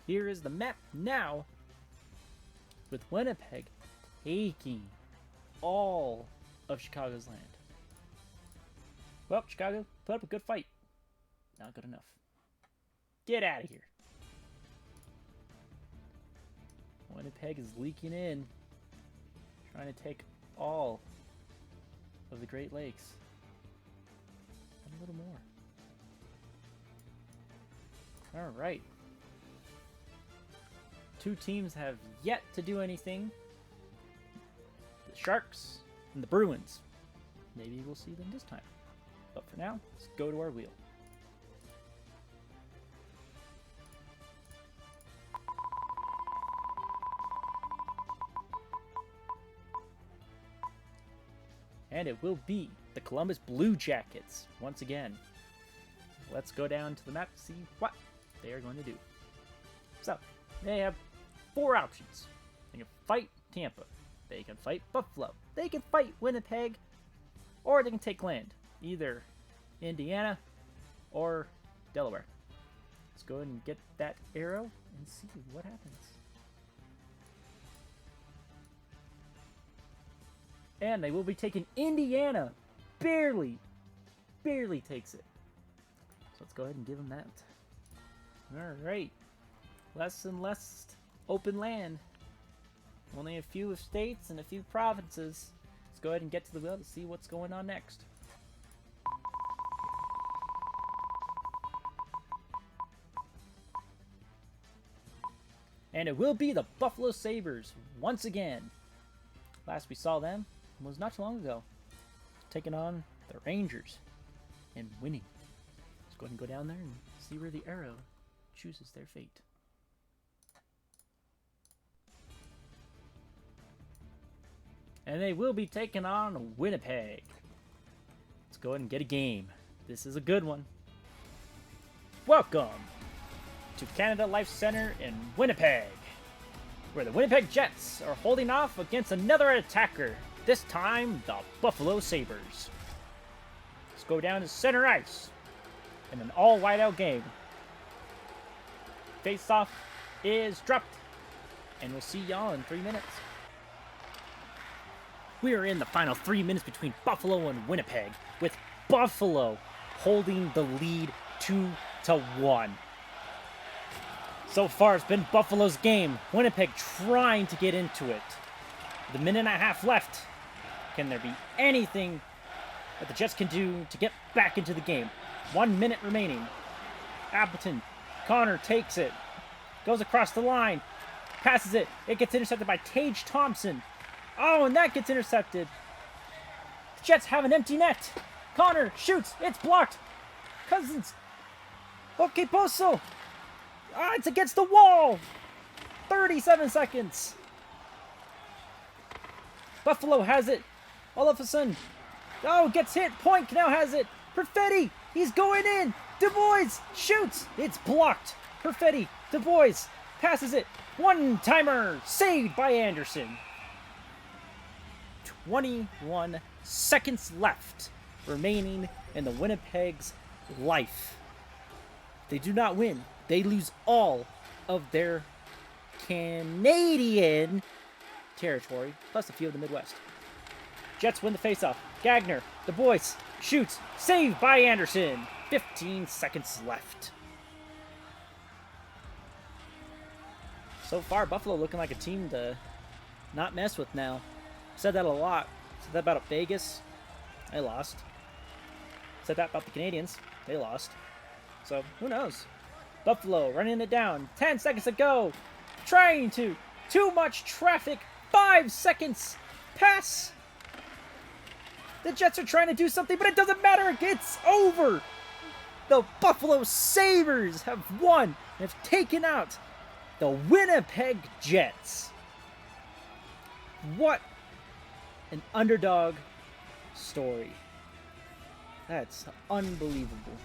A: Here is the map now, with Winnipeg taking all of Chicago's land. Well, Chicago put up a good fight. Not good enough. Get out of here. Winnipeg is leaking in, trying to take all of the Great Lakes and a little more. All right. 2 teams have yet to do anything. The Sharks and the Bruins. Maybe we'll see them this time. But for now, let's go to our wheel. And it will be the Columbus Blue Jackets once again. Let's go down to the map to see what they are going to do. So, they have 4 options. They can fight Tampa. They can fight Buffalo. They can fight Winnipeg. Or they can take land. Either Indiana or Delaware. Let's go ahead and get that arrow and see what happens. And they will be taking Indiana. Barely takes it. So let's go ahead and give them that. Alright. Less and less open land. Only a few states and a few provinces. Let's go ahead and get to the wheel to see what's going on next. And it will be the Buffalo Sabres once again. Last we saw them was not too long ago, taking on the Rangers and winning. Let's go ahead and go down there and see where the arrow chooses their fate. And they will be taking on Winnipeg. Let's go ahead and get a game. This is a good one. Welcome to Canada Life Center in Winnipeg, where the Winnipeg Jets are holding off against another attacker, this time the Buffalo Sabres. Let's go down to center ice in an all-whiteout game. Face-off is dropped, and we'll see y'all in 3 minutes. We are in the final 3 minutes between Buffalo and Winnipeg, with Buffalo holding the lead 2-1. So far, it's been Buffalo's game. Winnipeg trying to get into it. With a minute and a half left, can there be anything that the Jets can do to get back into the game? 1 minute remaining. Appleton, Connor takes it. Goes across the line. Passes it. It gets intercepted by Tage Thompson. Oh, and that gets intercepted. The Jets have an empty net. Connor shoots. It's blocked. Cousins. Okay, Poso. Ah, it's against the wall. 37 seconds. Buffalo has it. All of a sudden. Oh, gets hit. Point now has it. Perfetti. He's going in. Du Bois shoots. It's blocked. Perfetti. Du Bois passes it. One-timer. Saved by Anderson. 21 seconds left remaining in the Winnipeg's life. They do not win. They lose all of their Canadian territory, plus a few of the Midwest. Jets win the faceoff. Gagner, the boys, shoots, saved by Anderson. 15 seconds left. So far, Buffalo looking like a team to not mess with now. Said that a lot. Said that about Vegas. They lost. Said that about the Canadians. They lost. So, who knows? Buffalo running it down. 10 seconds to go. Trying to. Too much traffic. 5 seconds. Pass. The Jets are trying to do something, but it doesn't matter. It's over. The Buffalo Sabres have won and have taken out the Winnipeg Jets. What an underdog story. That's unbelievable.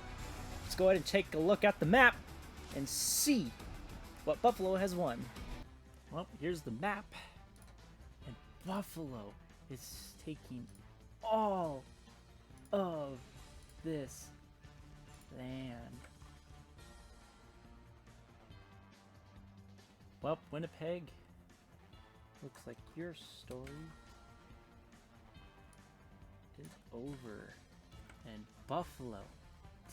A: Let's go ahead and take a look at the map and see what Buffalo has won. Well, here's the map. And Buffalo is taking all of this land. Well, Winnipeg, looks like your story is over. And Buffalo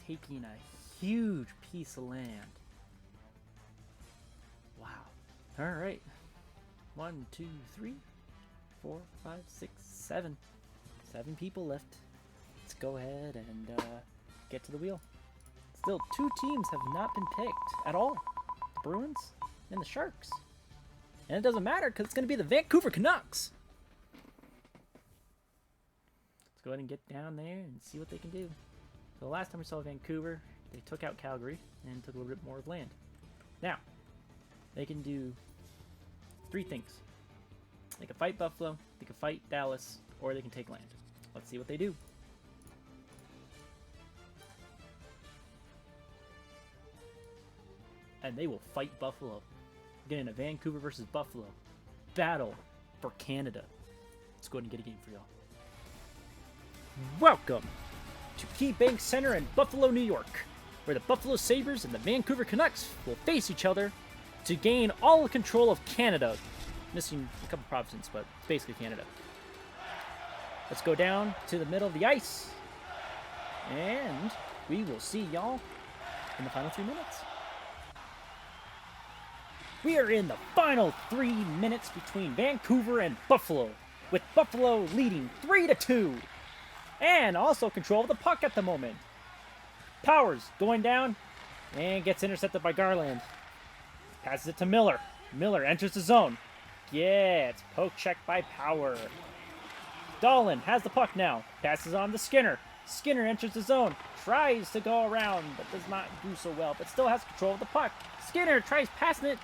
A: taking a huge piece of land. Wow. Alright. 1, 2, 3, 4, 5, 6, 7. 7 people left. Let's go ahead and get to the wheel. Still, 2 teams have not been picked at all. The Bruins and the Sharks. And it doesn't matter because it's going to be the Vancouver Canucks. Let's go ahead and get down there and see what they can do. So the last time we saw Vancouver, they took out Calgary and took a little bit more of land. Now, they can do 3 things. They can fight Buffalo, they can fight Dallas, or they can take land. Let's see what they do. And they will fight Buffalo. Getting a Vancouver versus Buffalo battle for Canada. Let's go ahead and get a game for y'all. Welcome to KeyBank Center in Buffalo, New York, where the Buffalo Sabres and the Vancouver Canucks will face each other to gain all the control of Canada. Missing a couple provinces, but basically Canada. Let's go down to the middle of the ice, and we will see y'all in the final 3 minutes. We are in the final 3 minutes between Vancouver and Buffalo, with Buffalo leading 3-2, and also control of the puck at the moment. Powers going down, and gets intercepted by Garland. Passes it to Miller. Miller enters the zone. Yeah, it's poke checked by Power. Dahlin has the puck now. Passes on to Skinner. Skinner enters the zone. Tries to go around, but does not do so well, but still has control of the puck. Skinner tries passing it.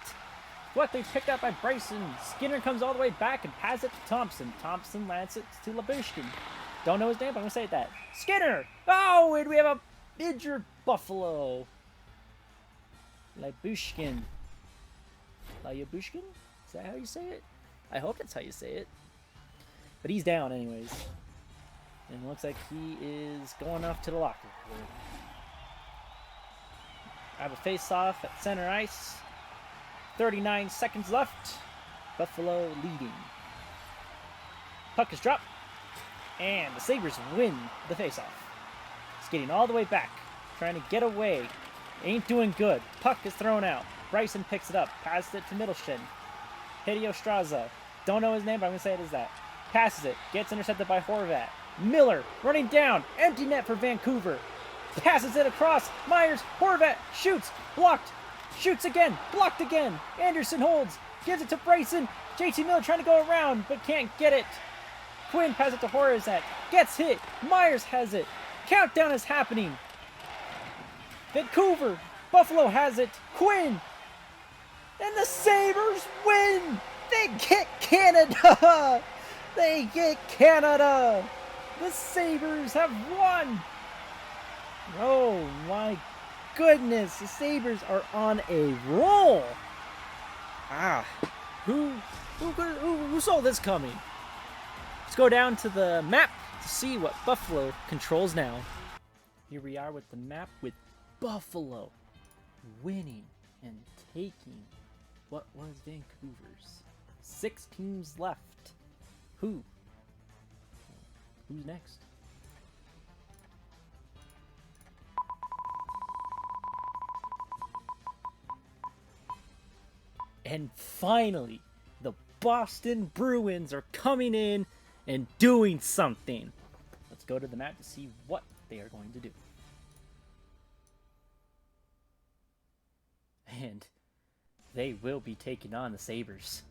A: Luckily picked up by Bryson. Skinner comes all the way back and passes it to Thompson. Thompson lands it to Labushkin. Don't know his name, but I'm going to say that. Skinner! Oh, and we have a injured Buffalo. Labushkin. Labushkin? Is that how you say it? I hope that's how you say it. But he's down anyways. And it looks like he is going off to the locker room. I have a face-off at center ice. 39 seconds left. Buffalo leading. Puck is dropped. And the Sabres win the face-off. Skating all the way back. Trying to get away. Ain't doing good. Puck is thrown out. Bryson picks it up. Passes it to Middleston. Hideo Straza. Don't know his name, but I'm going to say it as that. Passes it. Gets intercepted by Horvat. Miller running down. Empty net for Vancouver. Passes it across. Myers. Horvat shoots. Blocked. Shoots again. Blocked again. Anderson holds. Gives it to Bryson. JT Miller trying to go around, but can't get it. Quinn passes it to Horvat. Gets hit. Myers has it. Countdown is happening. Vancouver. Buffalo has it. Quinn. And the Sabres win. They get Canada. They get Canada. The Sabres have won. Oh my goodness. The Sabres are on a roll. Who saw this coming? Let's go down to the map to see what Buffalo controls now. Here we are with the map with Buffalo winning and taking what was Vancouver's. 6 teams left. Who's next? And finally, the Boston Bruins are coming in and doing something. Let's go to the map to see what they are going to do. And they will be taking on the Sabres.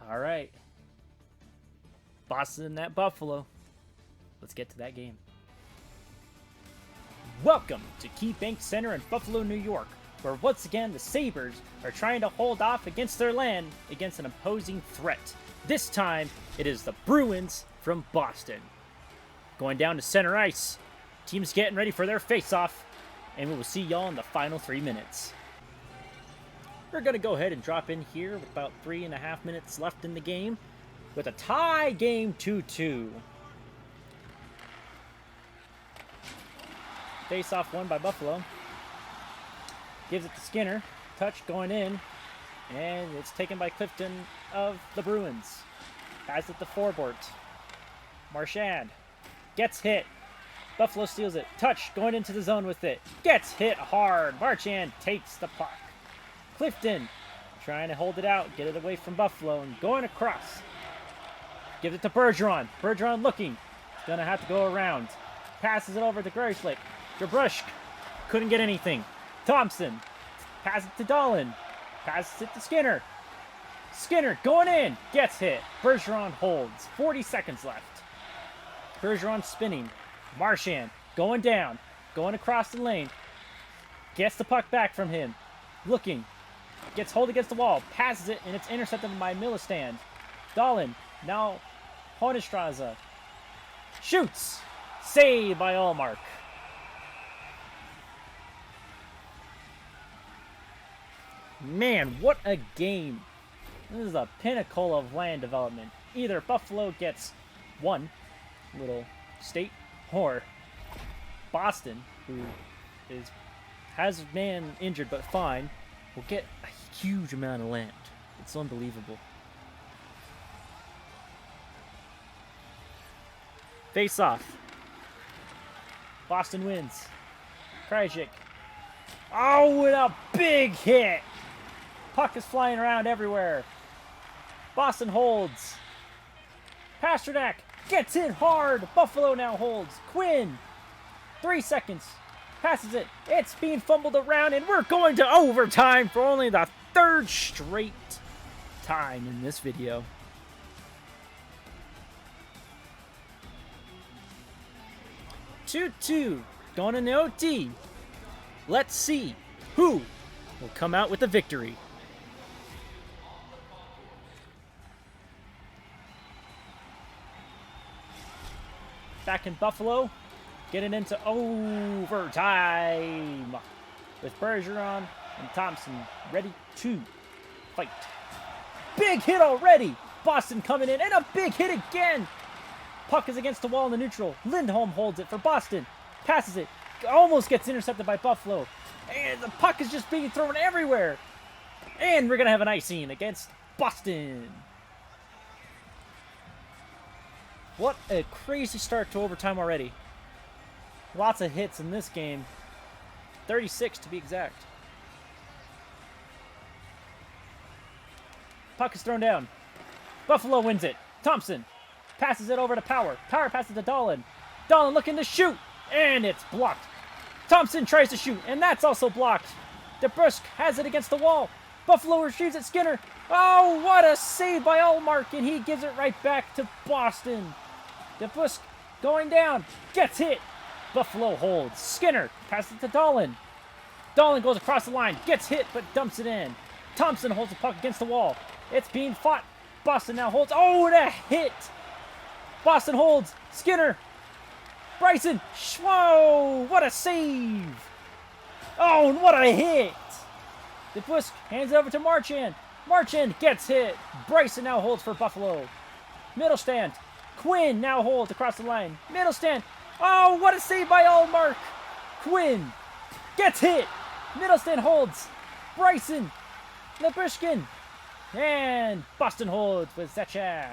A: All right. Boston at Buffalo. Let's get to that game. Welcome to KeyBank Center in Buffalo, New York, where once again the Sabres are trying to hold off against their land against an opposing threat. This time, it is the Bruins from Boston. Going down to center ice. Teams getting ready for their face-off, and we will see y'all in the final 3 minutes. We're going to go ahead and drop in here with about 3.5 minutes left in the game with a tie game 2-2. Face-off won by Buffalo. Gives it to Skinner. Touch going in. And it's taken by Clifton of the Bruins. Passes it to Forbort. Marchand gets hit. Buffalo steals it. Touch going into the zone with it. Gets hit hard. Marchand takes the puck. Clifton trying to hold it out. Get it away from Buffalo and going across. Gives it to Bergeron. Bergeron looking. He's going to have to go around. Passes it over to Grishlik. Gabrushk couldn't get anything. Thompson passes it to Dahlin. Passes it to Skinner. Skinner going in. Gets hit. Bergeron holds. 40 seconds left. Bergeron spinning. Marchand going down. Going across the lane. Gets the puck back from him. Looking. Gets hold against the wall. Passes it, and it's intercepted by Millerstand. Dahlin. Now Honestraza. Shoots. Saved by Allmark. Man, what a game. This is a pinnacle of land development. Either Buffalo gets one little state, or Boston, who has a man injured but fine, will get a huge amount of land. It's unbelievable. Face off. Boston wins. Krajicek. Oh, and a big hit! Puck is flying around everywhere. Boston holds. Pastrnak gets in hard. Buffalo now holds. Quinn. 3 seconds. Passes it. It's being fumbled around, and we're going to overtime for only the third straight time in this video. Two, going in the OT. Let's see who will come out with the victory. Back in Buffalo, getting into overtime with Bergeron and Thompson ready to fight. Big hit already. Boston coming in, and a big hit again. Puck is against the wall in the neutral. Lindholm holds it for Boston. Passes it. Almost gets intercepted by Buffalo. And the puck is just being thrown everywhere. And we're going to have an icing against Boston. What a crazy start to overtime already. Lots of hits in this game. 36 to be exact. Puck is thrown down. Buffalo wins it. Thompson passes it over to Power. Power passes to Dahlin. Dahlin looking to shoot. And it's blocked. Thompson tries to shoot, and that's also blocked. DeBrusk has it against the wall. Buffalo retrieves it. Skinner. Oh, what a save by Ullmark, and he gives it right back to Boston. DeBrusk going down. Gets hit. Buffalo holds. Skinner passes it to Dahlin. Dahlin goes across the line. Gets hit, but dumps it in. Thompson holds the puck against the wall. It's being fought. Boston now holds. Oh, and a hit. Boston holds. Skinner. Bryson. Whoa, what a save. Oh, and what a hit. DeBrusk hands it over to Marchand. Marchand gets hit. Bryson now holds for Buffalo. Middle stand. Quinn now holds across the line. Middle stand. Oh, what a save by Ullmark. Quinn gets hit. Middle stand holds. Bryson. Labushkin. And Boston holds with Zacha.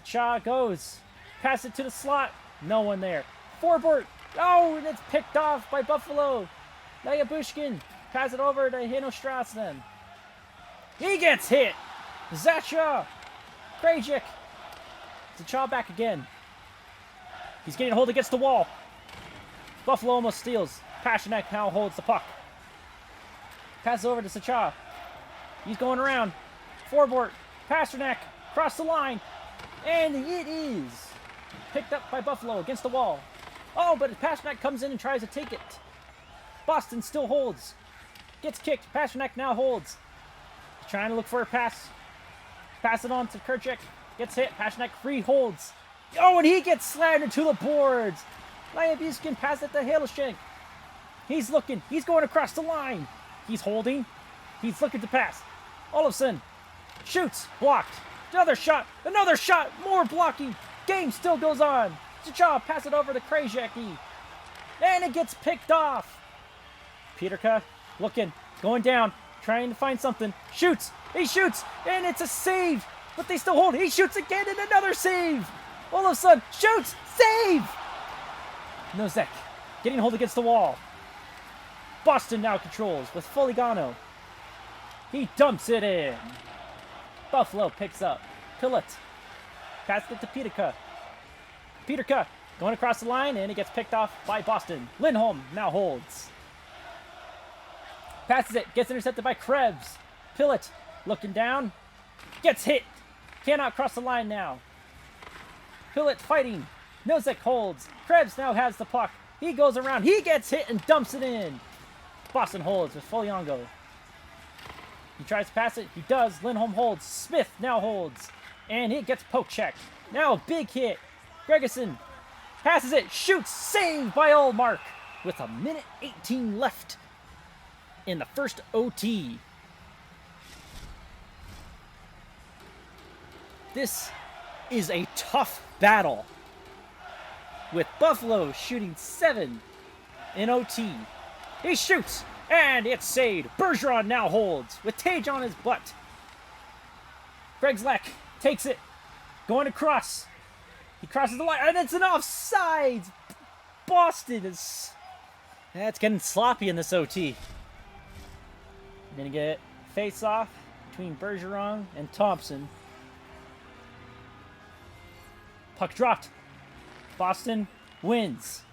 A: Zacha goes. Pass it to the slot. No one there. Forbort. Oh, and it's picked off by Buffalo. Labushkin. Pass it over to Hinostrass then. He gets hit. Zacha. Krajicek. Zacha back again. He's getting a hold against the wall. Buffalo almost steals. Pastrnak now holds the puck. Passes over to Zacha. He's going around. Forbort. Pastrnak. Across the line. And it is picked up by Buffalo against the wall. Oh, but Pastrnak comes in and tries to take it. Boston still holds. Gets kicked. Pastrnak now holds. He's trying to look for a pass. Pass it on to Krajicek. Gets hit. Pastrnak free holds. Oh, and he gets slammed into the boards. Lyabuskin passes it to Haleshank. He's looking. He's going across the line. He's holding. He's looking to pass. Olofsson shoots. Blocked. Another shot. Another shot. More blocking. Game still goes on. Zacha pass it over to Krajicek. And it gets picked off. Peterka looking. Going down. Trying to find something. Shoots. He shoots. And it's a save. But they still hold. He shoots again and another save. Olofsson shoots. Save. Nosek getting hold against the wall. Boston now controls with Foligano. He dumps it in. Buffalo picks up. Pillett. Passes it to Peterka. Peterka going across the line, and it gets picked off by Boston. Lindholm now holds. Passes it. Gets intercepted by Krebs. Pillett looking down. Gets hit. Cannot cross the line now. Pillett fighting. Nosek holds. Krebs now has the puck. He goes around. He gets hit and dumps it in. Boston holds with Foligno. He tries to pass it. He does. Lindholm holds. Smith now holds. And he gets poke checked. Now a big hit. Gregerson passes it. Shoots. Saved by Ullmark with a minute 18 left in the first OT. This is a tough battle with Buffalo shooting 7 in OT. He shoots, and it's saved. Bergeron now holds, with Tage on his butt. Grzelcyk takes it, going across. He crosses the line, and it's an offside. Boston is... It's getting sloppy in this OT. We're going to get face-off between Bergeron and Thompson. Puck dropped. Boston wins.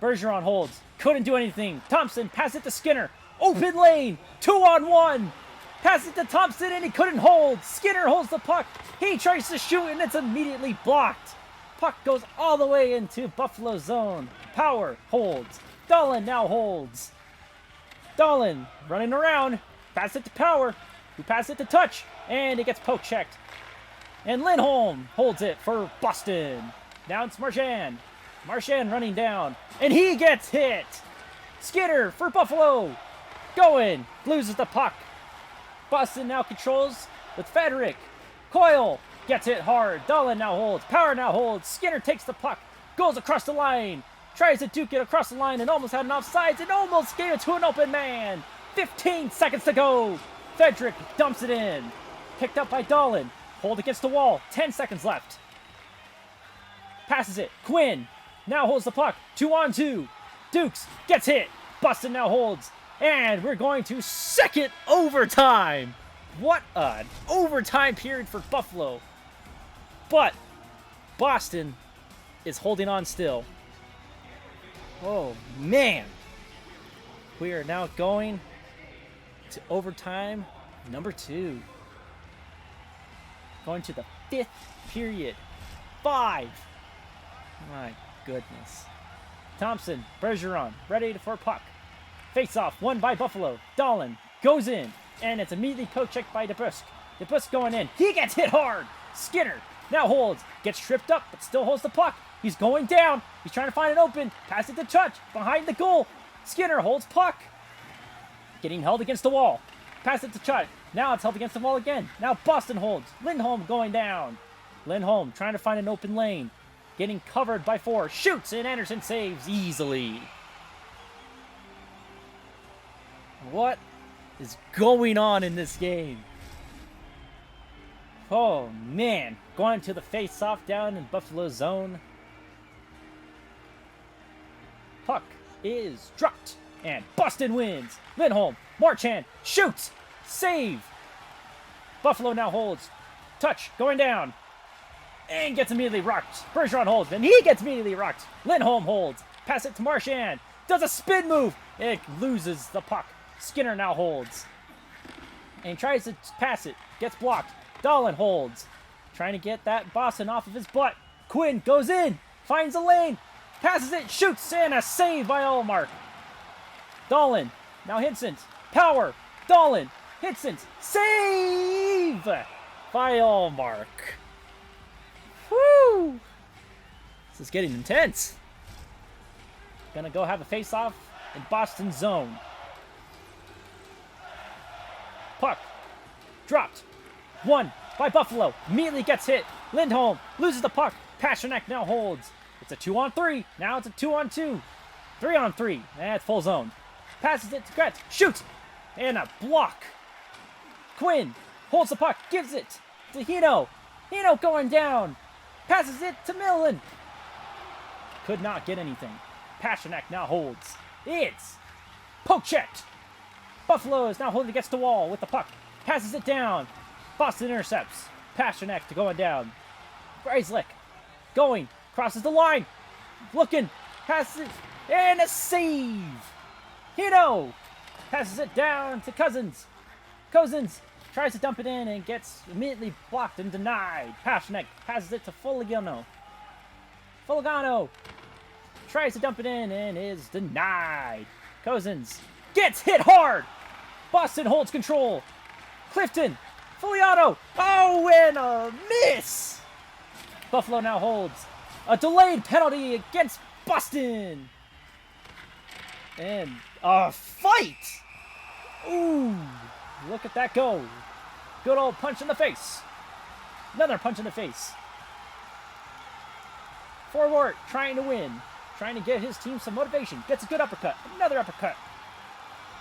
A: Bergeron holds. Couldn't do anything. Thompson passes it to Skinner. Open lane. 2-on-1. Pass it to Thompson, and he couldn't hold. Skinner holds the puck. He tries to shoot, and it's immediately blocked. Puck goes all the way into Buffalo zone. Power holds. Dahlin now holds. Dahlin running around. Pass it to Power, who passes it to Touch, and it gets poke checked. And Lindholm holds it for Boston. Now it's Marchand. Marchand running down, and he gets hit. Skinner for Buffalo. Going. Loses the puck. Boston now controls with Frederick. Coyle gets hit hard. Dahlin now holds. Power now holds. Skinner takes the puck. Goes across the line. Tries to duke it across the line and almost had an offsides and almost gave it to an open man. 15 seconds to go. Frederick dumps it in. Picked up by Dahlin. Hold against the wall. 10 seconds left. Passes it. Quinn now holds the puck. 2-on-2. Dukes gets hit. Boston now holds. And we're going to second overtime. What an overtime period for Buffalo. But Boston is holding on still. Oh, man. We are now going to overtime number 2. Going to the 5th period. 5. My goodness. Thompson, Bergeron, ready for puck. Face-off, won by Buffalo. Dahlin goes in, and it's immediately poke-checked by DeBrusk. DeBrusk going in. He gets hit hard. Skinner now holds. Gets tripped up, but still holds the puck. He's going down. He's trying to find an open. Pass it to Touch. Behind the goal. Skinner holds puck. Getting held against the wall. Pass it to Touch. Now it's held against the wall again. Now Boston holds. Lindholm going down. Lindholm trying to find an open lane. Getting covered by 4. Shoots, and Anderson saves easily. What is going on in this game? Oh, man. Going to the face-off down in Buffalo zone. Puck is dropped, and Boston wins. Lindholm, Marchand, shoots, save. Buffalo now holds. Touch, going down, and gets immediately rocked. Bergeron holds, and he gets immediately rocked. Lindholm holds. Pass it to Marchand. Does a spin move. It loses the puck. Skinner now holds. And tries to pass it. Gets blocked. Dahlin holds. Trying to get that Boston off of his butt. Quinn goes in. Finds a lane. Passes it. Shoots. And a save by Ullmark. Dahlin. Now Hinsent. Power. Dahlin. Hinsent. Save by Ullmark. Woo! This is getting intense. Gonna go have a face-off in Boston zone. Puck dropped. Won by Buffalo. Immediately gets hit. Lindholm loses the puck. Pasternak now holds. It's a 2-on-3. Now it's a 2-on-2. 3-on-3. That's full zone. Passes it to Gretz. Shoots. And a block. Quinn holds the puck. Gives it to Hino. Hino going down. Passes it to Millen. Could not get anything. Pasternak now holds. It's poke checked. Buffalo is now holding against the wall with the puck. Passes it down. Boston intercepts. Pasternak to going down. Grzelcyk going. Crosses the line. Looking. Passes it. And a save. Hino passes it down to Cousins. Cousins tries to dump it in and gets immediately blocked and denied. Pasternak passes it to Foligano. Foligano tries to dump it in and is denied. Cousins gets hit hard. Boston holds control. Clifton. Foligano. Oh, and a miss. Buffalo now holds. A delayed penalty against Boston. And a fight. Ooh, look at that go. Good old punch in the face. Another punch in the face. Forward trying to win. trying to get his team some motivation. Gets a good uppercut. Another uppercut.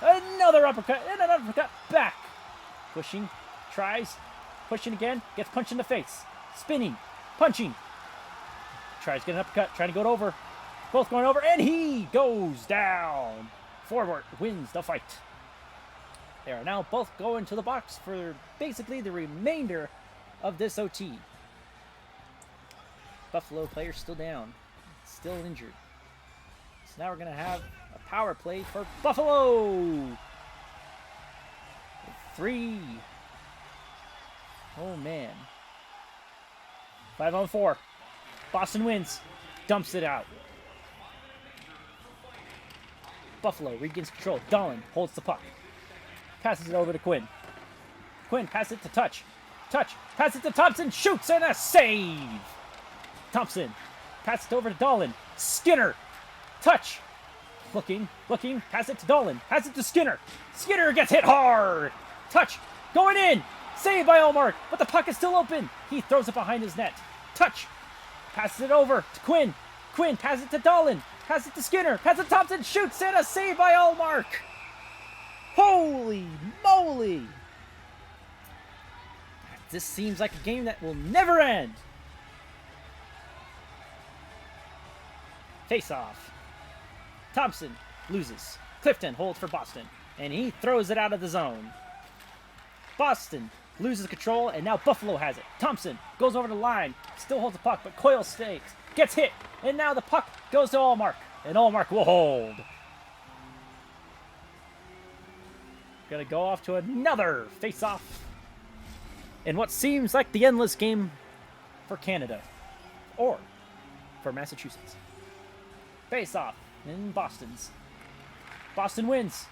A: Another uppercut. And an uppercut back. Pushing. Tries. Pushing again. Gets punched in the face. Spinning. Punching. Tries to get an uppercut. Trying to go over. Both going over. And he goes down. Forward wins the fight. They are now both going to the box for basically the remainder of this OT. Buffalo player still down. Still injured. So now we're going to have a power play for Buffalo. 3. Oh, man. 5-on-4. Boston wins. Dumps it out. Buffalo regains control. Dahlin holds the puck. Passes it over to Quinn. Quinn passes it to Touch. Touch. Passes it to Thompson. Shoots and a save. Thompson. Passes it over to Dahlin. Skinner. Touch. Looking. Pass it to Dahlin. Pass it to Skinner. Skinner gets hit hard. Touch. Going in. Saved by Allmark. But the puck is still open. He throws it behind his net. Touch. Passes it over to Quinn. Quinn passes it to Dahlin. Passes it to Skinner. Passes it to Thompson. Shoots and a save by Allmark. Holy moly. This seems like a game that will never end. Face off. Thompson loses. Clifton holds for Boston. And he throws it out of the zone. Boston loses control, and now Buffalo has it. Thompson goes over the line. Still holds the puck, but Coyle stays. Gets hit. And now the puck goes to Allmark. And Allmark will hold. Gonna go off to another face-off. In what seems like the endless game for Canada. Or for Massachusetts. Face-off in Boston's. Boston wins.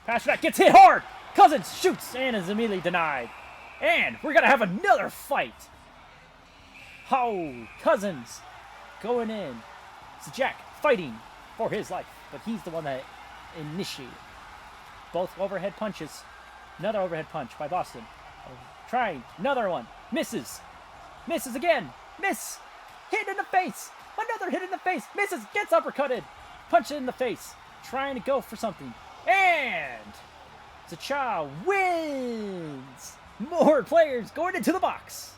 A: Pasternak gets hit hard. Cousins shoots and is immediately denied. And we're gonna have another fight. Oh, Cousins going in. It's Jack fighting for his life, but he's the one that initiated. Both overhead punches. Another overhead punch by Boston. Trying. Another one. Misses. Misses again. Miss. Hit in the face. Another hit in the face. Misses. Gets uppercutted. Punch in the face. Trying to go for something. And Zacha wins. More players going into the box.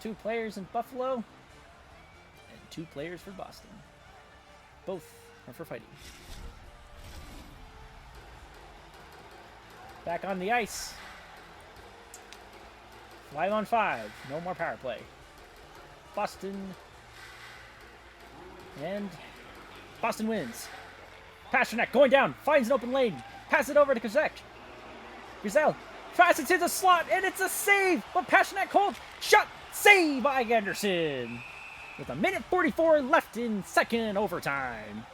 A: Two players in Buffalo. And 2 players for Boston. Both are for fighting. Back on the ice. 5-on-5. No more power play. Boston. And Boston wins. Pasternak going down. Finds an open lane. Pass it over to Gazelle. Gazelle passes it to the slot, and it's a save. But Pasternak holds. Shot. Save by Anderson. With 1:44 left in second overtime.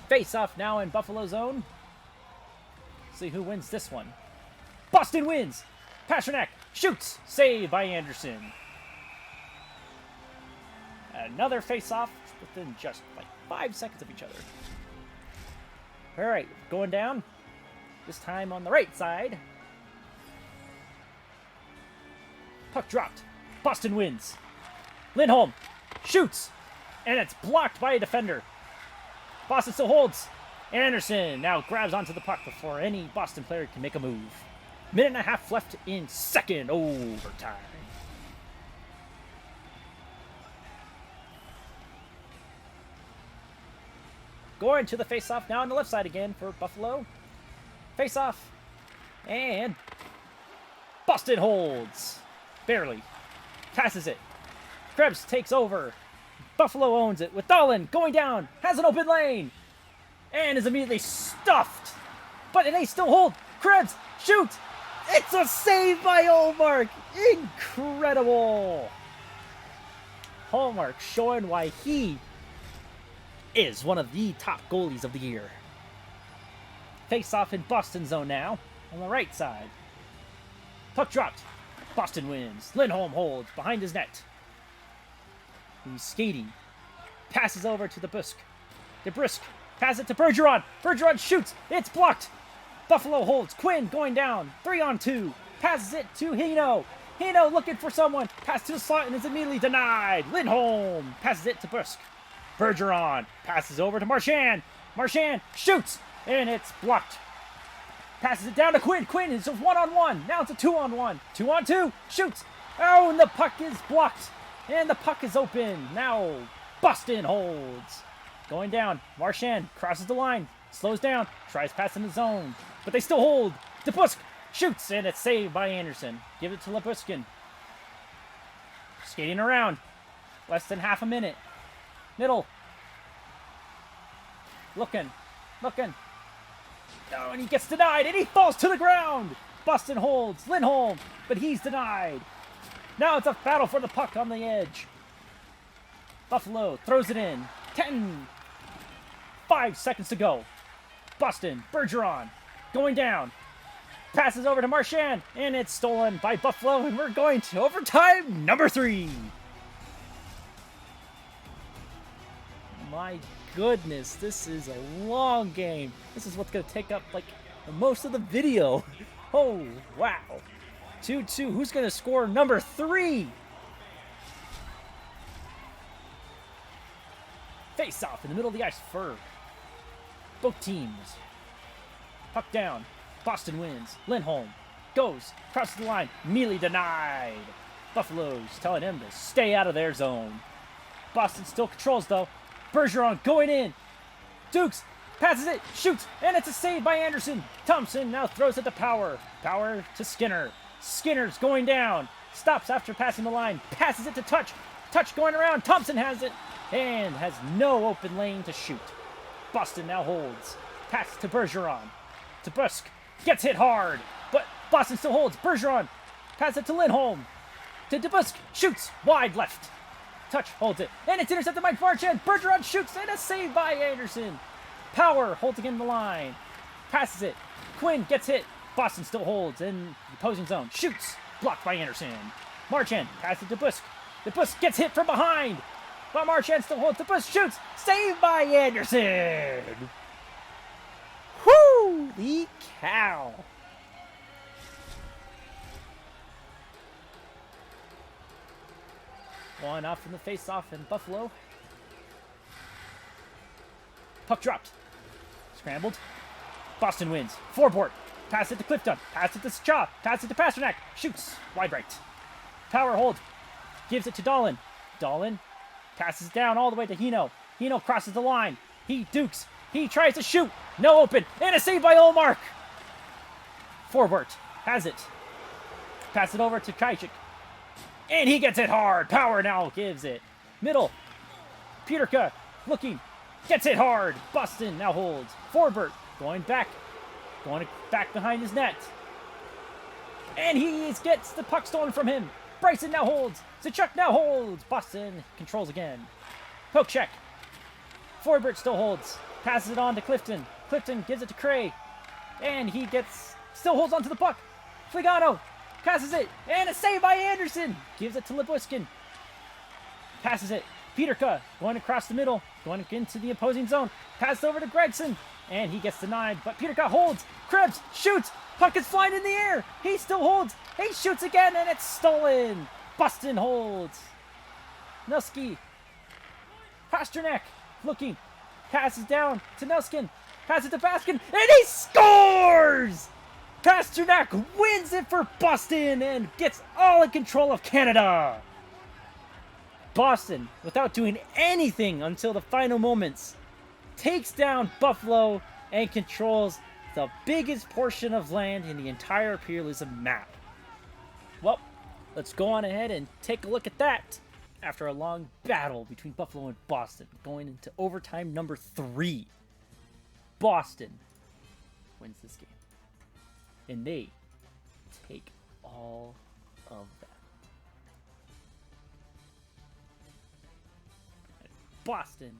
A: Face-off now in Buffalo zone. See who wins this one. Boston wins. Pasternak shoots. Save by Anderson. Another face-off within just like 5 seconds of each other. All right, going down. This time on the right side. Puck dropped. Boston wins. Lindholm shoots. And it's blocked by a defender. Boston still holds. Anderson now grabs onto the puck before any Boston player can make a move. 1.5 left in second overtime. Going to the face-off now on the left side again for Buffalo. Face-off. And Boston holds. Barely. Passes it. Krebs takes over. Buffalo owns it with Dahlin going down. Has an open lane. And is immediately stuffed. But they still hold. Krebs shoots. It's a save by Allmark. Incredible. Allmark showing why he is one of the top goalies of the year. Face off in Boston zone now on the right side. Puck dropped. Boston wins. Lindholm holds behind his net. He's skating. Passes over to the Busk. DeBrusk passes it to Bergeron. Bergeron shoots. It's blocked. Buffalo holds. Quinn going down. 3-on-2. Passes it to Hino. Hino looking for someone. Pass to the slot and is immediately denied. Lindholm passes it to Busk. Bergeron passes over to Marchand. Marchand shoots, and it's blocked. Passes it down to Quinn. Quinn is 1-on-1. Now it's a 2-on-1. 2-on-2. Shoots. Oh, and the puck is blocked. And the puck is open. Now Boston holds. Going down. Marchand crosses the line. Slows down. Tries passing the zone. But they still hold. DeBusk shoots, and it's saved by Anderson. Give it to Lebuskin. Skating around. Less than half a minute. Middle. Looking. Oh, and he gets denied, and he falls to the ground. Boston holds. Lindholm, but he's denied. Now it's a battle for the puck on the edge. Buffalo throws it in. 5 seconds to go. Boston, Bergeron, going down. Passes over to Marchand, and it's stolen by Buffalo, and we're going to overtime number 3. My goodness, this is a long game. This is what's going to take up, like, most of the video. Oh, wow. 2-2. Who's going to score number 3? Face off in the middle of the ice for both teams. Puck down. Boston wins. Lindholm goes, crosses the line, immediately denied. Buffalo's telling him to stay out of their zone. Boston still controls, though. Bergeron going in. Dukes passes it, shoots, and it's a save by Anderson. Thompson now throws it to Power. Power to Skinner. Skinner's going down. Stops after passing the line. Passes it to Touch. Touch going around. Thompson has it and has no open lane to shoot. Boston now holds. Pass to Bergeron. To Busk. Gets hit hard, but Boston still holds. Bergeron. Pass it to Lindholm. To DeBusk. Shoots. Wide left. Touch holds it. And it's intercepted by Marchand. Bergeron shoots and a save by Anderson. Power holds again the line. Passes it. Quinn gets hit. Boston still holds in the opposing zone. Shoots. Blocked by Anderson. Marchand passes to DeBusk. DeBusk gets hit from behind. But Marchand still holds. DeBusk shoots. Saved by Anderson. Holy cow. One off from the face-off in Buffalo. Puck dropped. Scrambled. Boston wins. Forbort. Pass it to Clifton. Pass it to Shaw. Pass it to Pasternak. Shoots. Wide right. Power hold. Gives it to Dahlin. Dahlin passes it down all the way to Hino. Hino crosses the line. He dukes. He tries to shoot. No open. And a save by Olmark. Forbort has it. Pass it over to Krajcik. And he gets it hard. Power now gives it. Middle. Peterka looking. Gets it hard. Boston now holds. Forbort going back. Going back behind his net. And he gets the puck stolen from him. Bryson now holds. Tkachuk now holds. Boston controls again. Poke check. Forbort still holds. Passes it on to Clifton. Clifton gives it to Cray. And he still holds onto the puck. Fligano passes it. And a save by Anderson. Gives it to Lebuskin. Passes it. Peterka going across the middle. Going into the opposing zone. Passed over to Gregson. And he gets denied. But Peterka holds. Krebs shoots. Puck is flying in the air. He still holds. He shoots again. And it's stolen. Boston holds. Nuski. Pasternak looking. Passes down to Nuskin. Passes to Baskin. And he scores! Pasternak wins it for Boston and gets all in control of Canada. Boston, without doing anything until the final moments, takes down Buffalo and controls the biggest portion of land in the entire Imperialism map. Well, let's go on ahead and take a look at that. After a long battle between Buffalo and Boston, going into overtime number 3, Boston wins this game. And they take all of that. Boston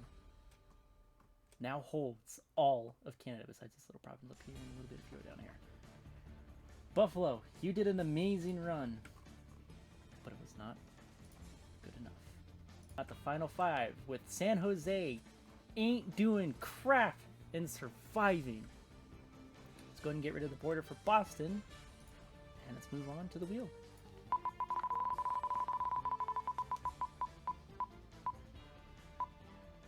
A: now holds all of Canada besides this little province. Look, a little bit if you go down here. Buffalo, you did an amazing run, but it was not good enough. At the final 5 with San Jose ain't doing crap and surviving. let's go ahead and get rid of the border for Boston. And let's move on to the wheel.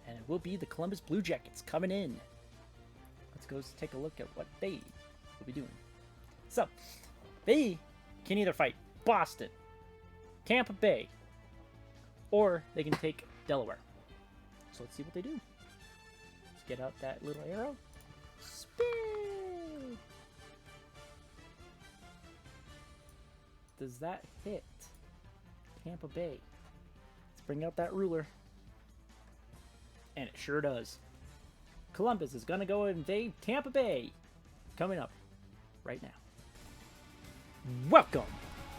A: And it will be the Columbus Blue Jackets coming in. Let's go take a look at what they will be doing. So, they can either fight Boston, Tampa Bay, or they can take Delaware. So let's see what they do. Let's get out that little arrow. Spin! Does that hit Tampa Bay? Let's bring out that ruler. And it sure does. Columbus is going to go invade Tampa Bay. Coming up right now. Welcome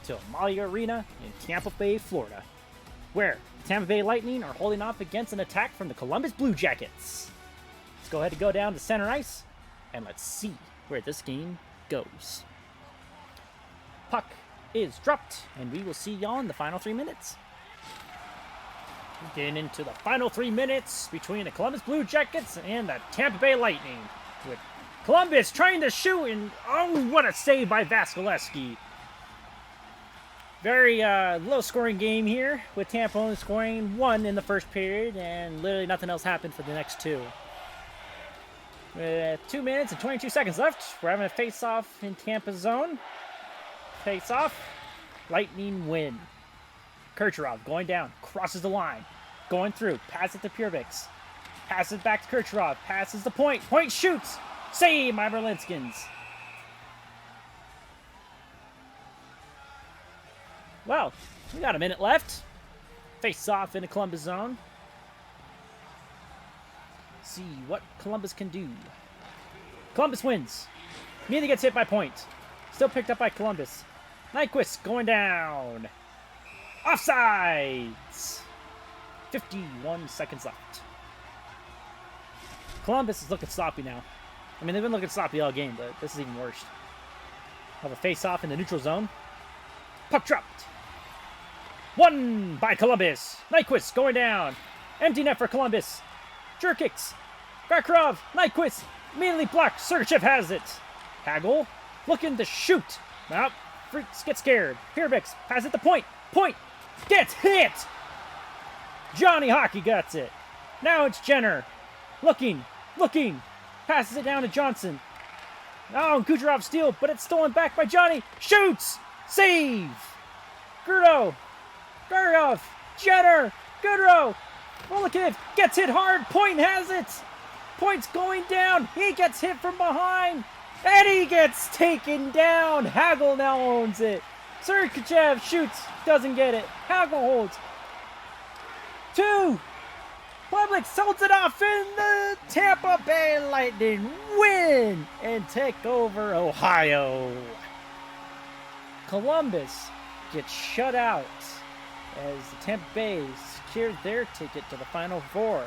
A: to Amalia Arena in Tampa Bay, Florida, where the Tampa Bay Lightning are holding off against an attack from the Columbus Blue Jackets. Let's go ahead and go down to center ice, and let's see where this game goes. Puck is dropped, and we will see y'all in the final 3 minutes. Getting into the final 3 minutes between the Columbus Blue Jackets and the Tampa Bay Lightning, with Columbus trying to shoot, and oh, what a save by Vasilevsky. Very low-scoring game here, with Tampa only scoring 1 in the first period, and literally nothing else happened for the next 2. With 2 minutes and 22 seconds left, we're having a face-off in Tampa's zone. Face-off, Lightning win. Kucherov going down, crosses the line, going through, passes to Purvix, passes back to Kucherov, passes the point, point shoots, save by Berlinskins. Well, we got a minute left. Face off in the Columbus zone. See what Columbus can do. Columbus wins. Neither gets hit by point. Still picked up by Columbus. Nyquist going down. Offsides! 51 seconds left. Columbus is looking sloppy now. I mean, they've been looking sloppy all game, but this is even worse. Have a face-off in the neutral zone. Puck dropped. Won by Columbus. Nyquist going down. Empty net for Columbus. Jerkix. Garkrov. Nyquist. Immediately blocked. Sergachev has it. Hagel looking to shoot. Nope. Freaks get scared. Purvix has it to point. Point. Gets hit. Johnny Hockey gets it. Now it's Jenner. Looking. Passes it down to Johnson. Oh, Kucherov steal, but it's stolen back by Johnny. Shoots. Save. Gurdo. Gargov. Jenner. Goodrow. Molokov gets hit hard. Point has it. Point's going down. He gets hit from behind. And he gets taken down. Hagel now owns it. Sergachev shoots. Doesn't get it. Hagel holds. 2. Public holds it off, and the Tampa Bay Lightning win and take over Ohio. Columbus gets shut out as the Tampa Bay secured their ticket to the Final Four.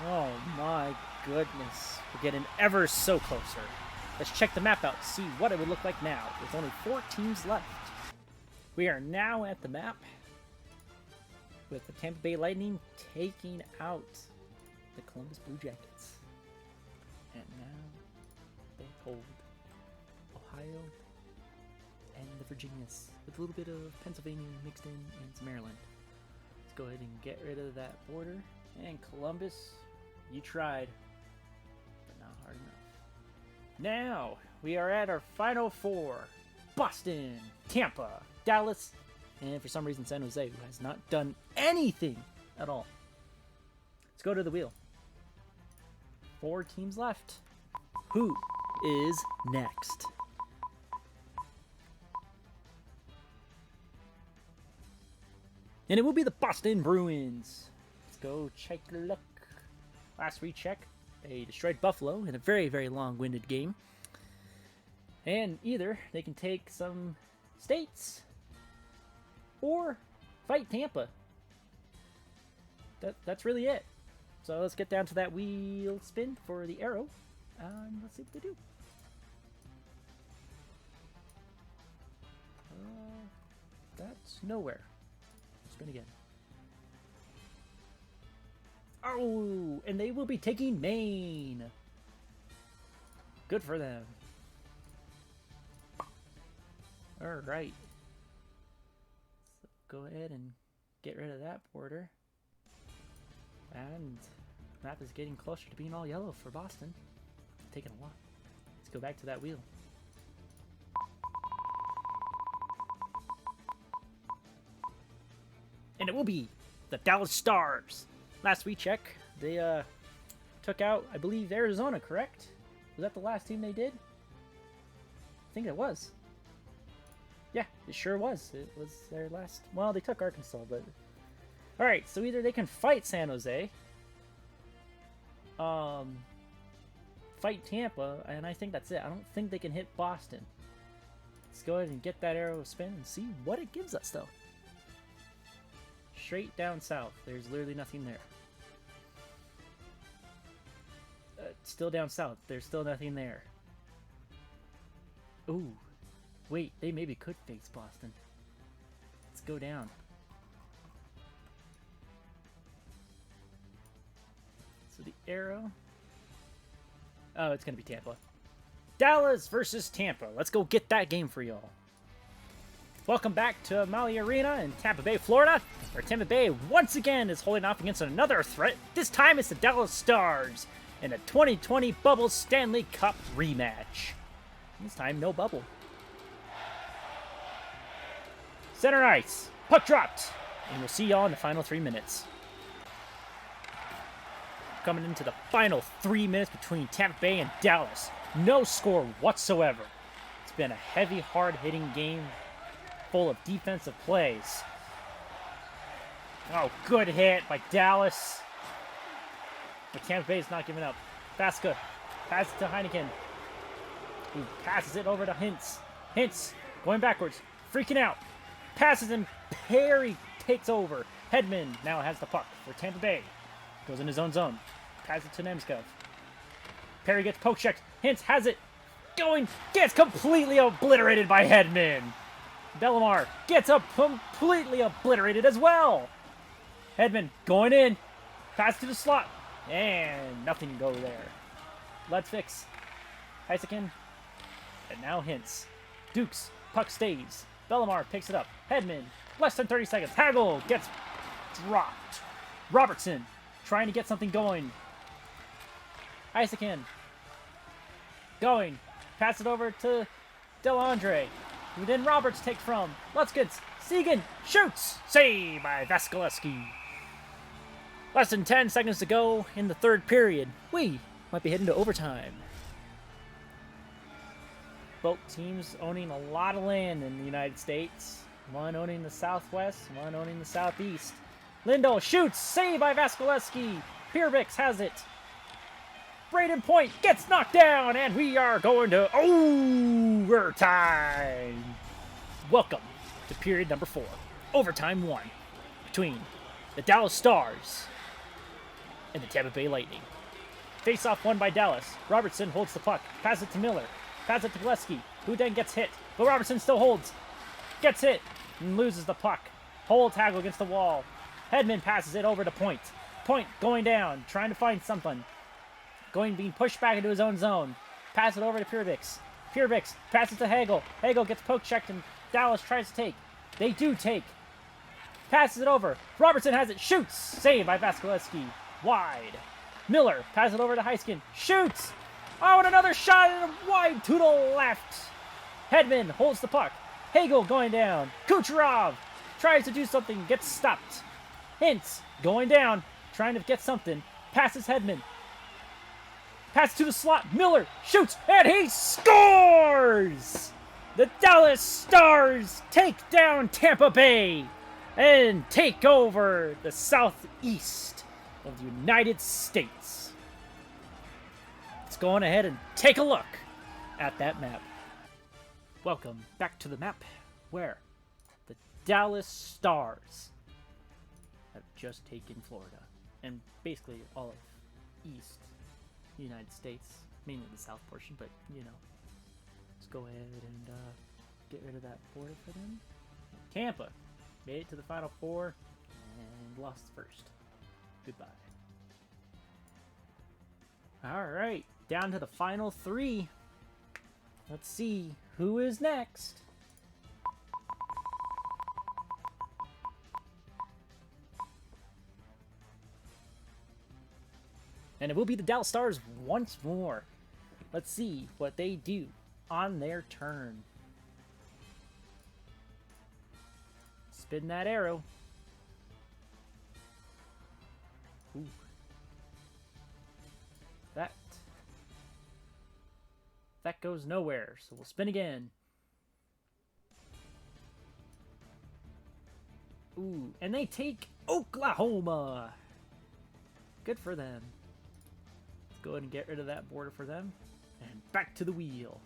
A: Oh my goodness. We're getting ever so closer. Let's check the map out, see what it would look like now, with only 4 teams left. We are now at the map, with the Tampa Bay Lightning taking out the Columbus Blue Jackets. And now they hold Ohio and the Virginias, with a little bit of Pennsylvania mixed in and some Maryland. Let's go ahead and get rid of that border. And Columbus, you tried, but not hard enough. Now, we are at our final 4. Boston, Tampa, Dallas, and for some reason San Jose, who has not done anything at all. Let's go to the wheel. 4 teams left. Who is next? And it will be the Boston Bruins. Let's go check the luck. Last recheck, they destroyed Buffalo in a very, very long-winded game. And either they can take some states or fight Tampa. That's really it. So let's get down to that wheel spin for the arrow, and let's see what they do. That's nowhere. Spin again. Oh, and they will be taking Maine. Good for them. Alright. So go ahead and get rid of that border. And the map is getting closer to being all yellow for Boston. It's taking a while. Let's go back to that wheel. And it will be the Dallas Stars. Last we checked, they took out, I believe, Arizona, correct? Was that the last team they did? I think it was. Yeah, it sure was. It was their last... Well, they took Arkansas, but... Alright, so either they can fight San Jose, fight Tampa, and I think that's it. I don't think they can hit Boston. Let's go ahead and get that arrow spin and see what it gives us, though. Straight down south. There's literally nothing there. Still down south. There's still nothing there. Ooh. Wait, they maybe could face Boston. Let's go down. So the arrow... Oh, it's going to be Tampa. Dallas versus Tampa. Let's go get that game for y'all. Welcome back to Maui Arena in Tampa Bay, Florida, where Tampa Bay once again is holding off against another threat. This time it's the Dallas Stars in a 2020 Bubble Stanley Cup rematch. This time, no bubble. Center ice. Puck dropped. And we'll see y'all in the final 3 minutes. Coming into the final 3 minutes between Tampa Bay and Dallas. No score whatsoever. It's been a heavy, hard-hitting game full of defensive plays. Oh, good hit by Dallas. But Tampa Bay is not giving up. Vaska passes it to Heineken, who passes it over to Hintz. Hintz going backwards, freaking out. Passes and Perry takes over. Hedman now has the puck for Tampa Bay. Goes in his own zone. Passes it to Nemskov. Perry gets poke checked. Hintz has it. Going. Gets completely obliterated by Hedman. Bellemare gets up completely obliterated as well. Hedman going in. Pass to the slot. And nothing go there. Let's fix. Heiskanen. And now Hintz. Dukes. Puck stays. Bellemare picks it up. Hedman. Less than 30 seconds. Hagel gets dropped. Robertson trying to get something going. Heiskanen. Going. Pass it over to Delandre. Who then Roberts takes from. Let's get Seguin. Shoots. Save by Vasilevsky. Less than 10 seconds to go in the third period. We might be heading to overtime. Both teams owning a lot of land in the United States. One owning the Southwest, one owning the Southeast. Lindell shoots. Save by Vasilevsky. Perbix has it. Braden Point gets knocked down, and we are going to overtime. Welcome to period number 4. Overtime 1 between the Dallas Stars and the Tampa Bay Lightning. Face-off won by Dallas. Robertson holds the puck. Pass it to Miller. Pass it to Gillespie, who then gets hit. But Robertson still holds. Gets hit and loses the puck. Holds Hagel against the wall. Hedman passes it over to Point. Point going down, trying to find something. Being pushed back into his own zone. Pass it over to Perbix. Perbix passes to Hagel. Hagel gets poke checked and Dallas tries to take. They do take. Passes it over. Robertson has it. Shoots. Saved by Vasilevsky. Wide. Miller passes it over to Heiskanen. Shoots. Oh, and another shot and wide to the left. Hedman holds the puck. Hagel going down. Kucherov tries to do something. Gets stopped. Hintz going down. Trying to get something. Passes Hedman. Pass to the slot. Miller shoots, and he scores! The Dallas Stars take down Tampa Bay and take over the southeast of the United States. Let's go on ahead and take a look at that map. Welcome back to the map where the Dallas Stars have just taken Florida and basically all of East United States, mainly the south portion, but you know, let's go ahead and get rid of that border for them. Tampa made it to the Final Four and lost first. Goodbye. All right, down to the final 3. Let's see who is next. And it will be the Dallas Stars once more. Let's see what they do on their turn. Spin that arrow. Ooh. That goes nowhere, so we'll spin again. Ooh, and they take Oklahoma. Good for them. Let's go ahead and get rid of that border for them. And back to the wheel.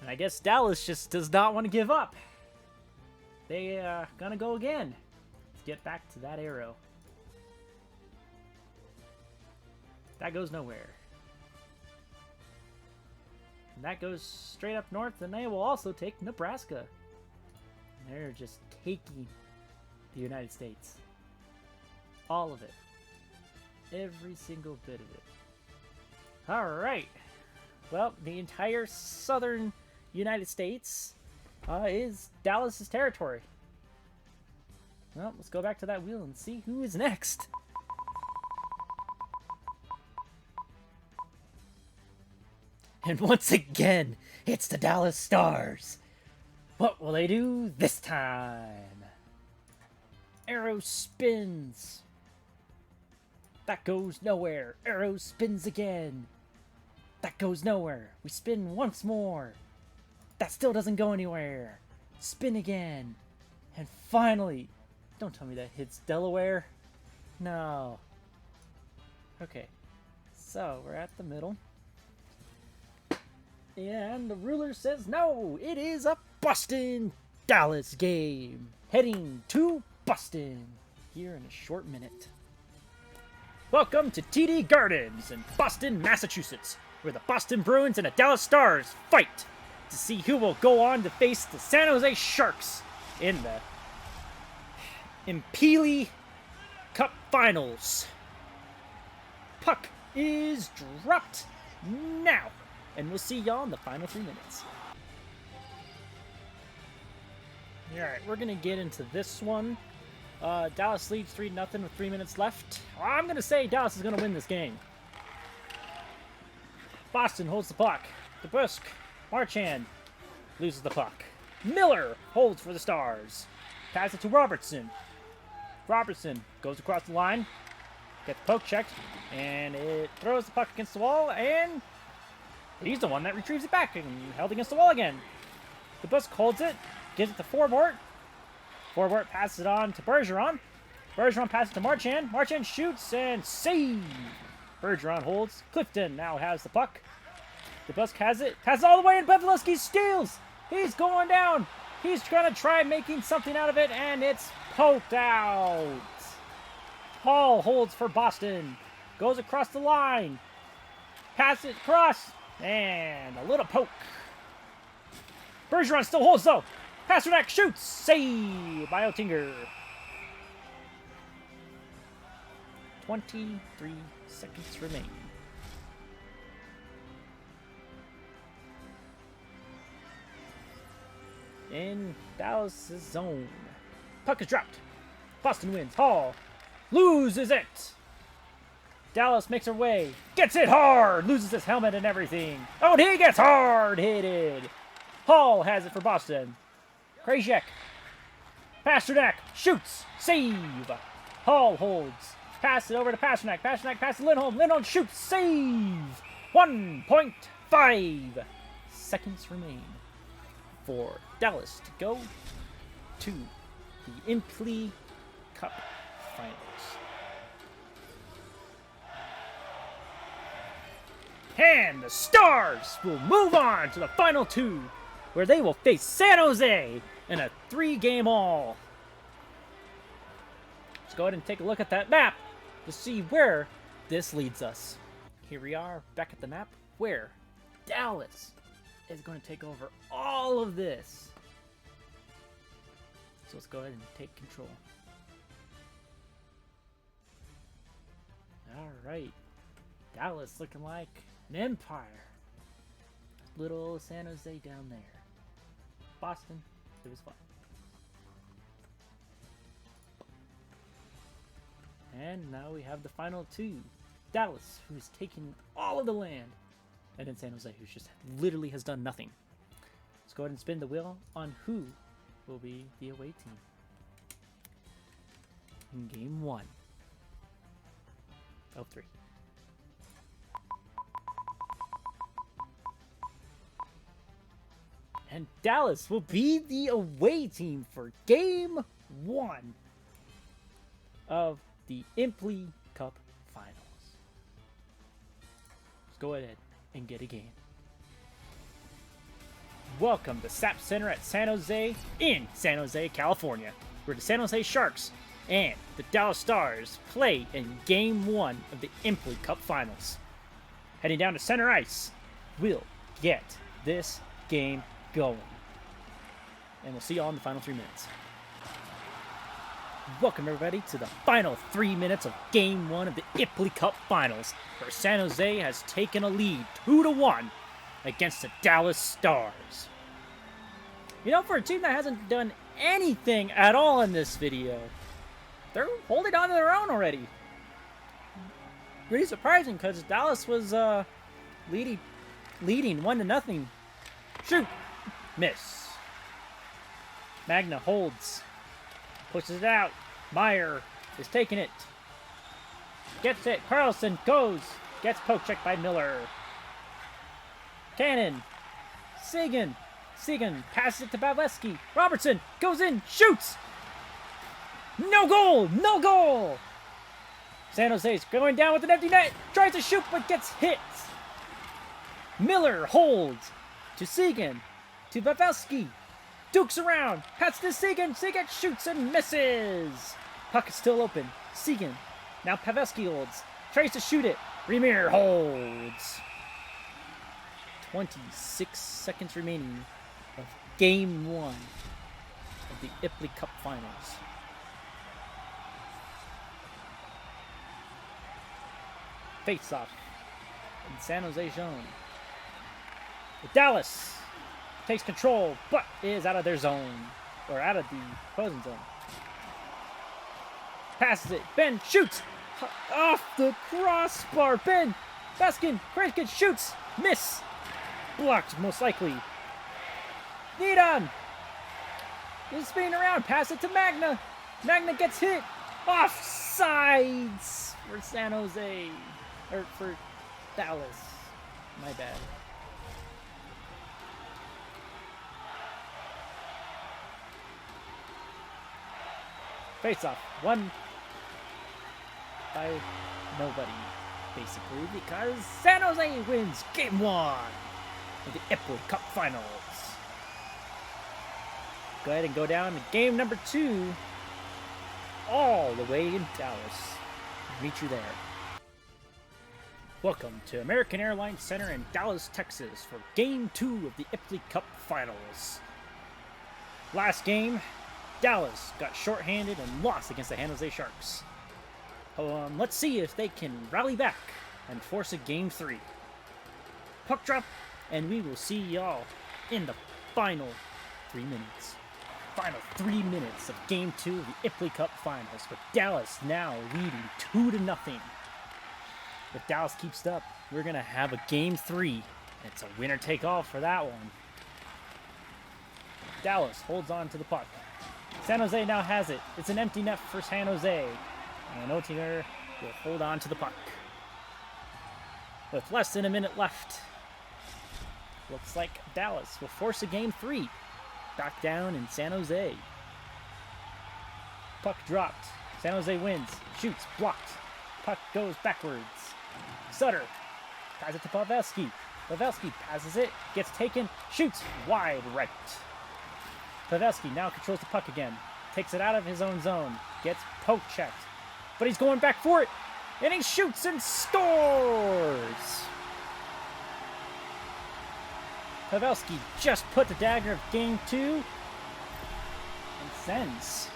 A: And I guess Dallas just does not want to give up. They gonna go again. Let's get back to that arrow. That goes nowhere. And that goes straight up north, and they will also take Nebraska. And they're just taking the United States. All of it. Every single bit of it. Alright. Well, the entire southern United States is Dallas's territory. Well, let's go back to that wheel and see who is next. And once again, it's the Dallas Stars. What will they do this time? Arrow spins. That goes nowhere. Arrow spins again. That goes nowhere. We spin once more. That still doesn't go anywhere. Spin again. And finally, don't tell me that hits Delaware. No. Okay. So, we're at the middle. And the ruler says no, it is a Boston-Dallas game. Heading to Boston here in a short minute. Welcome to TD Gardens in Boston, Massachusetts, where the Boston Bruins and the Dallas Stars fight to see who will go on to face the San Jose Sharks in the Imply Cup Finals. Puck is dropped now. And we'll see y'all in the final 3 minutes. Alright, we're going to get into this one. Dallas leads 3-0 with 3 minutes left. I'm going to say Dallas is going to win this game. Boston holds the puck. DeBrusk, Marchand loses the puck. Miller holds for the Stars. Pass it to Robertson. Robertson goes across the line. Gets the poke checked. And it throws the puck against the wall. And he's the one that retrieves it back and held against the wall again. DeBrusk holds it, gives it to Forbort. Forbort passes it on to Bergeron. Bergeron passes it to Marchand. Marchand shoots and save. Bergeron holds. Clifton now has the puck. DeBrusk has it. Passes all the way and Pavelski steals. He's going down. He's going to try making something out of it and it's poked out. Hall holds for Boston. Goes across the line. Pass it across. And a little poke. Bergeron still holds though. Pasternak shoots. Save by Oettinger. 23 seconds remain. In Dallas' zone. Puck is dropped. Boston wins. Hall loses it. Dallas makes her way. Gets it hard. Loses his helmet and everything. Oh, and he gets hard hitted. Hall has it for Boston. Krajek. Pasternak shoots. Save. Hall holds. Pass it over to Pasternak. Pasternak passes Lindholm. Lindholm shoots. Save. 1.5 seconds remain for Dallas to go to the Imply Cup Finals. And the Stars will move on to the final two, where they will face San Jose in a 3-game haul. Let's go ahead and take a look at that map to see where this leads us. Here we are back at the map where Dallas is going to take over all of this. So let's go ahead and take control. Alright. Dallas looking like an empire. Little San Jose down there. Boston, it was fun. And now we have the final two. Dallas, who's taken all of the land. And then San Jose, who just literally has done nothing. Let's go ahead and spin the wheel on who will be the away team in game 1 of 3. And Dallas will be the away team for game 1 of the Imply Cup finals. Let's go ahead and get a game. Welcome to SAP Center at San Jose in San Jose, California, where the San Jose Sharks and the Dallas Stars play in Game 1 of the Imply Cup finals. Heading down to center ice, we'll get this game going. And we'll see y'all in the final 3 minutes. Welcome everybody to the final 3 minutes of Game 1 of the Imply Cup finals, where San Jose has taken a lead 2-1 against the Dallas Stars. You know, for a team that hasn't done anything at all in this video, they're holding on to their own already. Pretty surprising, because Dallas was leading 1-0. Shoot! Miss. Magna holds. Pushes it out. Meyer is taking it. Gets it. Carlson goes. Gets poke checked by Miller. Cannon. Seguin. Seguin passes it to Pavelski. Robertson goes in. Shoots. No goal. No goal. San Jose's going down with an empty net. Tries to shoot but gets hit. Miller holds to Seguin. To Pavelski. Dukes around. Passes to Seguin. Seguin shoots and misses. Puck is still open. Seguin. Now Pavelski holds. Tries to shoot it. Remir holds. 26 seconds remaining of Game 1 of the Imply Cup finals. Face off in San Jose zone. Dallas takes control, but is out of their zone, or out of the opposing zone. Passes it. Ben shoots off the crossbar. Ben Baskin, Krankin shoots, miss, blocked most likely. Needon is spinning around. Pass it to Magna. Magna gets hit. Offsides for San Jose, or for Dallas. My bad. Face off. Won by nobody, basically, because San Jose wins Game 1 of the Imply Cup finals. Go ahead and go down to game number 2, all the way in Dallas. Meet you there. Welcome to American Airlines Center in Dallas, Texas for Game 2 of the Imply Cup finals. Last game, Dallas got shorthanded and lost against the San Jose Sharks. Let's see if they can rally back and force a Game 3. Puck drop, and we will see y'all in the final 3 minutes. Final 3 minutes of Game 2 of the Imply Cup finals, with Dallas now leading 2-0. If Dallas keeps it up, we're going to have a Game 3. It's a winner-take-all for that one. Dallas holds on to the puck. San Jose now has it. It's an empty net for San Jose. And Oettinger will hold on to the puck. With less than a minute left, looks like Dallas will force a Game 3. Back down in San Jose. Puck dropped. San Jose wins. Shoots. Blocked. Puck goes backwards. Sutter passes it to Pavelski. Pavelski passes it. Gets taken. Shoots wide right. Pavelski now controls the puck again. Takes it out of his own zone. Gets poke checked. But he's going back for it. And he shoots and scores! Pavelski just put the dagger of Game 2 and sends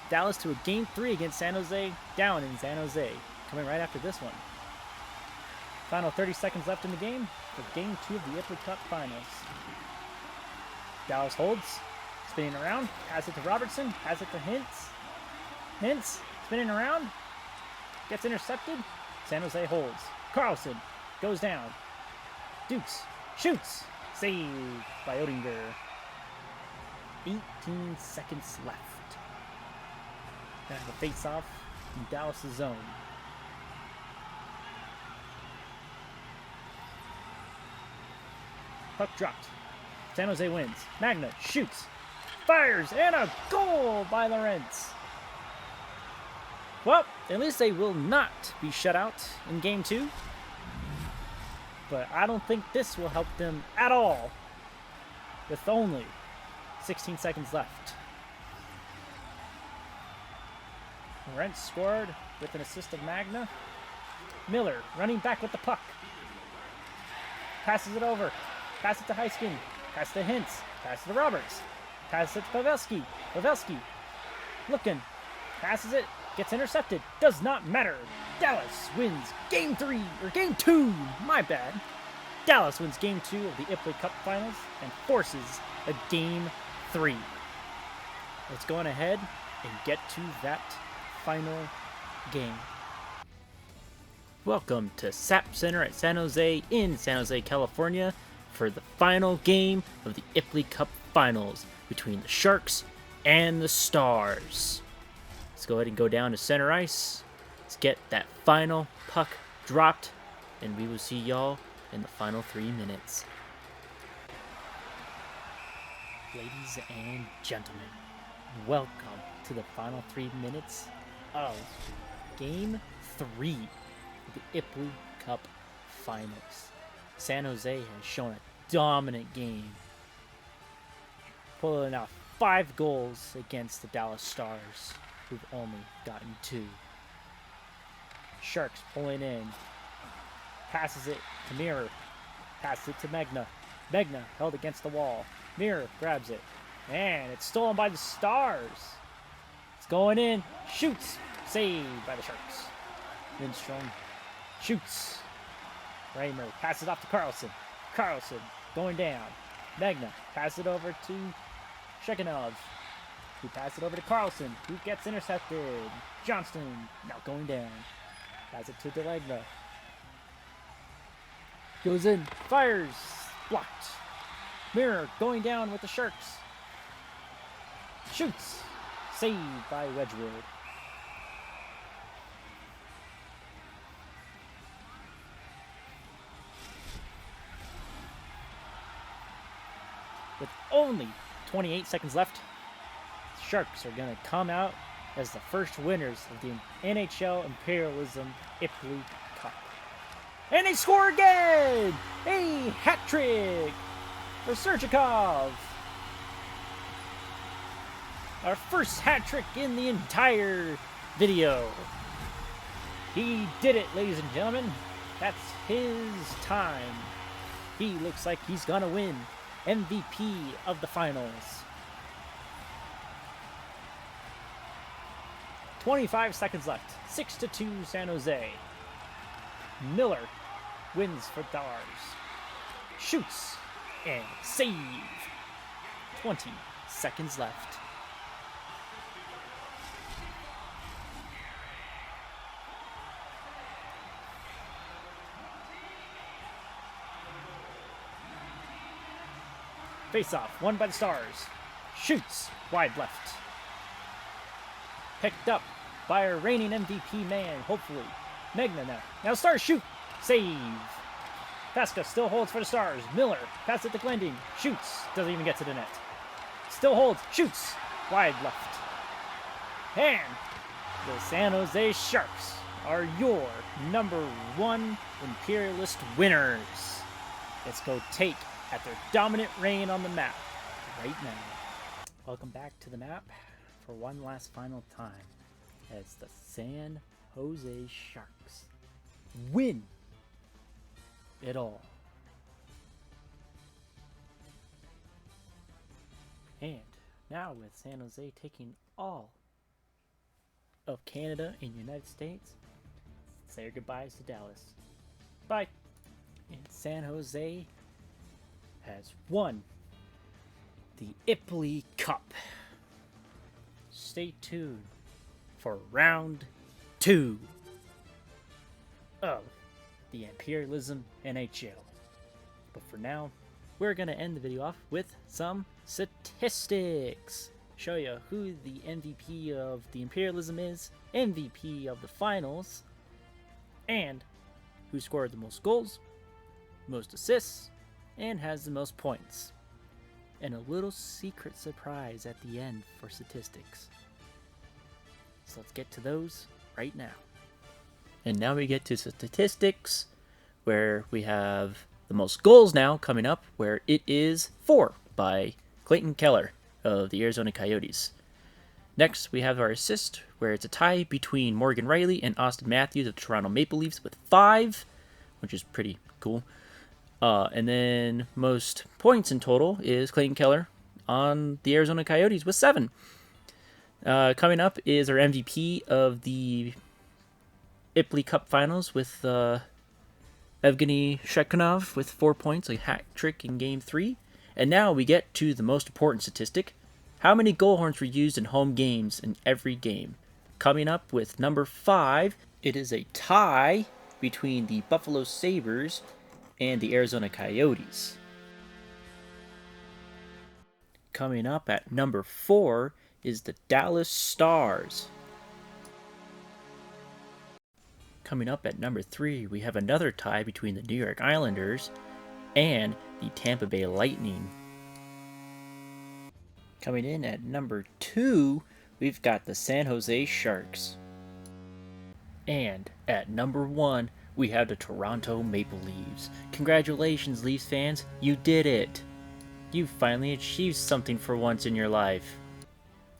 A: Dallas to a Game 3 against San Jose, down in San Jose. coming right after this one. Final 30 seconds left in the game for Game 2 of the Imply Cup Finals. Dallas holds, spinning around, has it to Robertson, has it to Hintz. Hintz, spinning around, gets intercepted. San Jose holds. Carlson goes down. Dukes shoots. Saved by Odinger. 18 seconds left. Gonna have a face-off in Dallas' zone. Puck dropped. San Jose wins. Magna shoots. Fires, and a goal by Lorentz. Well, at least they will not be shut out in Game 2. But I don't think this will help them at all with only 16 seconds left. Lorentz scored with an assist of Magna. Miller running back with the puck. Passes it over. Pass it to Heiskin. Pass it to Hintz. Pass it to Roberts. Pass it to Pavelski. Pavelski looking. Passes it. Gets intercepted. Does not matter. Dallas wins Game 3, or Game 2, my bad. Dallas wins Game 2 of the Imply Cup Finals and forces a Game 3. Let's go on ahead and get to that final game. Welcome to SAP Center at San Jose in San Jose, California for the final game of the Imply Cup Finals between the Sharks and the Stars. Let's go ahead and go down to center ice. Let's get that final puck dropped, and we will see y'all in the final 3 minutes. Ladies and gentlemen, welcome to the final 3 minutes of Game 3 of the Imply Cup Finals. San Jose has shown a dominant game, pulling out 5 goals against the Dallas Stars, who've only gotten 2. Sharks pulling in. Passes it to Mirror. Passes it to Magna. Magna held against the wall. Mirror grabs it. And it's stolen by the Stars. It's going in. Shoots. Saved by the Sharks. Lindstrom shoots. Raymer passes off to Carlson. Carlson going down. Magna passes it over to Shekhinov, who passes it over to Carlson, who gets intercepted. Johnston now going down. Pass it to Delegna. Goes in. Fires. Blocked. Mirror going down with the Sharks. Shoots. Saved by Wedgwood. With only 28 seconds left, the Sharks are going to come out as the first winners of the NHL Imperialism Imply Cup. And they score again! A hat trick for Serchikov. Our first hat trick in the entire video. He did it, ladies and gentlemen. That's his time. He looks like he's gonna win MVP of the finals. 25 seconds left. 6-2 San Jose. Miller wins for Stars. Shoots and save. 20 seconds left. Face-off, won by the Stars. Shoots, wide left. Picked up by our reigning MVP man, hopefully. Magna now. Now Stars shoot. Save. Pasca still holds for the Stars. Miller, pass it to Glending. Shoots, doesn't even get to the net. Still holds, shoots, wide left. And the San Jose Sharks are your #1 Imperialist winners. Let's go take at their dominant reign on the map right now. Welcome back to the map for one last final time as the San Jose Sharks win it all. And now with San Jose taking all of Canada and United States, say our goodbyes to Dallas. Bye. And San Jose has won the Imply Cup. Stay tuned for round 2 of the Imperialism NHL. But for now, we're going to end the video off with some statistics. Show you who the MVP of the Imperialism is, MVP of the finals, and who scored the most goals, most assists, and has the most points. And a little secret surprise at the end for statistics. So let's get to those right now. And now we get to statistics, where we have the most goals now coming up, where it is 4 by Clayton Keller of the Arizona Coyotes. Next, we have our assist, where it's a tie between Morgan Rielly and Austin Matthews of the Toronto Maple Leafs with 5, which is pretty cool. And then most points in total is Clayton Keller on the Arizona Coyotes with 7. Coming up is our MVP of the Imply Cup Finals with Evgeny Shekhanov with 4 points, a hat trick in Game 3. And now we get to the most important statistic. How many goal horns were used in home games in every game? Coming up with number 5, it is a tie between the Buffalo Sabres and the Arizona Coyotes. Coming up at number 4 is the Dallas Stars. Coming up at number 3, we have another tie between the New York Islanders and the Tampa Bay Lightning. Coming in at number 2, we've got the San Jose Sharks. And at number 1, we have the Toronto Maple Leafs. Congratulations, Leafs fans, you did it! You finally achieved something for once in your life.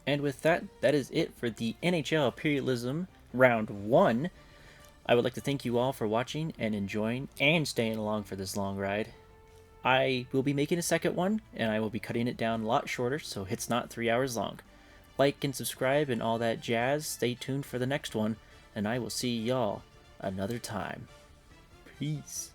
A: And with that, that is it for the NHL Imperialism Round 1. I would like to thank you all for watching and enjoying and staying along for this long ride. I will be making a second one, and I will be cutting it down a lot shorter, so it's not 3 hours long. Like and subscribe and all that jazz. Stay tuned for the next one, and I will see y'all another time. Peace.